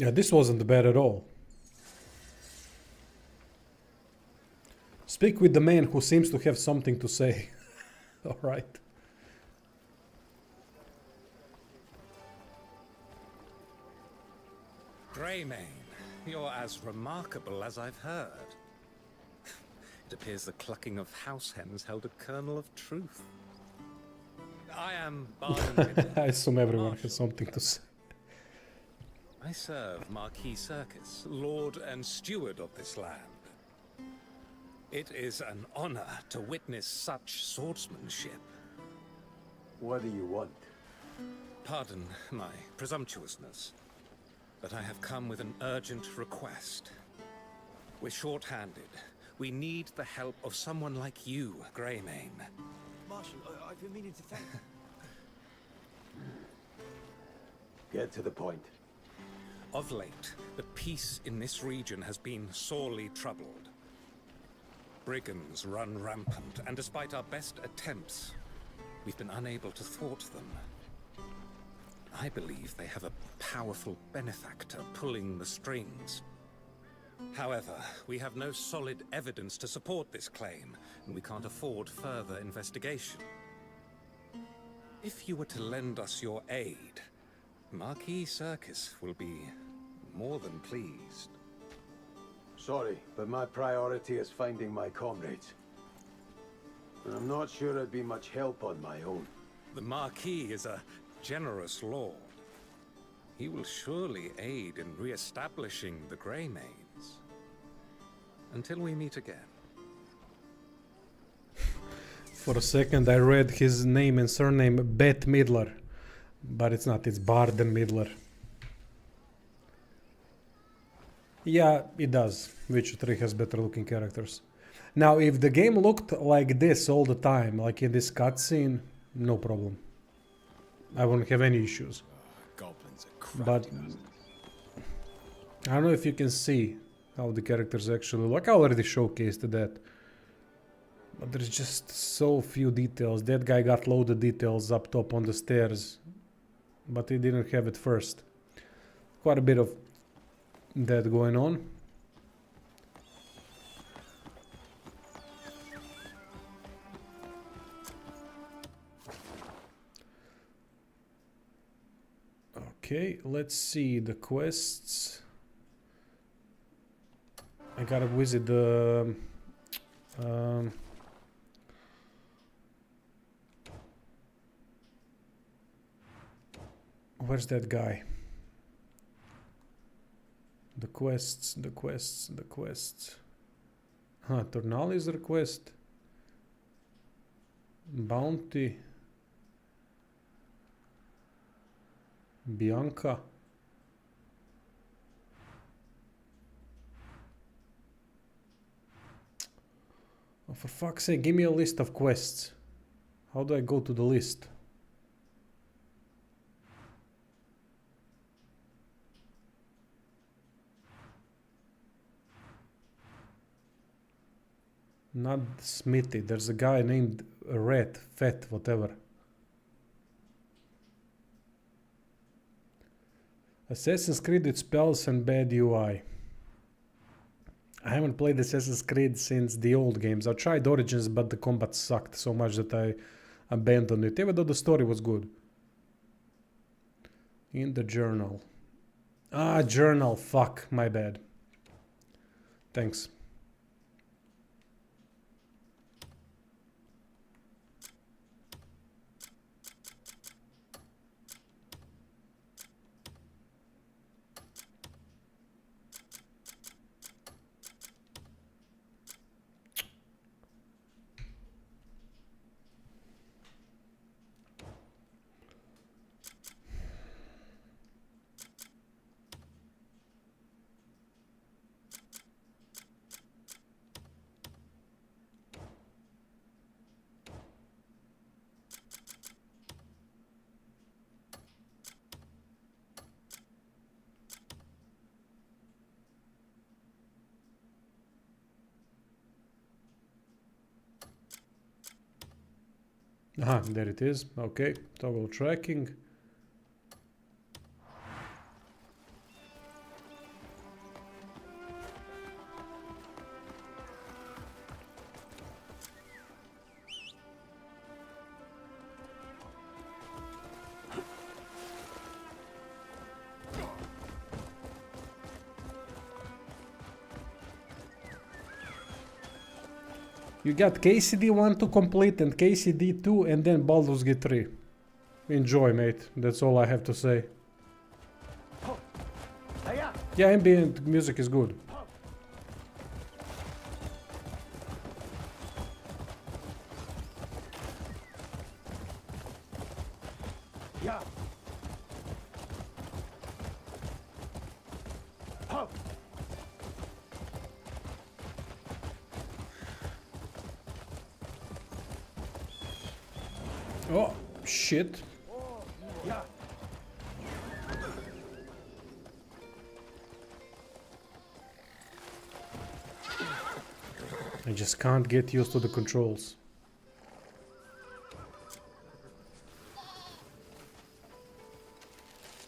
Yeah, this wasn't bad at all. Speak with the man who seems to have something to say. Alright. Greymane, you're as remarkable as I've heard. It appears the clucking of house hens held a kernel of truth. I am Barden. I assume everyone has something to say. I serve Marquis Circus, Lord and Steward of this land. It is an honor to witness such swordsmanship. What do you want? Pardon my presumptuousness, but I have come with an urgent request. We're short-handed. We need the help of someone like you, Greymane. Marshal, I've been meaning to thank you. Get to the point. Of late, the peace in this region has been sorely troubled. Brigands run rampant, and despite our best attempts, we've been unable to thwart them. I believe they have a powerful benefactor pulling the strings. However, we have no solid evidence to support this claim, and we can't afford further investigation. If you were to lend us your aid, Marquis Circus will be more than pleased. Sorry, but my priority is finding my comrades. And I'm not sure I'd be much help on my own. The Marquis is a generous lord. He will surely aid in re-establishing the Greymanes. Until we meet again. For a second I read his name and surname Bette Midler. But it's not, it's Barden Midler. Yeah, it does. Witcher 3 has better looking characters. Now, if the game looked like this all the time, like in this cutscene, no problem. I wouldn't have any issues. Goblins are crafty. But I don't know if you can see how the characters actually look. I already showcased that. But there's just so few details. That guy got loaded details up top on the stairs, but he didn't have it first. Quite a bit of that going on. Okay, let's see the quests. I gotta visit the where's that guy? The quests. Huh, Tornali's request. Bounty. Bianca. Oh, for fuck's sake, give me a list of quests. How do I go to the list? Not Smithy. There's a guy named Red, Fett, whatever. Assassin's Creed with spells and bad UI. I haven't played Assassin's Creed since the old games. I tried Origins, but the combat sucked so much that I abandoned it, even though the story was good. In the journal. Ah, journal. Fuck, my bad. Thanks. Aha, there it is. Okay, toggle tracking. You got KCD 1 to complete and KCD 2 and then Baldur's Gate 3. Enjoy, mate. That's all I have to say. Yeah, ambient music is good. Yeah. Oh, shit. Yeah. I just can't get used to the controls.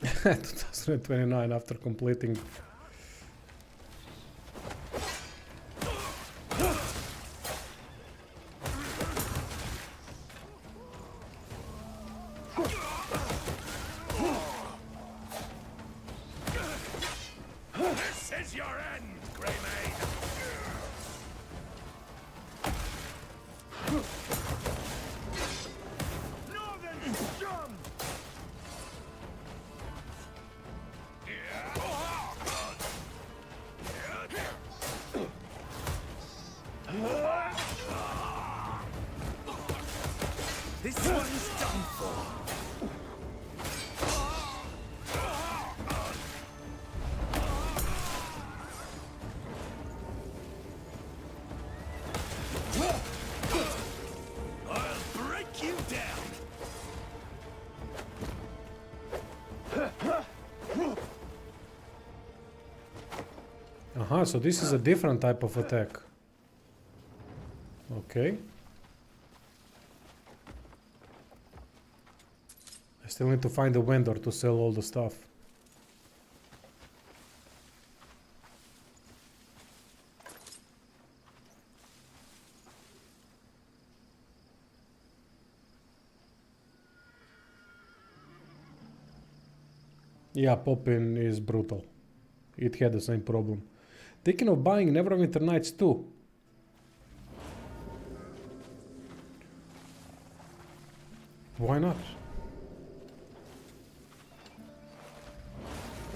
$2029 after completing. This is your end, Greymane! Northern scum! This one's done for. I'll break you down. Aha, so this is a different type of attack. Okay. I still need to find a vendor to sell all the stuff. Yeah, Poppin is brutal. It had the same problem. Thinking of buying Neverwinter Nights 2. Why not?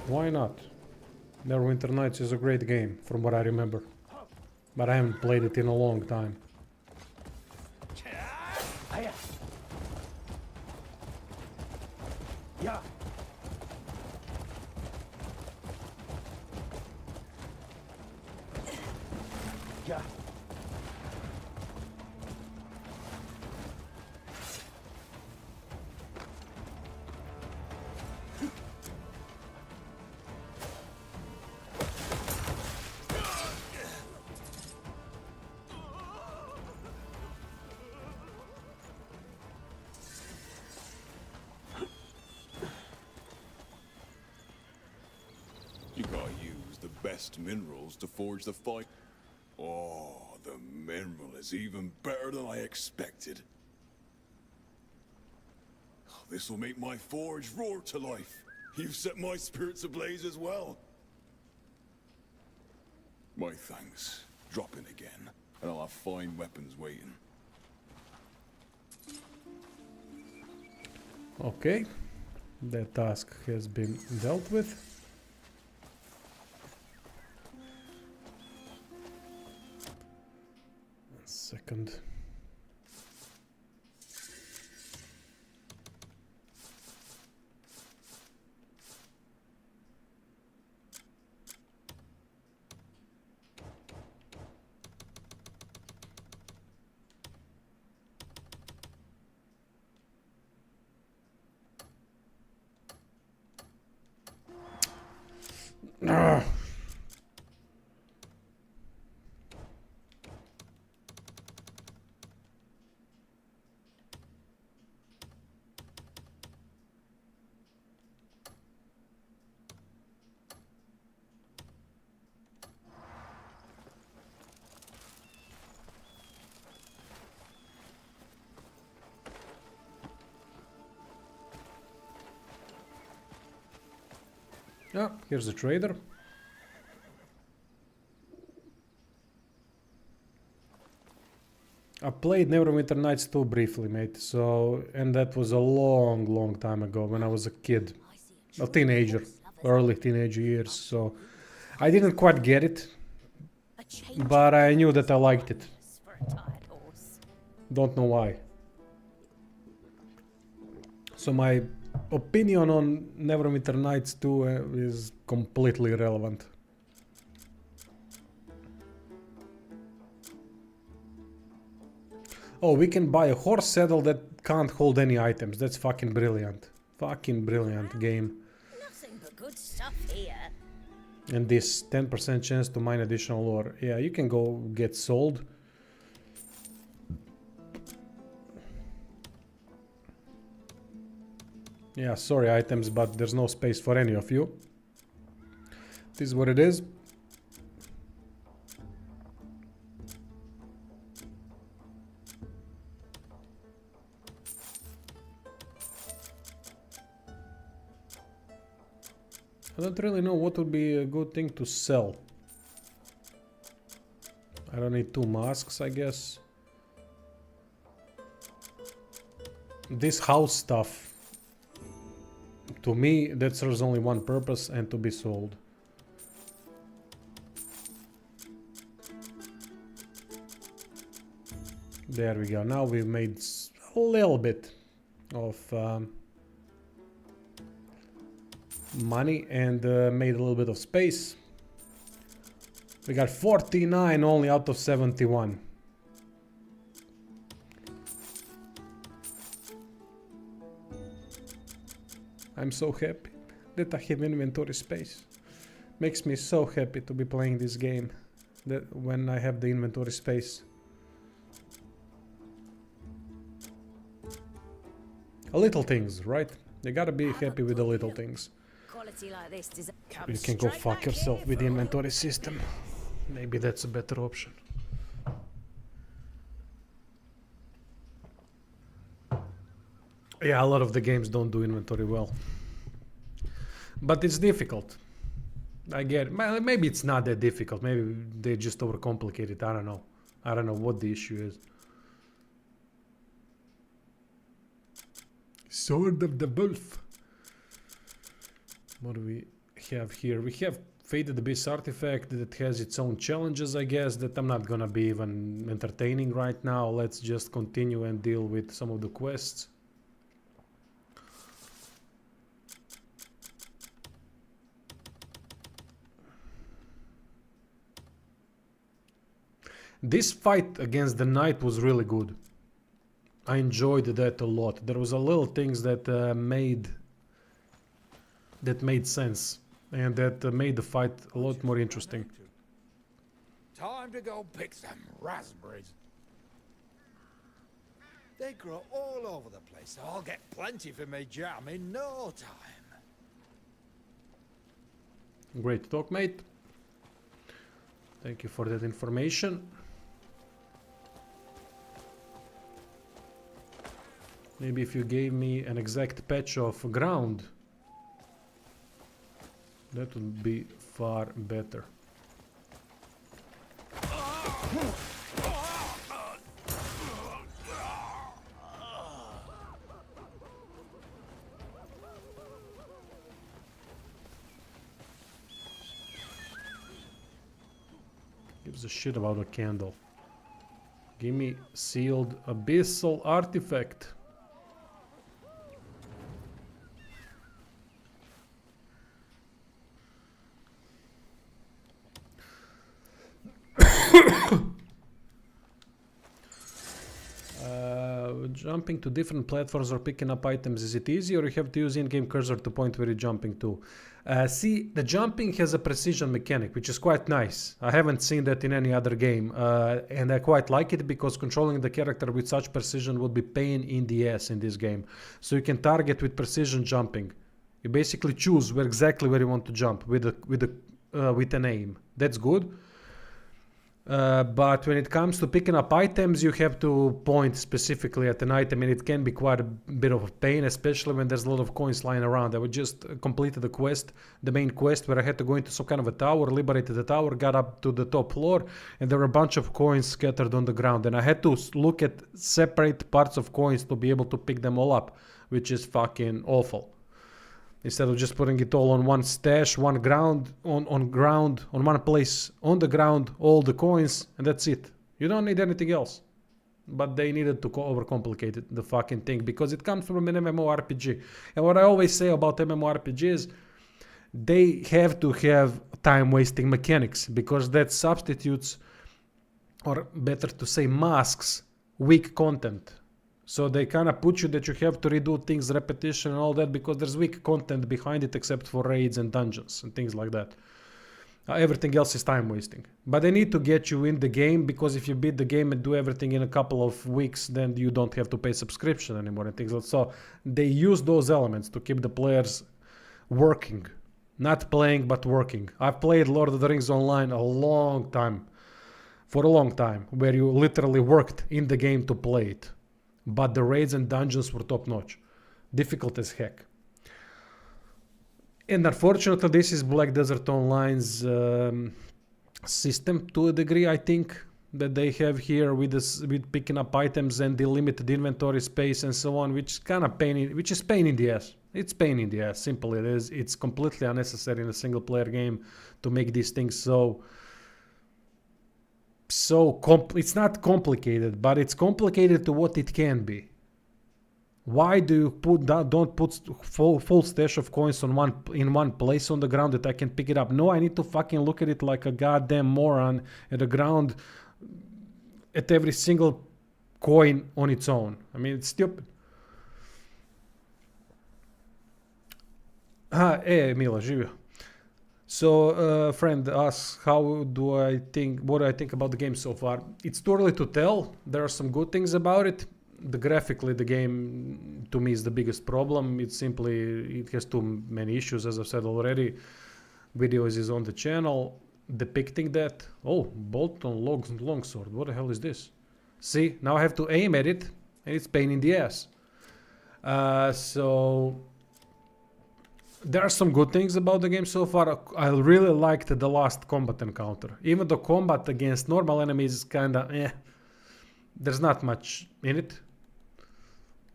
Why not? Neverwinter Nights is a great game, from what I remember. But I haven't played it in a long time. Yeah. Yeah. You gotta use the best minerals to forge the fight. Oh, the mineral is even better than I expected. This will make my forge roar to life. You've set my spirits ablaze as well. My thanks. Drop in again, and I'll have fine weapons waiting. Okay. That task has been dealt with. Second. Ah. Yeah, here's the trader. I played Neverwinter Nights 2 briefly, mate, so, and that was a long, long time ago when I was a kid, a teenager, early teenage years, so I didn't quite get it, but I knew that I liked it. Don't know why. So my opinion on Neverwinter Nights 2 is completely irrelevant. Oh, we can buy a horse saddle that can't hold any items. That's fucking brilliant. Fucking brilliant game. Nothing but good stuff here. And this 10% chance to mine additional ore. Yeah, you can go get sold. Yeah, sorry items, but there's no space for any of you. This is what it is. I don't really know what would be a good thing to sell. I don't need 2 masks, I guess. This house stuff, to me, that serves only one purpose, and to be sold. There we go. Now we've made a little bit of money and made a little bit of space. We got 49 only out of 71. I'm so happy that I have inventory space. Makes me so happy to be playing this game that when I have the inventory space. Little things, right? You gotta be happy with the little things. Like this you can go fuck yourself with the inventory system. Maybe that's a better option. Yeah, a lot of the games don't do inventory well. But it's difficult. I get it. Well, maybe it's not that difficult. Maybe they just overcomplicate it. I don't know. I don't know what the issue is. Sword of the Wolf. What do we have here? We have Faded Abyss artifact that has its own challenges, I guess, that I'm not gonna be even entertaining right now. Let's just continue and deal with some of the quests. This fight against the knight was really good. I enjoyed that a lot. There was a little things that made sense and that made the fight a lot more interesting. Time to go pick some raspberries. They grow all over the place, so I'll get plenty for my jam in no time. Great talk, mate. Thank you for that information. Maybe if you gave me an exact patch of ground, that would be far better. Gives a shit about a candle. Give me sealed abyssal artifact. Jumping to different platforms or picking up items, is it easy, or you have to use in-game cursor to point where you're jumping to? See, the jumping has a precision mechanic, which is quite nice. I haven't seen that in any other game, and I quite like it because controlling the character with such precision would be pain in the ass in this game. So you can target with precision jumping. You basically choose exactly where you want to jump with an aim. That's good. But when it comes to picking up items, you have to point specifically at an item, and it can be quite a bit of a pain, especially when there's a lot of coins lying around. I would just completed the quest, the main quest, where I had to go into some kind of a tower, liberated the tower, got up to the top floor, and there were a bunch of coins scattered on the ground, and I had to look at separate parts of coins to be able to pick them all up, which is fucking awful. Instead of just putting it all on one stash, one ground, on one place, on the ground, all the coins, and that's it. You don't need anything else. But they needed to overcomplicate it, the fucking thing, because it comes from an MMORPG. And what I always say about MMORPGs, they have to have time-wasting mechanics, because that substitutes, or better to say masks, weak content. So they kind of put you that you have to redo things, repetition and all that, because there's weak content behind it except for raids and dungeons and things like that. Everything else is time wasting. But they need to get you in the game, because if you beat the game and do everything in a couple of weeks, then you don't have to pay subscription anymore and things like that. So they use those elements to keep the players working. Not playing, but working. I've played Lord of the Rings Online for a long time, where you literally worked in the game to play it. But the raids and dungeons were top notch. Difficult as heck. And unfortunately, this is Black Desert Online's system to a degree, I think, that they have here with picking up items and the limited inventory space and so on, which is kind of pain in the ass. It's pain in the ass, simple it is. It's completely unnecessary in a single player game to make these things it's not complicated, but it's complicated to what it can be. Why do you don't put full stash of coins in one place on the ground that I can pick it up? No, I need to fucking look at it like a goddamn moron at the ground at every single coin on its own. I mean, it's stupid. Mila, živio. So, friend asks, what do I think about the game so far? It's too early to tell. There are some good things about it. Graphically, the game, to me, is the biggest problem. It has too many issues, as I've said already. Videos is on the channel depicting that. Oh, bolt on longsword. What the hell is this? See, now I have to aim at it, and it's pain in the ass. So... There are some good things about the game so far. I really liked the last combat encounter. Even the combat against normal enemies is kinda eh. There's not much in it.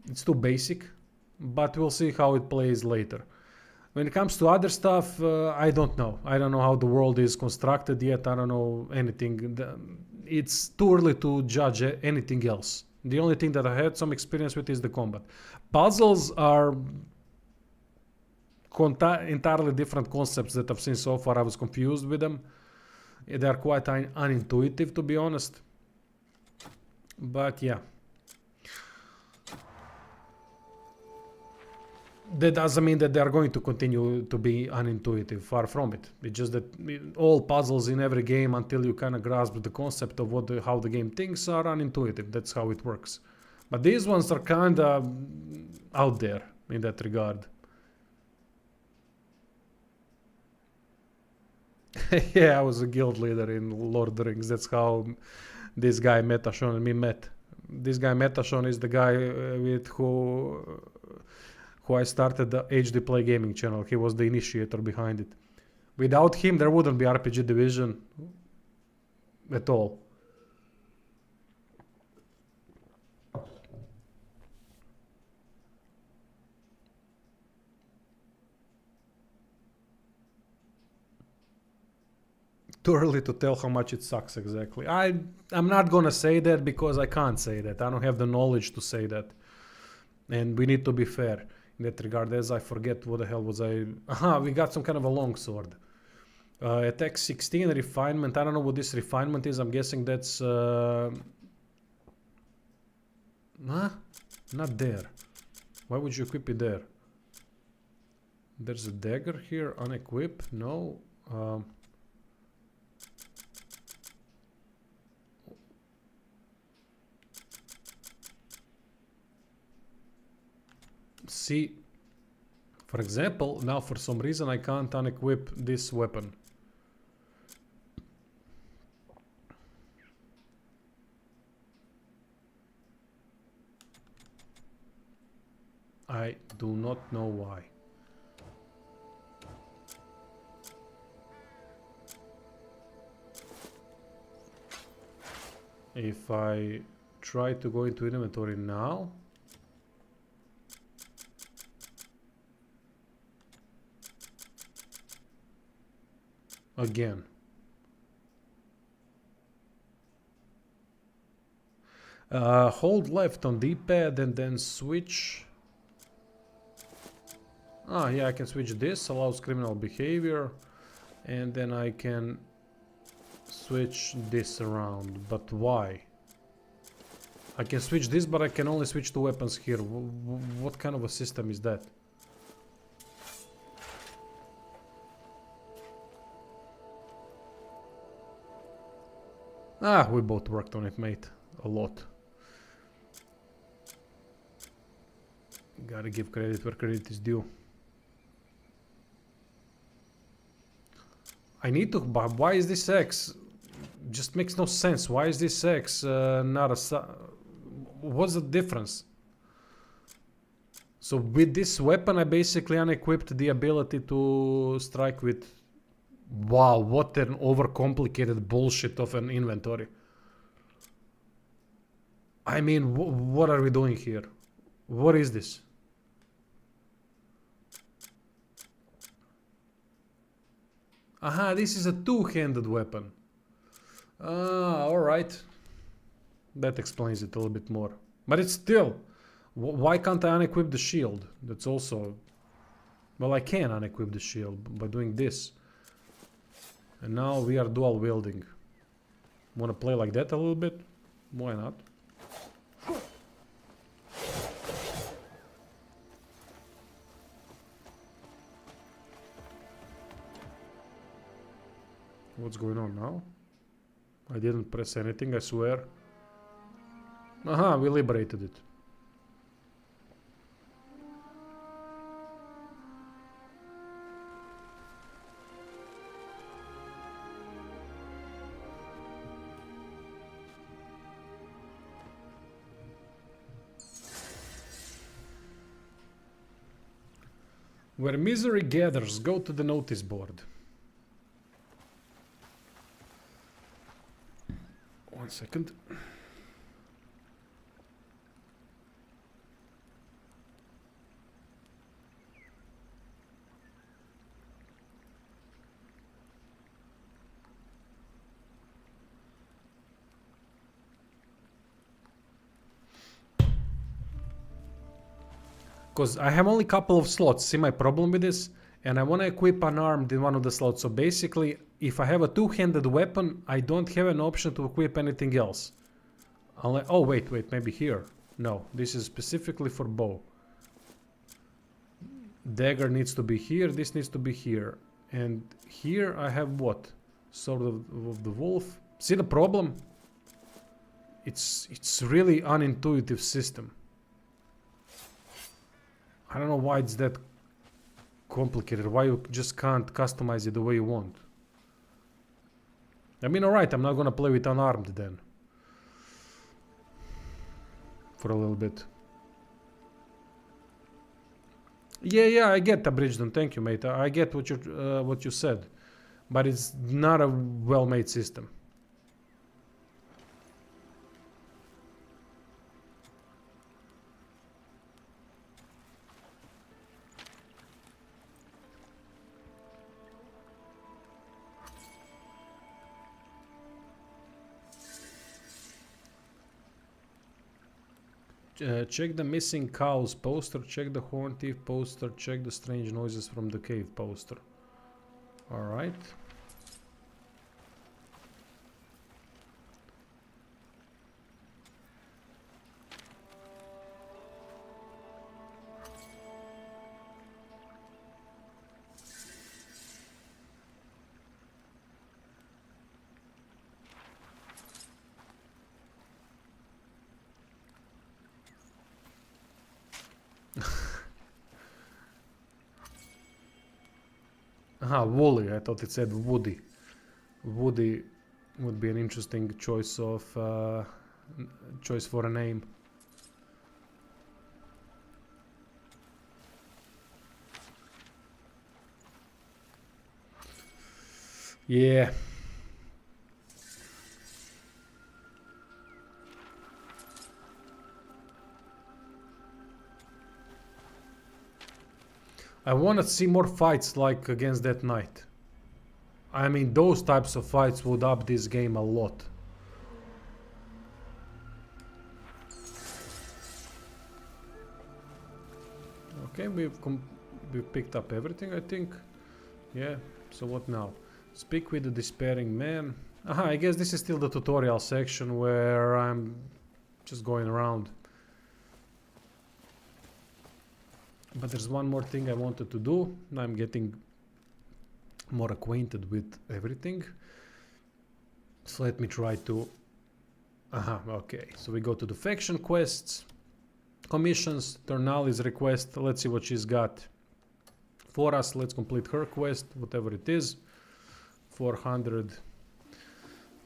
It's too basic. But we'll see how it plays later. When it comes to other stuff, I don't know. I don't know how the world is constructed yet. I don't know anything. It's too early to judge anything else. The only thing that I had some experience with is the combat. Puzzles are entirely different concepts that I've seen so far. I was confused with them. They are quite unintuitive, to be honest. But yeah. That doesn't mean that they are going to continue to be unintuitive. Far from it. It's just that all puzzles in every game, until you kind of grasp the concept of how the game thinks, are unintuitive. That's how it works. But these ones are kind of out there in that regard. Yeah, I was a guild leader in Lord of the Rings. That's how this guy Metashon and me met. This guy Metashon is the guy with who I started the HD Play Gaming channel. He was the initiator behind it. Without him, there wouldn't be RPG Division at all. Too early to tell how much it sucks exactly. I'm not gonna say that because I can't say that. I don't have the knowledge to say that. And we need to be fair in that regard, as I forget what the hell was I... Aha, we got some kind of a longsword. Attack 16, refinement. I don't know what this refinement is. I'm guessing that's... Huh? Not there. Why would you equip it there? There's a dagger here, unequip. No. See, for example, now for some reason I can't unequip this weapon. I do not know why. If I try to go into inventory now, again. Hold left on D-pad and then switch. Ah, yeah, I can switch this, allows criminal behavior. And then I can switch this around. But why? I can switch this, but I can only switch two weapons here. What kind of a system is that? Ah, we both worked on it, mate. A lot. Gotta give credit where credit is due. I need to... But why is this X? Just makes no sense. Why is this X not a... What's the difference? So with this weapon I basically unequipped the ability to strike with... Wow, what an overcomplicated bullshit of an inventory. I mean, what are we doing here? What is this? Aha, this is a two-handed weapon. Ah, alright. That explains it a little bit more. But it's still... Why can't I unequip the shield? That's also... Well, I can unequip the shield by doing this. And now we are dual wielding. Wanna play like that a little bit? Why not? What's going on now? I didn't press anything, I swear. Aha, we liberated it. Where misery gathers, go to the notice board. One second. Because I have only a couple of slots. See my problem with this? And I want to equip unarmed in one of the slots. So basically, if I have a two-handed weapon, I don't have an option to equip anything else. Unless, oh, wait, maybe here. No, this is specifically for bow. Dagger needs to be here, this needs to be here. And here I have what? Sword of the Wolf. See the problem? It's really unintuitive system. I don't know why it's that complicated, why you just can't customize it the way you want. I mean, alright, I'm not gonna play with unarmed then. For a little bit. Yeah, I get Abridged, thank you, mate. I get what you said. But it's not a well-made system. Check the missing cows poster, check the horn thief poster, check the strange noises from the cave poster. Alright. Aha, Woolly. I thought it said Woody. Woody would be an interesting choice of choice for a name. Yeah. I want to see more fights like against that knight. I mean, those types of fights would up this game a lot. Okay, we've picked up everything, I think. Yeah, so what now? Speak with the despairing man. Aha, I guess this is still the tutorial section where I'm just going around. But there's one more thing I wanted to do. I'm getting more acquainted with everything. So let me try to... Aha, okay. So we go to the faction quests. Commissions, Ternali's request. Let's see what she's got for us. Let's complete her quest, whatever it is. 400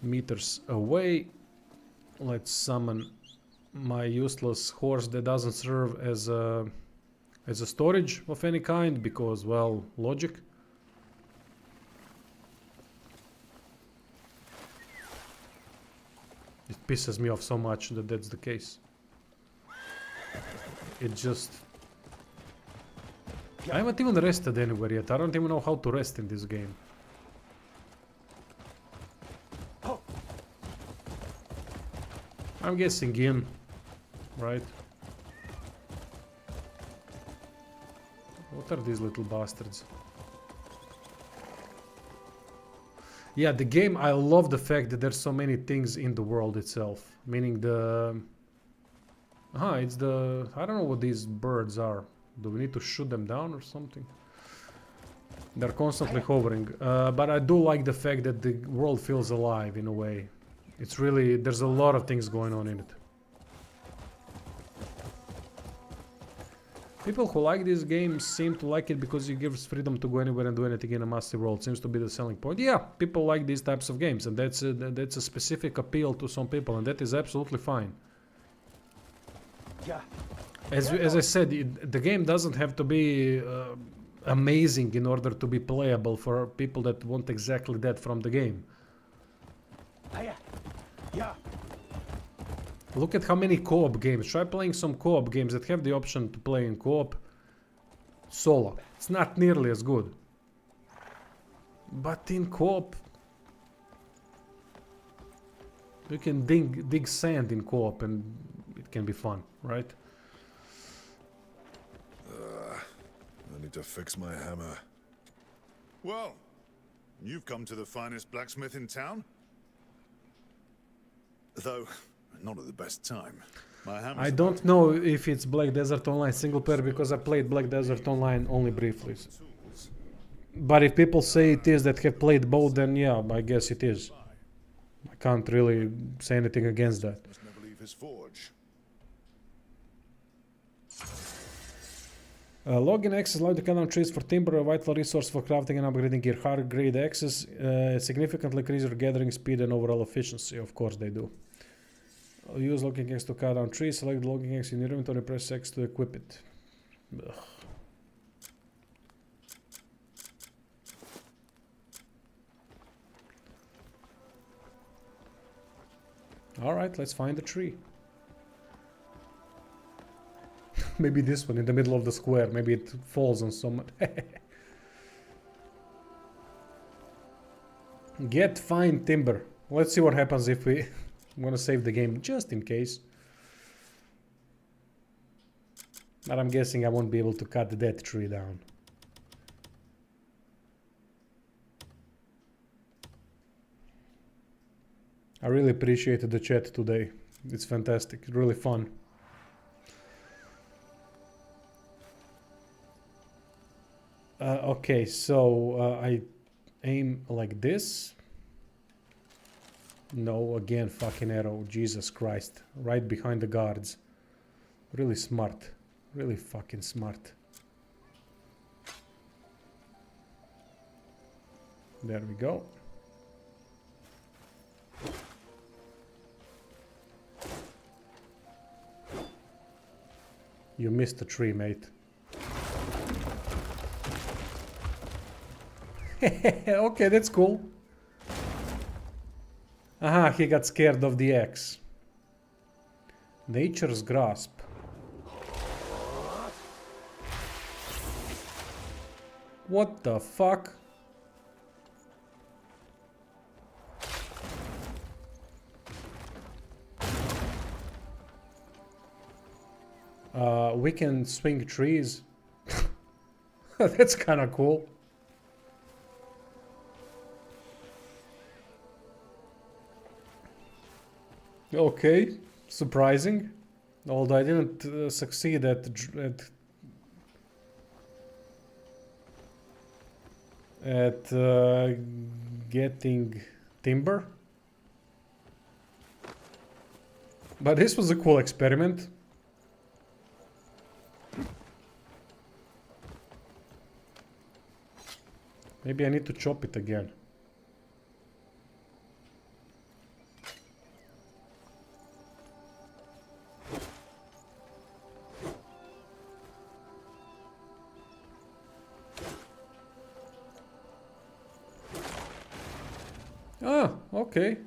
meters away. Let's summon my useless horse that doesn't serve as a storage of any kind, because, well, logic. It pisses me off so much that that's the case. It just... I haven't even rested anywhere yet. I don't even know how to rest in this game. I'm guessing in, right? What are these little bastards? Yeah, the game, I love the fact that there's so many things in the world itself. Meaning the... it's the... I don't know what these birds are. Do we need to shoot them down or something? They're constantly hovering. But I do like the fact that the world feels alive in a way. It's really... There's a lot of things going on in it. People who like this game seem to like it because it gives freedom to go anywhere and do anything in a massive world. Seems to be the selling point. Yeah, people like these types of games, and that's a specific appeal to some people, and that is absolutely fine. Yeah. As I said, the game doesn't have to be amazing in order to be playable for people that want exactly that from the game. Yeah. Look at how many co-op games. Try playing some co-op games that have the option to play in co-op solo. It's not nearly as good. But in co-op, you can dig sand in co-op and it can be fun, right? I need to fix my hammer. Well, you've come to the finest blacksmith in town. Though, not at the best time. My hammer's I don't know if it's Black Desert Online single player because I played Black Desert Online only briefly. But if people say it is that have played both, then yeah, I guess it is. I can't really say anything against that. must never leave his forge. Login access allowed to cut down trees for timber, a vital resource for crafting and upgrading gear. Hard grade access significantly increase your gathering speed and overall efficiency. Of course they do. Use logging axe to cut down trees. Select the logging axe in your inventory. Press X to equip it. Ugh. All right, let's find a tree. Maybe this one in the middle of the square. Maybe it falls on someone. Get fine timber. Let's see what happens if we want to save the game just in case. But I'm guessing I won't be able to cut that tree down. I really appreciated the chat today. It's fantastic. Really fun. Okay, so I aim like this. No, again, fucking arrow. Jesus Christ. Right behind the guards. Really smart. Really fucking smart. There we go. You missed the tree, mate. Okay, that's cool. Aha, he got scared of the axe. Nature's grasp. What the fuck? We can swing trees. That's kind of cool. Okay, surprising. Although I didn't succeed at getting timber. But this was a cool experiment. Maybe I need to chop it again. Ah, okay.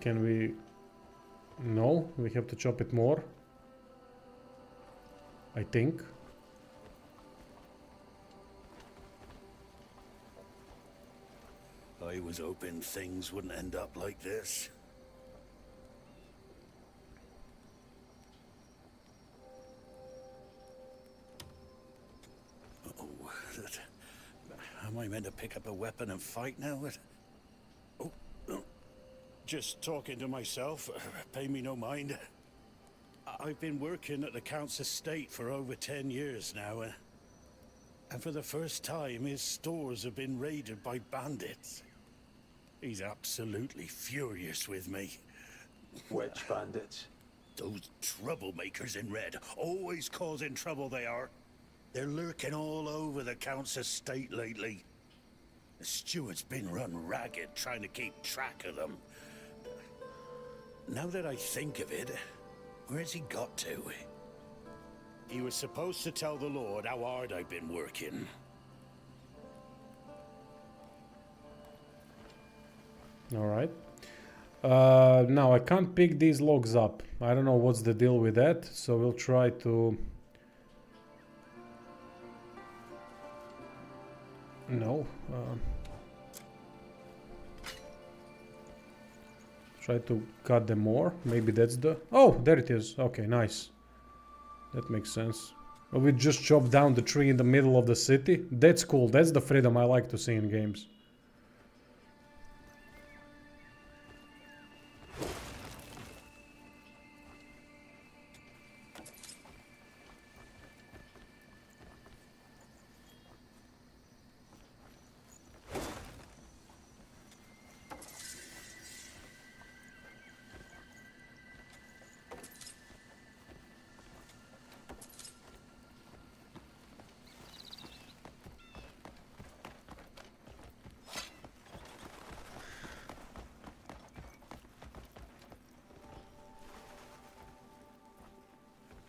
Can we... No, we have to chop it more. I think. I was hoping things wouldn't end up like this. Oh, am I meant to pick up a weapon and fight now? Oh, just talking to myself. Pay me no mind. I've been working at the Count's estate for over 10 years now, and for the first time his stores have been raided by bandits. He's absolutely furious with me. Which bandits? Those troublemakers in red, always causing trouble they are. They're lurking all over the Count's estate lately. The steward's been run ragged trying to keep track of them. Now that I think of it, where's he got to? He was supposed to tell the Lord how hard I've been working. Alright. Now I can't pick these logs up. I don't know what's the deal with that, so we'll try to... No. Try to cut them more. Maybe that's the... Oh, there it is. Okay, nice. That makes sense. We just chopped down the tree in the middle of the city. That's cool. That's the freedom I like to see in games.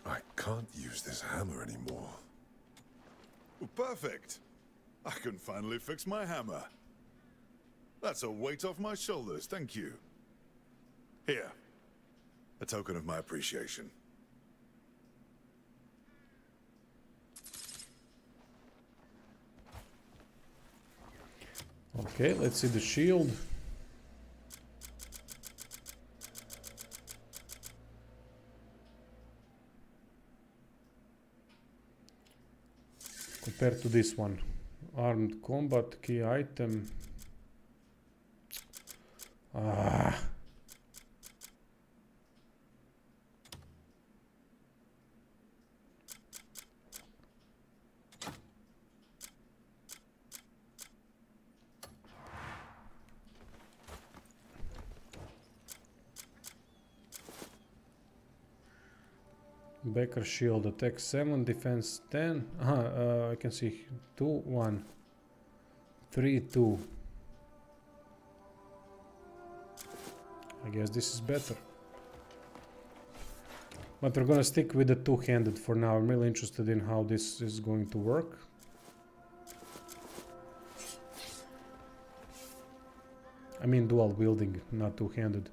I can't use this hammer anymore. Well, perfect. I can finally fix my hammer. That's a weight off my shoulders, thank you. Here, a token of my appreciation. Okay, let's see the shield. Compared to this one. Armed combat, key item. Ah. Backer shield, attack 7, defense 10. I can see 2, 1, 3, 2. I guess this is better. But we're gonna stick with the two-handed for now. I'm really interested in how this is going to work. I mean dual wielding, not two-handed.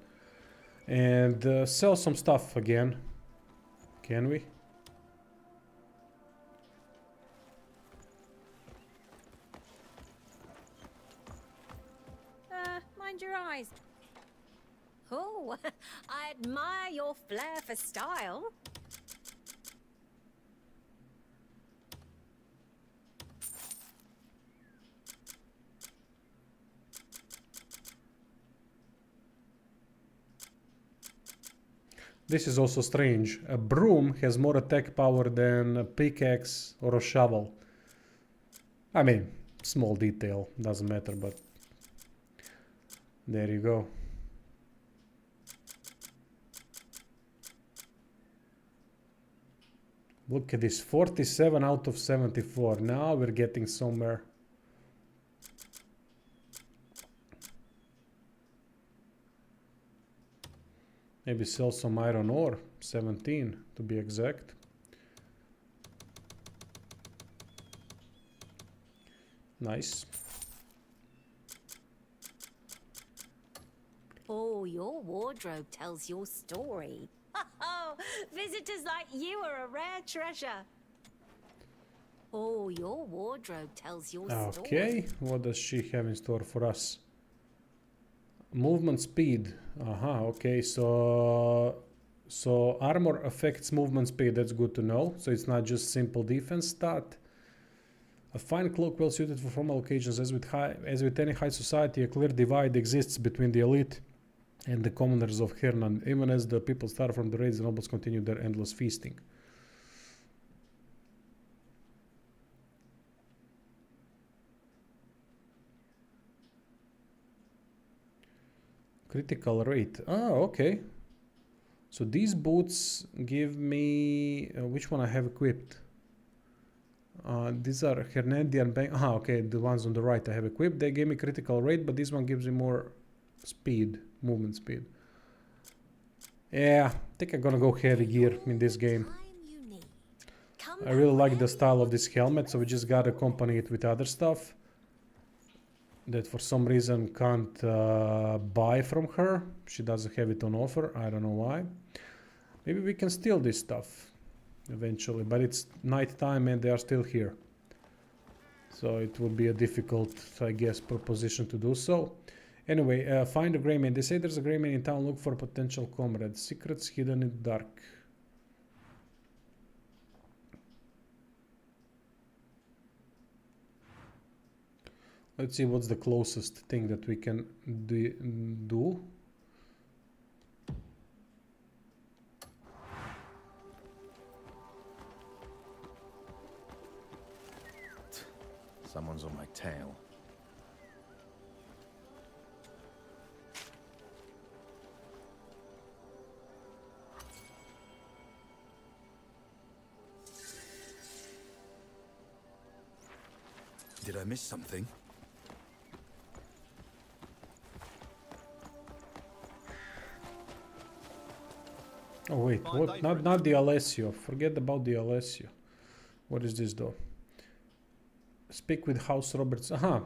And sell some stuff again. Can we? Mind your eyes. Oh, I admire your flair for style. This is also strange. A broom has more attack power than a pickaxe or a shovel. I mean, small detail, doesn't matter, but there you go. Look at this, 47 out of 74. Now we're getting somewhere. Maybe sell some iron ore, 17 to be exact. Nice. Oh, your wardrobe tells your story. Oh, visitors like you are a rare treasure. Oh, your wardrobe tells your story. Okay, what does she have in store for us? Movement speed. Okay, so armor affects movement speed. That's good to know. So it's not just simple defense stat. A fine cloak well suited for formal occasions. As with any high society, a clear divide exists between the elite and the commoners of Hernan. Even as the people start from the raids, the nobles continue their endless feasting. Critical rate. Okay. So these boots give me... which one I have equipped? These are Hernandian Bank. Okay, the ones on the right I have equipped. They gave me critical rate, but this one gives me more speed, movement speed. Yeah, I think I'm gonna go heavy gear in this game. I really like the style of this helmet, so we just gotta accompany it with other stuff that for some reason can't buy from her. She doesn't have it on offer, I don't know why. Maybe we can steal this stuff eventually, but it's night time and they are still here. So it would be a difficult, I guess, proposition to do so. Anyway, find a grey man. They say there's a grey man in town. Look for potential comrades. Secrets hidden in the dark. Let's see what's the closest thing that we can do. Someone's on my tail. Did I miss something? Oh wait, what? Not the Alessio. Forget about the Alessio. What is this though? Speak with House Roberts. Aha.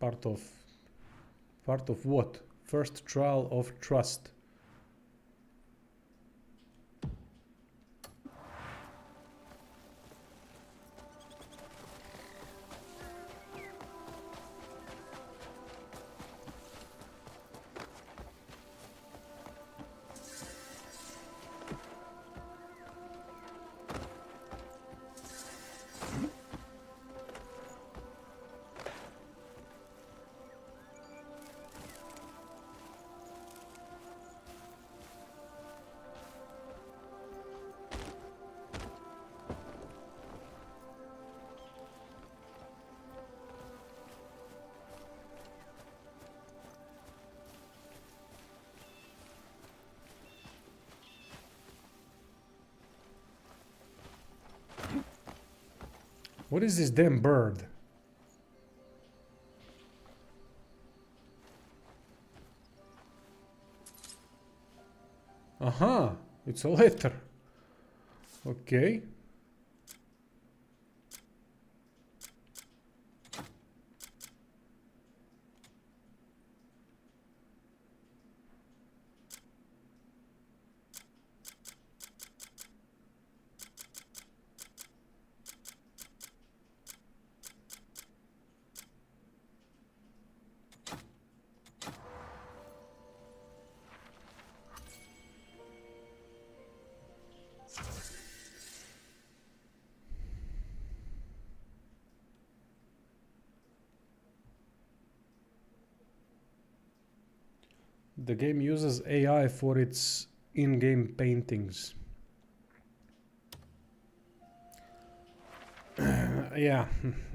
Part of what? First trial of trust. What is this damn bird? Aha, it's a letter. Okay. The game uses AI for its in-game paintings. Yeah,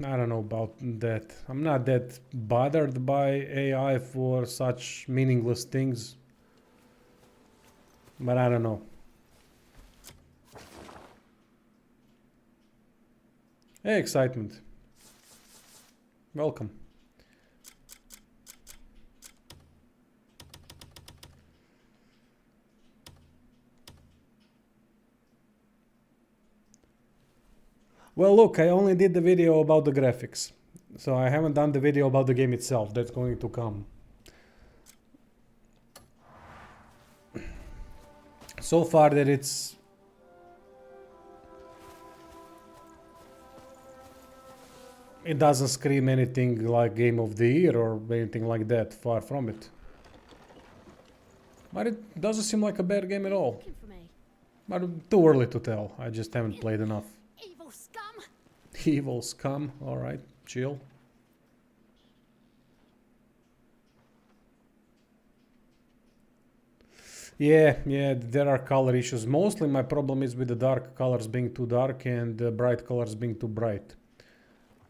I don't know about that. I'm not that bothered by AI for such meaningless things. But I don't know. Hey, excitement. Welcome. Well, look, I only did the video about the graphics. So I haven't done the video about the game itself. That's going to come. So far that it doesn't scream anything like Game of the Year or anything like that. Far from it. But it doesn't seem like a bad game at all. But too early to tell. I just haven't played enough. Evil scum! Evil scum. Alright, chill. Yeah, there are color issues. Mostly my problem is with the dark colors being too dark and the bright colors being too bright.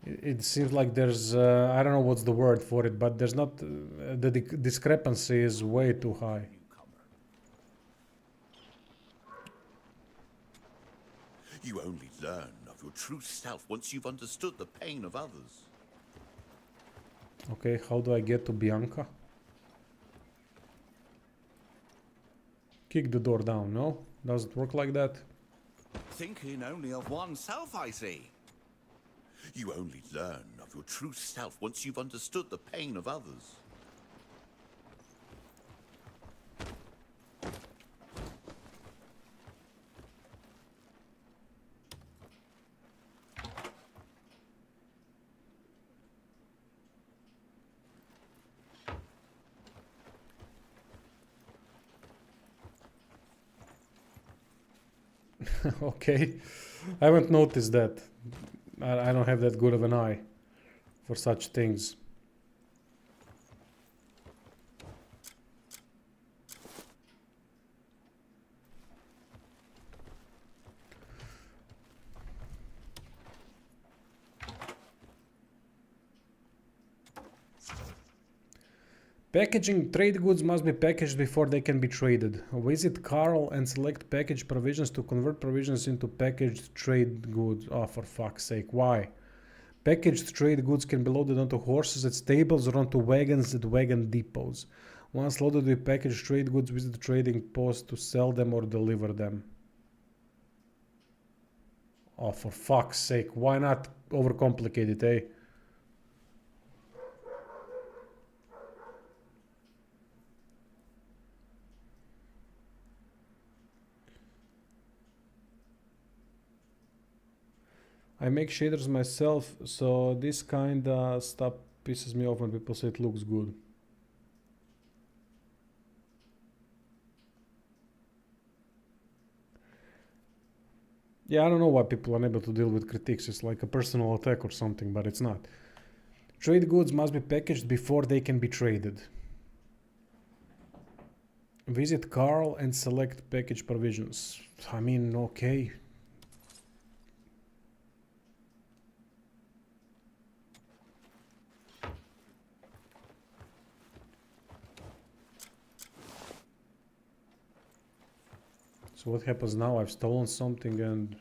It seems like there's, I don't know what's the word for it, but there's not, the discrepancy is way too high. You only learn of your true self once you've understood the pain of others. Okay, how do I get to Bianca? kick the door down, no? Does it work like that? Thinking only of oneself, I see. You only learn of your true self once you've understood the pain of others. Okay, I haven't noticed that. I don't have that good of an eye for such things. Packaging trade goods must be packaged before they can be traded. Visit Carl and select package provisions to convert provisions into packaged trade goods. Oh, for fuck's sake, why? Packaged trade goods can be loaded onto horses at stables or onto wagons at wagon depots. Once loaded with packaged trade goods, visit the trading post to sell them or deliver them. Oh, for fuck's sake, why not overcomplicate it, eh? I make shaders myself, so this kinda stuff pisses me off when people say it looks good. Yeah, I don't know why people are unable to deal with critiques. It's like a personal attack or something, but it's not. Trade goods must be packaged before they can be traded. Visit Carl and select package provisions. I mean, okay. So what happens now? I've stolen something and...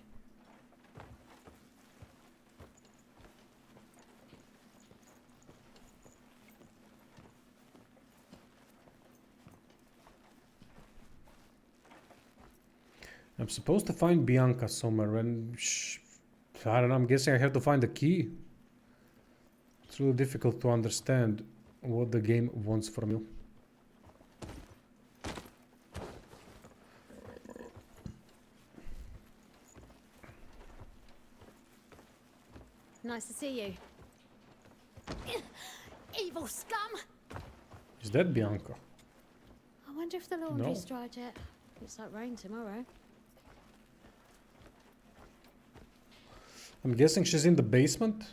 I'm supposed to find Bianca somewhere and... I don't know, I'm guessing I have to find the key. It's really difficult to understand what the game wants from you. Nice to see you. Evil scum! Is that Bianca? I wonder if the laundry's No. dried yet. Looks like rain tomorrow. I'm guessing she's in the basement.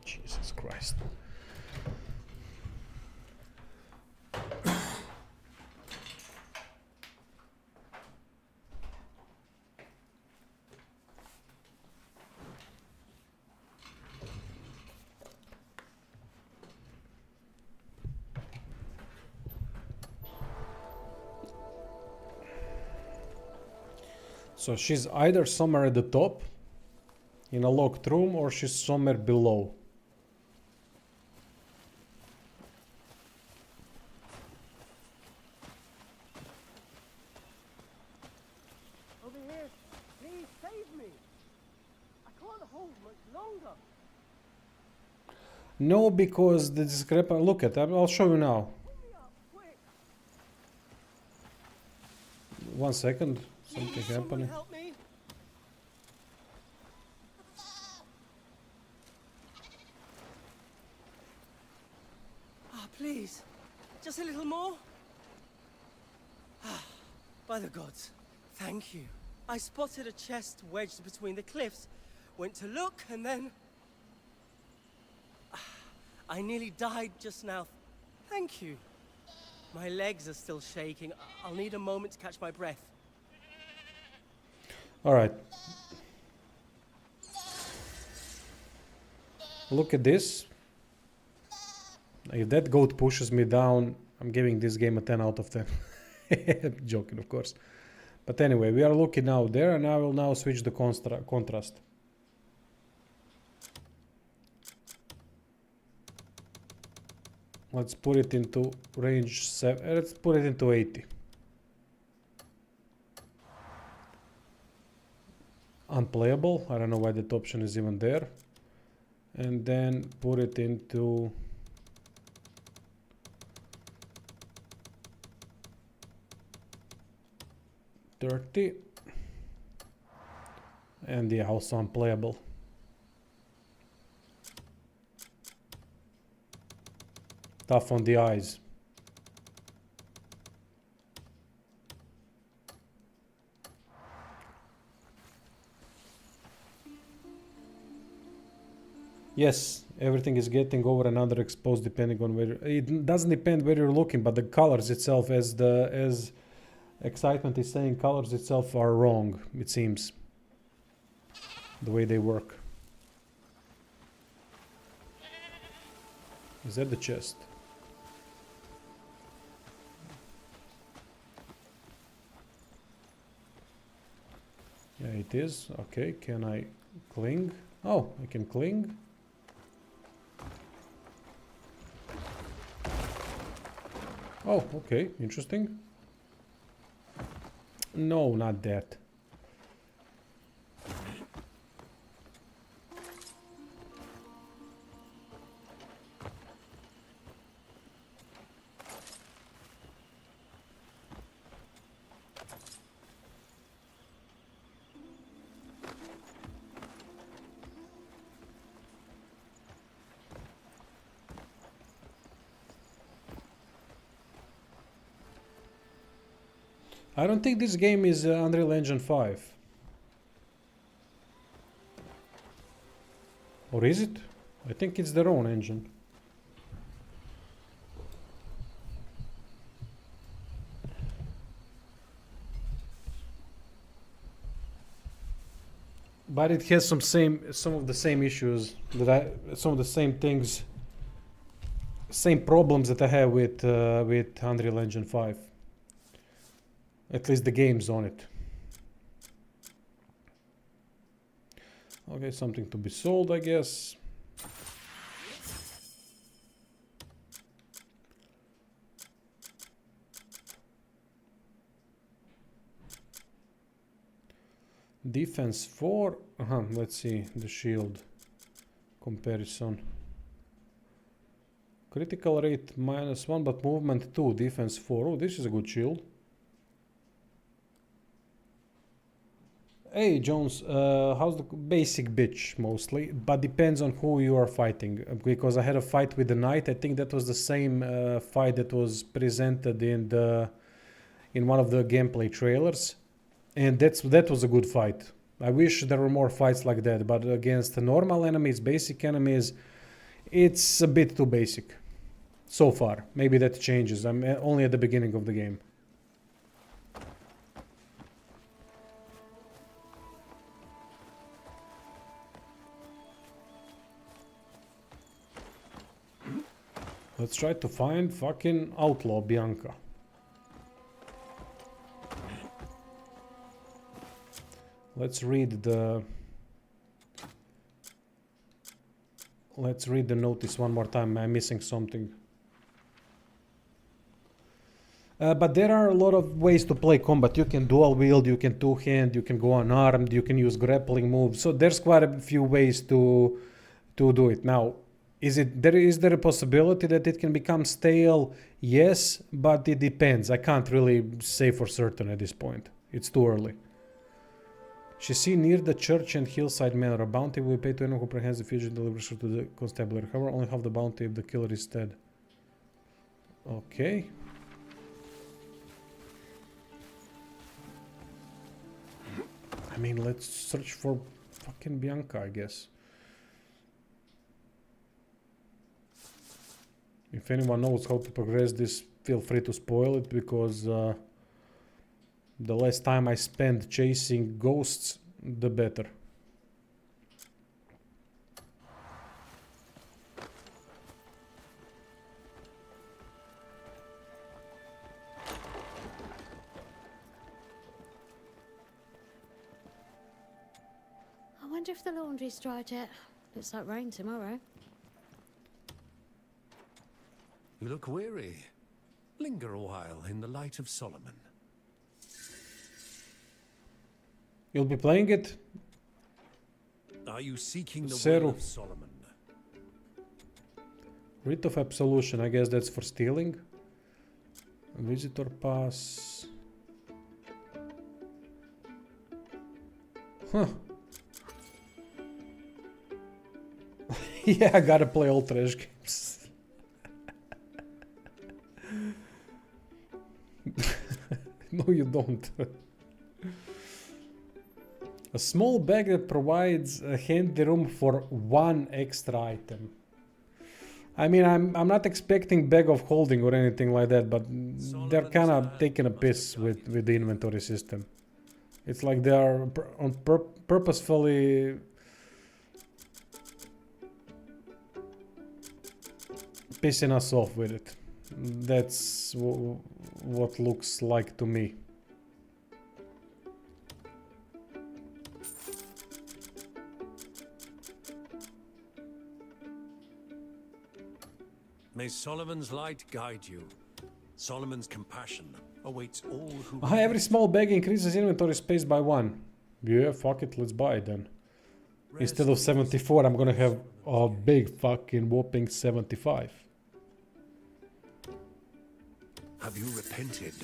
Jesus Christ. So she's either somewhere at the top in a locked room or she's somewhere below. Over here, please save me. I can't hold much longer. No, because the discrepancy. Look at that. I'll show you now. 1 second. Something happening. Help me. Ah, please. Just a little more. Ah, by the gods. Thank you. I spotted a chest wedged between the cliffs. Went to look and then... I nearly died just now. Thank you. My legs are still shaking. I'll need a moment to catch my breath. All right. Look at this. If that goat pushes me down, I'm giving this game a 10 out of 10. I'm joking, of course. But anyway, we are looking now there, and I will now switch the contrast. Let's put it into range 7. Let's put it into 80. Unplayable. I don't know why that option is even there. And then put it into 30. And yeah, also unplayable. Tough on the eyes. Yes, everything is getting over and underexposed depending on where it doesn't depend where you're looking, but the colors itself, as excitement is saying, colors itself are wrong, it seems, the way they work. Is that the chest? Yeah, it is. Okay, can I cling? Oh, I can cling. Oh, okay, interesting. No, not that. I don't think this game is Unreal Engine 5. Or is it? I think it's their own engine. But it has some of the same issues that some of the same things, same problems that I have with Unreal Engine 5. At least the games on it. Okay, something to be sold, I guess. Defense 4. Let's see the shield comparison. Critical rate -1, but movement 2. Defense 4. Oh, this is a good shield. Hey Jones, how's the basic bitch mostly, but depends on who you are fighting. Because I had a fight with the knight. I think that was the same fight that was presented in one of the gameplay trailers, and that was a good fight. I wish there were more fights like that, but against the normal enemies, basic enemies, it's a bit too basic. So far, maybe that changes. I'm only at the beginning of the game. Let's try to find fucking Outlaw Bianca. Let's read the notice one more time. I'm missing something. But there are a lot of ways to play combat. You can dual wield, you can two-hand, you can go unarmed, you can use grappling moves. So there's quite a few ways to do it. Now, is there a possibility that it can become stale? Yes, but it depends. I can't really say for certain at this point. It's too early. She's seen near the church and hillside manor. A bounty will be paid to anyone who apprehends the fugitive and delivers her to the constabulary. However, only half the bounty if the killer is dead. Okay. I mean, let's search for fucking Bianca, I guess. If anyone knows how to progress this, feel free to spoil it, because the less time I spend chasing ghosts, the better. wonder if the laundry's dried yet. Looks like rain tomorrow. You look weary. Linger a while in the light of Solomon. You'll be playing it? Are you seeking the Zero. will of Solomon? Writ of absolution, I guess that's for stealing. Visitor pass. Huh. Yeah, I gotta play all trash games. No, you don't. A small bag that provides a handy room for one extra item. I mean, I'm not expecting bag of holding or anything like that, but they're kind of taking a piss with the inventory system. It's like they are purposefully pissing us off with it. That's what looks like to me. May Solomon's light guide you. Solomon's compassion awaits all who... Every small bag increases inventory space by 1. Yeah, fuck it, let's buy it then. Instead of 74, I'm gonna have a big fucking whopping 75. Have you repented?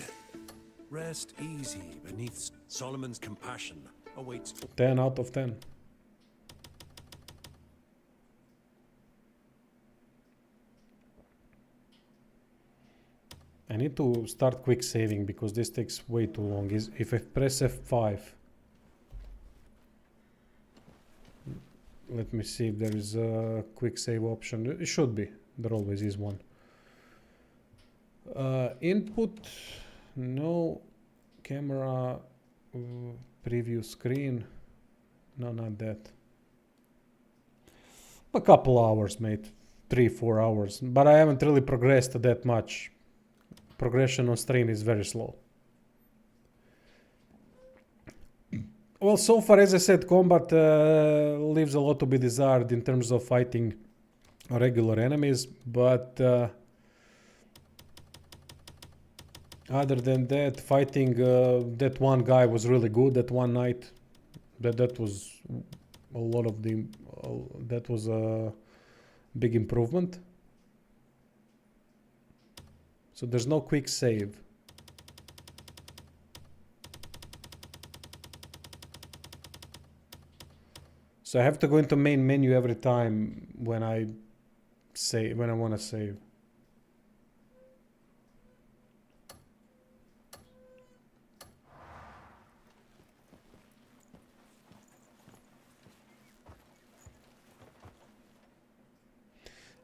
Rest easy beneath Solomon's compassion awaits... 10 out of 10. I need to start quick saving because this takes way too long. If I press F5, let me see if there is a quick save option. It should be. There always is one. Input, no. Camera, preview screen. No, not that. A couple hours, mate. 3-4 hours. But I haven't really progressed that much. Progression on stream is very slow. Well, so far, as I said, combat leaves a lot to be desired in terms of fighting regular enemies, but other than that, fighting that one guy was really good that one night. That was a lot of the... that was a big improvement. So there's no quick save. So I have to go into main menu every time when I want to save.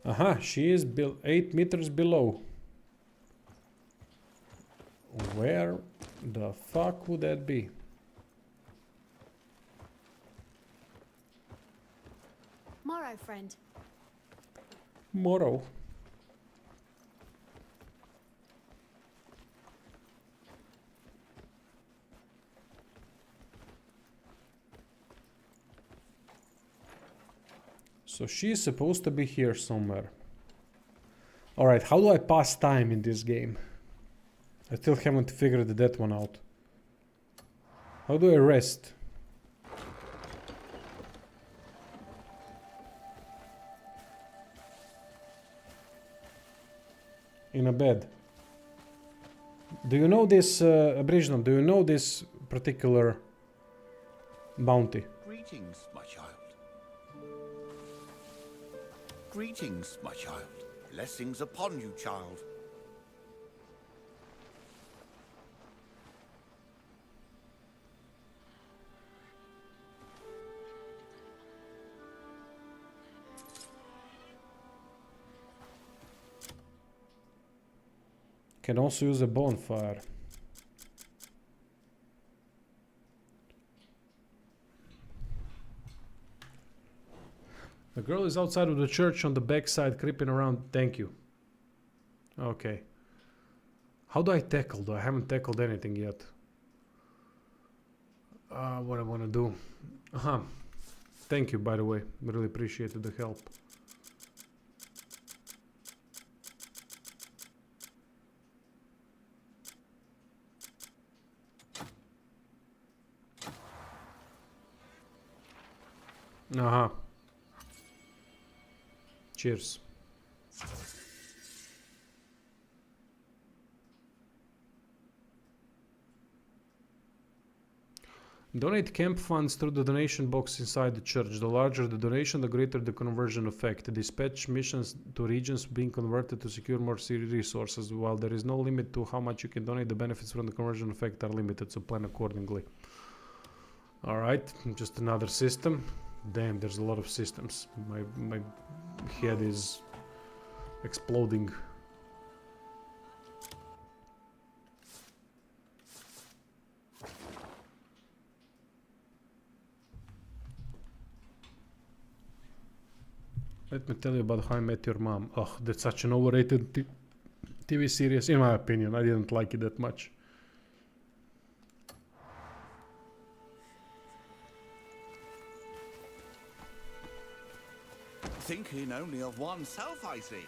Aha, she is 8 meters below. Where the fuck would that be? Morrow, friend. Morrow. So she is supposed to be here somewhere. Alright, how do I pass time in this game? I still haven't figured that one out. How do I rest? In a bed. Do you know this, Aboriginal, do you know this particular bounty? Greetings, my child. Greetings, my child. Blessings upon you, child. Can also use a bonfire. The girl is outside of the church on the backside, creeping around. Thank you. Okay. How do I tackle though? I haven't tackled anything yet. What I want to do. Thank you, by the way. Really appreciated the help. Aha. Cheers. Donate camp funds through the donation box inside the church. The larger the donation, the greater the conversion effect. Dispatch missions to regions being converted to secure more resources. While there is no limit to how much you can donate, the benefits from the conversion effect are limited, so plan accordingly. Alright, just another system. Damn, there's a lot of systems. My head is exploding. Let me tell you about How I Met Your Mom. Ugh, that's such an overrated TV series, in my opinion. I didn't like it that much. Thinking only of oneself, I see.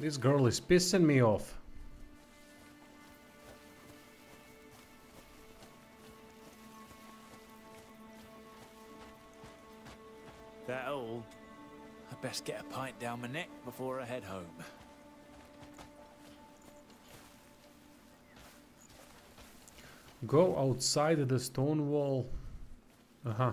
This girl is pissing me off. That all? I best get a pint down my neck before I head home. Go outside the stone wall. Uh-huh.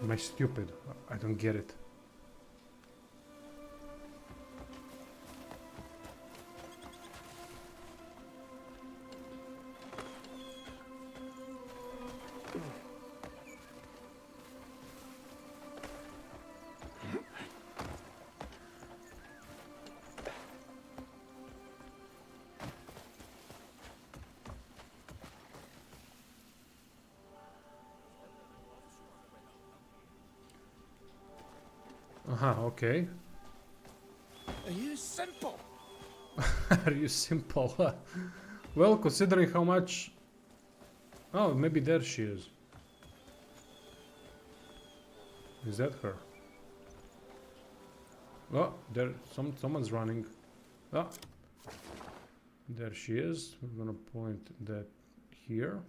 Am I stupid? I don't get it. Okay. Are you simple? Are you simple? Well, considering how much... Oh, maybe there she is. Is that her? Oh, there someone's running. Ah, there she is. I'm gonna point that here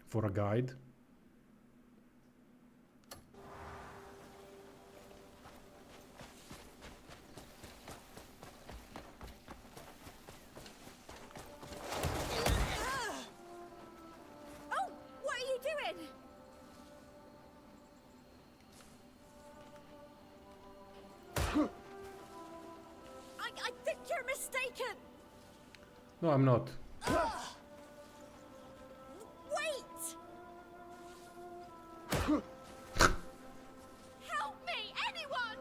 for a guide. No, I'm not. Wait! Help me, anyone!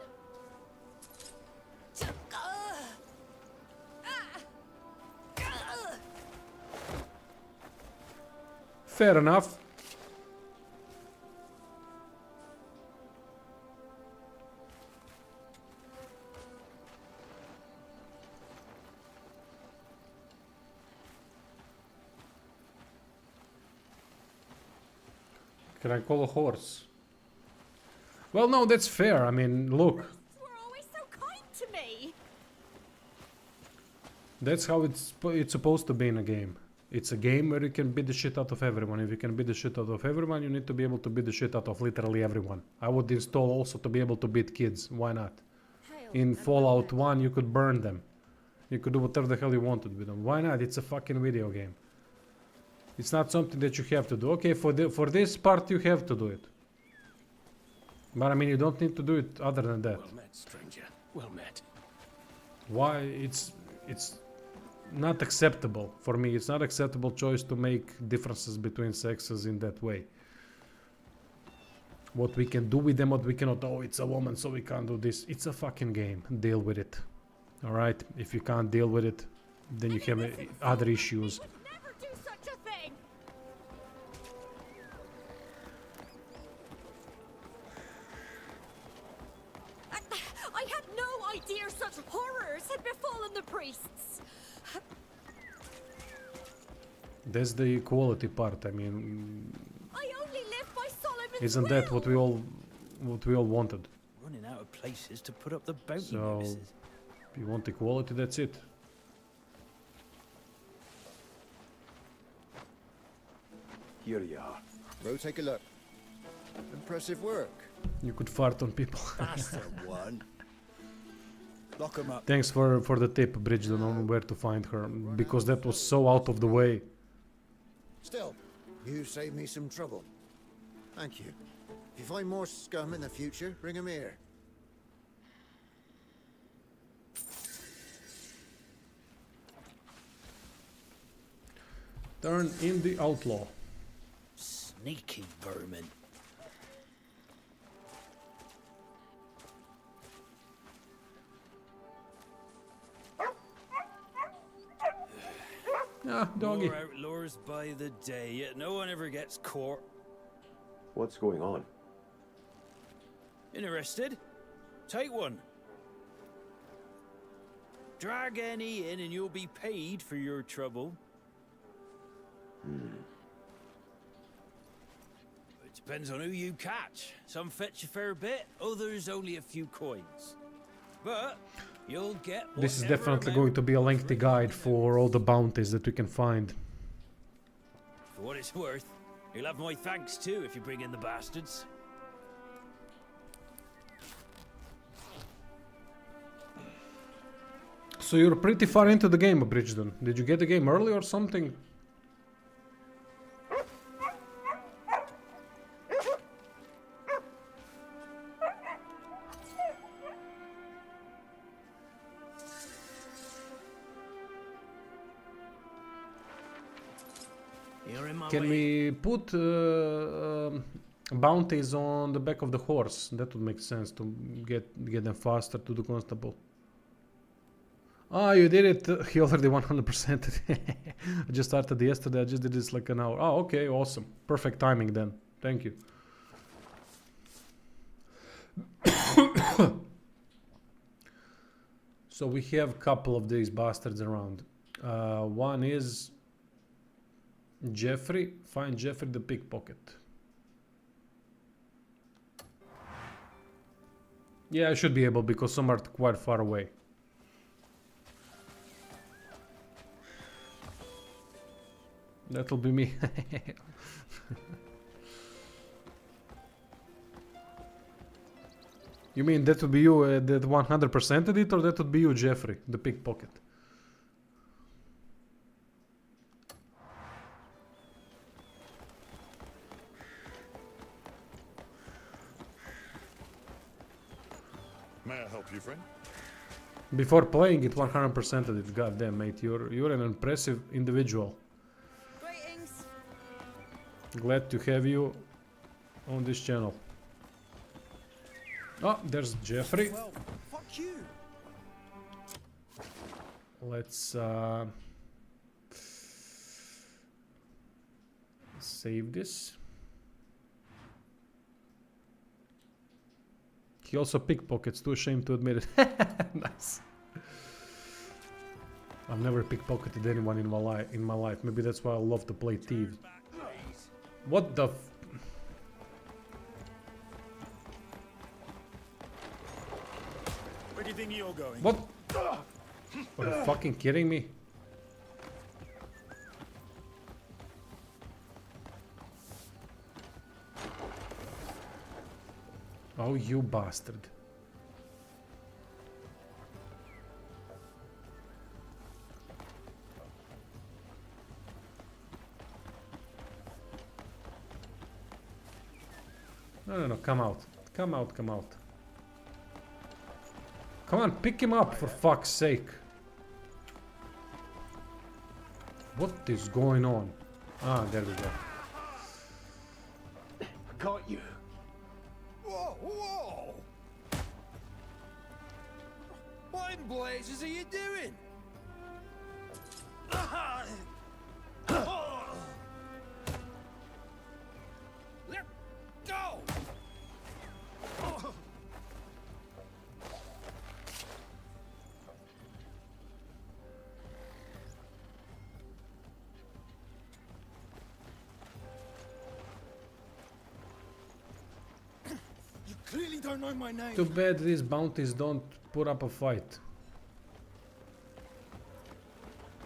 Fair enough. Can I call a horse? Well, no, that's fair. I mean, look. We're always That's how it's supposed to be in a game. It's a game where you can beat the shit out of everyone. If you can beat the shit out of everyone, you need to be able to beat the shit out of literally everyone. I would install also to be able to beat kids. Why not? In Fallout 1, you could burn them. You could do whatever the hell you wanted with them. Why not? It's a fucking video game. It's not something that you have to do. Okay, for this part you have to do it. But I mean, you don't need to do it other than that. Well met, stranger. Well met. Why? It's not acceptable for me. It's not acceptable choice to make differences between sexes in that way. What we can do with them, what we cannot. Oh, it's a woman, so we can't do this. It's a fucking game. Deal with it. All right. If you can't deal with it, then you have other issues. Never do such a thing. I had no idea such horrors had befallen the priests. That's the equality part. I mean, I only live by Solomon's isn't that what we all wanted? Running out of places to put up the bounty So, notices. if you want equality, that's it. Here you are. Go take a look. Impressive work. You could fart on people. That's the one. Lock 'em up. Thanks for the tip, Bridget, on where to find her, because that was so out of the way. Still, you saved me some trouble. Thank you. If you find more scum in the future, bring 'em here. Turn in the outlaw. Sneaky vermin. Ah, doggy. More outlaws by the day, yet no one ever gets caught. What's going on? Interested? Take one. Drag any in and you'll be paid for your trouble. It depends on who you catch. Some fetch a fair bit, others only a few coins. But you'll get This is whatever definitely amount going to be a lengthy guide for all the bounties that we can find. for what it's worth. You'll have my thanks too if you bring in the bastards. So you're pretty far into the game, Bridgeton. Did you get the game early or something? You're in my Can way. we put bounties on the back of the horse? That would make sense to get them faster to the constable. Ah, you did it. He already 100%. I just started yesterday. I just did this like an hour. Oh, okay, awesome. Perfect timing then. Thank you. So we have a couple of these bastards around. One is Jeffrey. Find Jeffrey the pickpocket. Yeah, I should be able because some are quite far away. That'll be me. You mean that would be you that 100%ed it, or that would be you, Jeffrey, the pickpocket? May I help you, friend? Before playing it, 100%ed it. Goddamn, mate, you're an impressive individual. Greetings. Glad to have you on this channel. Oh, there's Jeffrey. Well, fuck you. Let's save this. He also pickpockets, too ashamed to admit it. Nice. I've never pickpocketed anyone in my life. Maybe that's why I love to play thieves. What the f— Where do you think you're going? What? Are you fucking kidding me? Oh, you bastard. No, come out. Come out, come out. Come on, pick him up for fuck's sake. What is going on? Ah, there we go. I caught you. Whoa, whoa! What in blazes are you doing? Let go! You clearly don't know my name. Too bad these bounties don't put up a fight.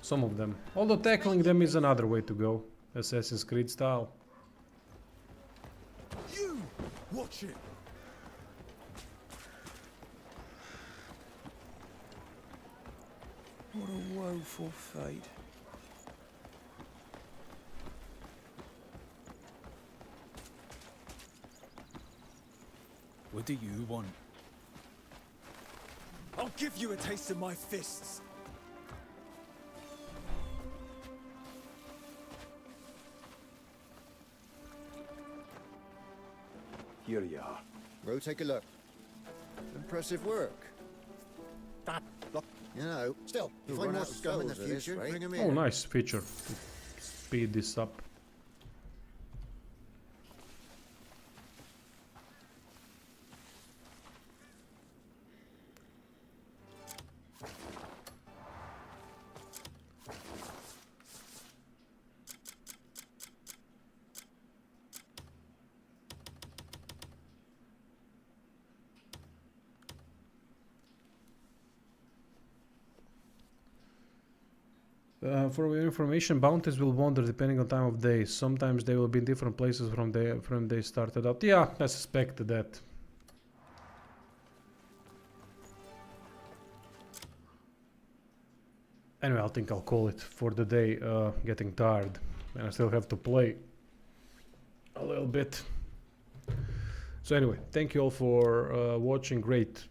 Some of them. Although tackling them is another way to go. Assassin's Creed style. You! Watch it! What a woeful fate. What do you want? I'll give you a taste of my fists! Here you are. Go take a look. Impressive work. Look, you know, still, if you find more scum in the future, bring them in. Oh, nice feature to speed this up. For your information, bounties will wander depending on time of day. Sometimes they will be in different places from they started out. Yeah, I suspected that. Anyway, I think I'll call it for the day. Getting tired, and I still have to play a little bit. So anyway, thank you all for watching. Great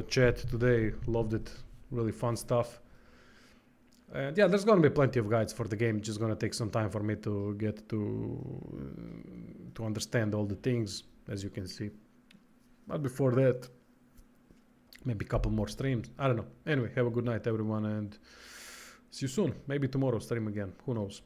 chat today. Loved it. Really fun stuff. And yeah, there's gonna be plenty of guides for the game. It's just gonna take some time for me to get to understand all the things, as you can see. But before that, maybe a couple more streams. I don't know. Anyway, have a good night, everyone, and see you soon. Maybe tomorrow stream again. Who knows?